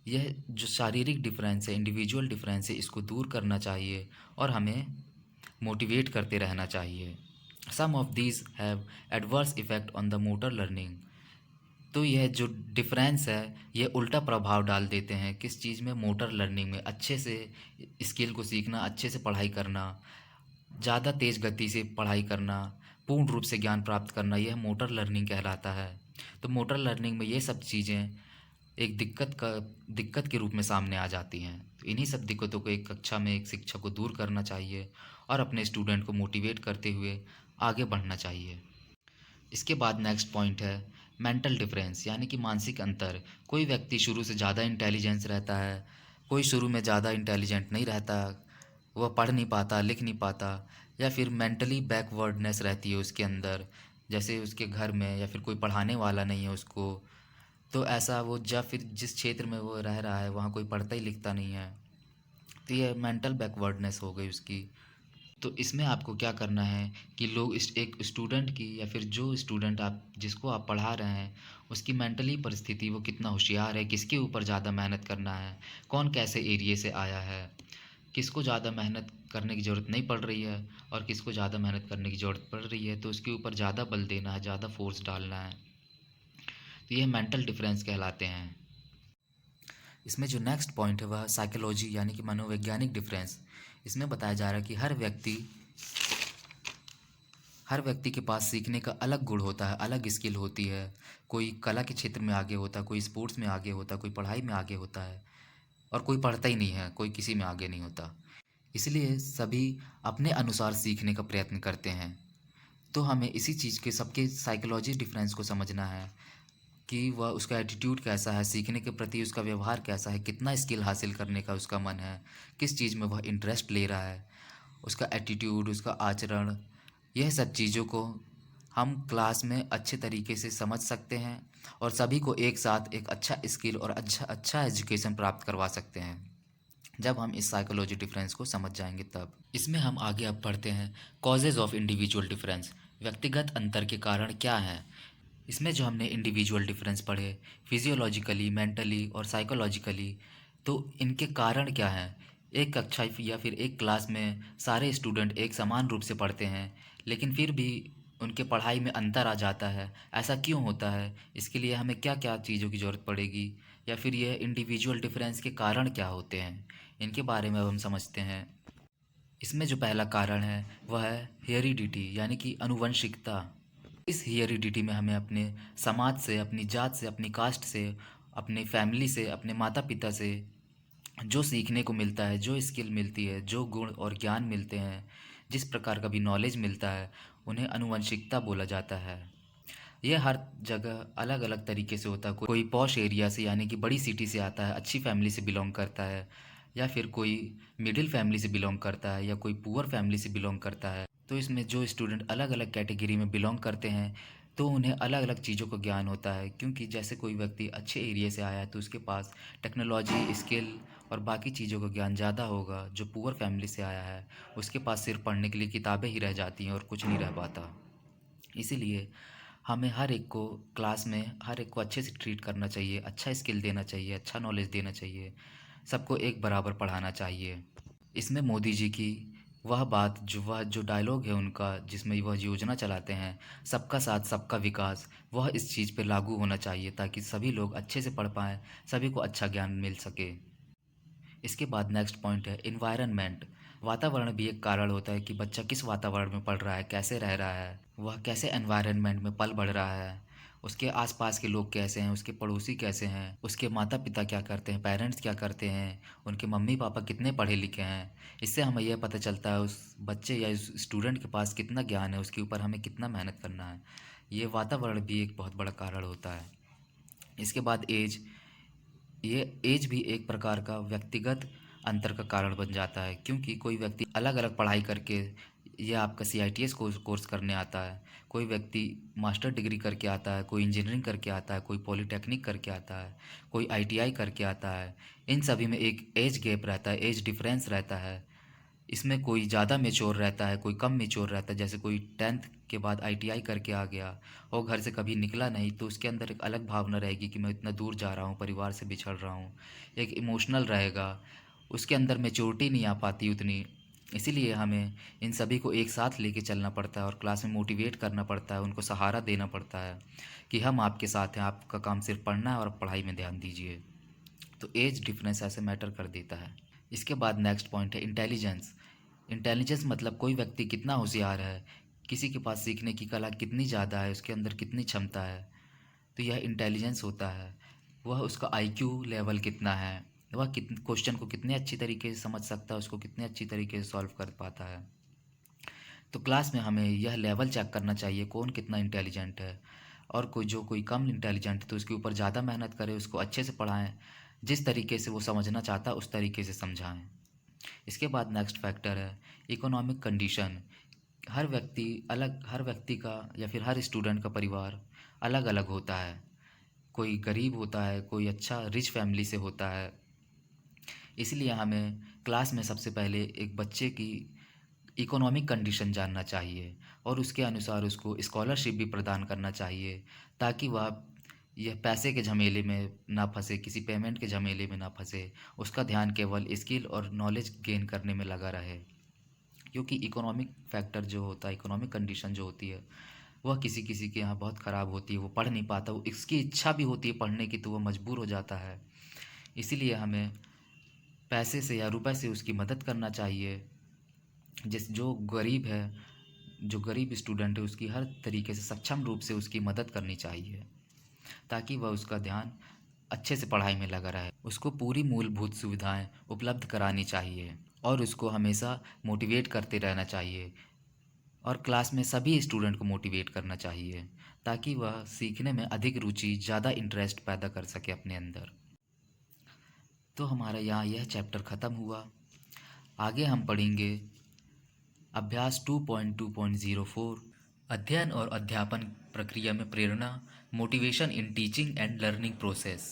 यह जो शारीरिक डिफरेंस है, इंडिविजुअल डिफरेंस है, इसको दूर करना चाहिए और हमें मोटिवेट करते रहना चाहिए। Some of these have adverse effect on the motor learning. तो यह जो डिफरेंस है, ये उल्टा प्रभाव डाल देते हैं किस चीज़ में, मोटर लर्निंग में। अच्छे से स्किल को सीखना, अच्छे से पढ़ाई करना, ज़्यादा तेज़ गति से पढ़ाई करना, पूर्ण रूप से ज्ञान प्राप्त करना, यह मोटर लर्निंग कहलाता है। तो मोटर लर्निंग में ये सब चीज़ें एक दिक्कत के रूप में सामने आ जाती हैं। तो इन्हीं सब दिक्कतों को एक कक्षा में एक शिक्षक को दूर करना चाहिए और अपने स्टूडेंट को मोटिवेट करते हुए आगे बढ़ना चाहिए। इसके बाद नेक्स्ट पॉइंट है मेंटल डिफरेंस, यानी कि मानसिक अंतर। कोई व्यक्ति शुरू से ज़्यादा इंटेलिजेंस रहता है, कोई शुरू में ज़्यादा इंटेलिजेंट नहीं रहता, वह पढ़ नहीं पाता, लिख नहीं पाता, या फिर मेंटली बैकवर्डनेस रहती है उसके अंदर, जैसे उसके घर में या फिर कोई पढ़ाने वाला नहीं है उसको। तो ऐसा वो या फिर जिस क्षेत्र में वो रह रहा है वहाँ कोई पढ़ता ही लिखता नहीं है, तो ये मेंटल बैकवर्डनेस हो गई उसकी। तो इसमें आपको क्या करना है कि लोग इस एक स्टूडेंट की या फिर जो स्टूडेंट आप जिसको आप पढ़ा रहे हैं उसकी मेंटली परिस्थिति, वो कितना होशियार है, किसके ऊपर ज़्यादा मेहनत करना है, कौन कैसे एरिया से आया है, किसको ज़्यादा मेहनत करने की ज़रूरत नहीं पड़ रही है और किसको ज़्यादा मेहनत करने की ज़रूरत पड़ रही है, तो उसके ऊपर ज़्यादा बल देना है, ज़्यादा फोर्स डालना है। तो ये मेंटल डिफरेंस कहलाते हैं। इसमें जो नेक्स्ट पॉइंट है वह साइकोलॉजी, यानी कि मनोवैज्ञानिक डिफरेंस। इसमें बताया जा रहा है कि हर व्यक्ति के पास सीखने का अलग गुण होता है, अलग स्किल होती है। कोई कला के क्षेत्र में आगे होता है, कोई स्पोर्ट्स में आगे होता है, कोई पढ़ाई में आगे होता है और कोई पढ़ता ही नहीं है, कोई किसी में आगे नहीं होता। इसलिए सभी अपने अनुसार सीखने का प्रयत्न करते हैं। तो हमें इसी चीज़ के सबके साइकोलॉजी डिफरेंस को समझना है कि वह उसका एटीट्यूड कैसा है, सीखने के प्रति उसका व्यवहार कैसा है, कितना स्किल हासिल करने का उसका मन है, किस चीज़ में वह इंटरेस्ट ले रहा है, उसका एटीट्यूड, उसका आचरण, यह सब चीज़ों को हम क्लास में अच्छे तरीके से समझ सकते हैं और सभी को एक साथ एक अच्छा स्किल और अच्छा अच्छा एजुकेशन प्राप्त करवा सकते हैं जब हम इस साइकोलॉजी डिफरेंस को समझ जाएंगे तब। इसमें हम आगे अब पढ़ते हैं कॉजेज़ ऑफ इंडिविजुअल डिफरेंस, व्यक्तिगत अंतर के कारण क्या हैं। इसमें जो हमने इंडिविजुअल डिफरेंस पढ़े फिजियोलॉजिकली, मेंटली और साइकोलॉजिकली, तो इनके कारण क्या हैं। एक कक्षा या फिर एक क्लास में सारे स्टूडेंट एक समान रूप से पढ़ते हैं, लेकिन फिर भी उनके पढ़ाई में अंतर आ जाता है। ऐसा क्यों होता है, इसके लिए हमें क्या क्या चीज़ों की ज़रूरत पड़ेगी, या फिर यह इंडिविजुअल डिफरेंस के कारण क्या होते हैं, इनके बारे में अब हम समझते हैं। इसमें जो पहला कारण है वह है हेरिडिटी, यानी कि अनुवंशिकता। इस हेरिडिटी में हमें अपने समाज से, अपनी जात से, अपनी कास्ट से, अपनी फैमिली से, अपने माता पिता से जो सीखने को मिलता है, जो स्किल मिलती है, जो गुण और ज्ञान मिलते हैं, जिस प्रकार का भी नॉलेज मिलता है, उन्हें अनुवंशिकता बोला जाता है। यह हर जगह अलग अलग तरीके से होता है। कोई पॉश एरिया से, यानी कि बड़ी सिटी से आता है, अच्छी फैमिली से बिलोंग करता है, या फिर कोई मिडिल फैमिली से बिलोंग करता है, या कोई पुअर फैमिली से बिलोंग करता है। तो इसमें जो स्टूडेंट अलग अलग कैटेगरी में बिलोंग करते हैं तो उन्हें अलग अलग चीज़ों का ज्ञान होता है, क्योंकि जैसे कोई व्यक्ति अच्छे एरिया से आया है तो उसके पास टेक्नोलॉजी, स्किल और बाकी चीज़ों का ज्ञान ज़्यादा होगा। जो पुअर फैमिली से आया है उसके पास सिर्फ पढ़ने के लिए किताबें ही रह जाती हैं और कुछ नहीं रह पाता। इसीलिए हमें हर एक को क्लास में हर एक को अच्छे से ट्रीट करना चाहिए, अच्छा स्किल देना चाहिए, अच्छा नॉलेज देना चाहिए, सबको एक बराबर पढ़ाना चाहिए। इसमें मोदी जी की वह जो डायलॉग है उनका, जिसमें वह योजना चलाते हैं सबका साथ सबका विकास, वह इस चीज़ पे लागू होना चाहिए ताकि सभी लोग अच्छे से पढ़ पाएँ, सभी को अच्छा ज्ञान मिल सके। इसके बाद नेक्स्ट पॉइंट है इन्वायरमेंट। वातावरण भी एक कारण होता है कि बच्चा किस वातावरण में पढ़ रहा है, कैसे रह रहा है, वह कैसे एनवायरनमेंट में पल बढ़ रहा है, उसके आसपास के लोग कैसे हैं, उसके पड़ोसी कैसे हैं, उसके माता पिता क्या करते हैं, पेरेंट्स क्या करते हैं, उनके मम्मी पापा कितने पढ़े लिखे हैं। इससे हमें यह पता चलता है उस बच्चे या उस स्टूडेंट के पास कितना ज्ञान है, उसके ऊपर हमें कितना मेहनत करना है। ये वातावरण भी एक बहुत बड़ा कारण होता है। इसके बाद एज, ये एज भी एक प्रकार का व्यक्तिगत अंतर का कारण बन जाता है, क्योंकि कोई व्यक्ति अलग अलग पढ़ाई करके, यह आपका CITS कोर्स करने आता है, कोई व्यक्ति मास्टर डिग्री करके आता है, कोई इंजीनियरिंग करके आता है, कोई पॉलिटेक्निक करके आता है, कोई ITI करके आता है। इन सभी में एक एज गैप रहता है, एज डिफरेंस रहता है। इसमें कोई ज़्यादा मेच्योर रहता है, कोई कम मेच्योर रहता है। जैसे कोई 10th के बाद ITI करके आ गया और घर से कभी निकला नहीं, तो उसके अंदर एक अलग भावना रहेगी कि मैं इतना दूर जा रहा हूँ, परिवार से बिछड़ रहा हूँ। एक इमोशनल रहेगा, उसके अंदर मेच्योरिटी नहीं आ पाती उतनी। इसीलिए हमें इन सभी को एक साथ लेके चलना पड़ता है और क्लास में मोटिवेट करना पड़ता है, उनको सहारा देना पड़ता है कि हम आपके साथ हैं, आपका काम सिर्फ पढ़ना है और पढ़ाई में ध्यान दीजिए। तो एज डिफरेंस ऐसे मैटर कर देता है। इसके बाद नेक्स्ट पॉइंट है इंटेलिजेंस। इंटेलिजेंस मतलब कोई व्यक्ति कितना होशियार है, किसी के पास सीखने की कला कितनी ज़्यादा है, उसके अंदर कितनी क्षमता है, तो यह इंटेलिजेंस होता है। वह उसका IQ लेवल कितना है, वह क्वेश्चन को कितने अच्छी तरीके से समझ सकता है, उसको कितने अच्छी तरीके से सॉल्व कर पाता है। तो क्लास में हमें यह लेवल चेक करना चाहिए कौन कितना इंटेलिजेंट है, और कोई कम इंटेलिजेंट है तो उसके ऊपर ज़्यादा मेहनत करें, उसको अच्छे से पढ़ाएं, जिस तरीके से वो समझना चाहता है उस तरीके से समझाएं। इसके बाद नेक्स्ट फैक्टर है इकोनॉमिक कंडीशन। हर व्यक्ति का या फिर हर स्टूडेंट का परिवार अलग अलग होता है। कोई गरीब होता है, कोई अच्छा रिच फैमिली से होता है। इसलिए हमें क्लास में सबसे पहले एक बच्चे की इकोनॉमिक कंडीशन जानना चाहिए और उसके अनुसार उसको स्कॉलरशिप भी प्रदान करना चाहिए, ताकि वह यह पैसे के झमेले में ना फंसे, किसी पेमेंट के झमेले में ना फंसे। उसका ध्यान केवल स्किल और नॉलेज गेन करने में लगा रहे, क्योंकि इकोनॉमिक फैक्टर जो होता है, इकोनॉमिक कंडीशन जो होती है, वह किसी किसी के यहाँ बहुत ख़राब होती है। वो पढ़ नहीं पाता, वो इसकी इच्छा भी होती है पढ़ने की तो वह मजबूर हो जाता है। इसीलिए हमें पैसे से या रुपए से उसकी मदद करना चाहिए। जो गरीब है, जो गरीब स्टूडेंट है, उसकी हर तरीके से सक्षम रूप से उसकी मदद करनी चाहिए, ताकि वह उसका ध्यान अच्छे से पढ़ाई में लगा रहे। उसको पूरी मूलभूत सुविधाएं उपलब्ध करानी चाहिए और उसको हमेशा मोटिवेट करते रहना चाहिए, और क्लास में सभी स्टूडेंट को मोटिवेट करना चाहिए, ताकि वह सीखने में अधिक रुचि, ज़्यादा इंटरेस्ट पैदा कर सके अपने अंदर। तो हमारा यहाँ यह चैप्टर ख़त्म हुआ। आगे हम पढ़ेंगे अभ्यास 2.2.04, अध्ययन और अध्यापन प्रक्रिया में प्रेरणा, motivation in teaching and learning process.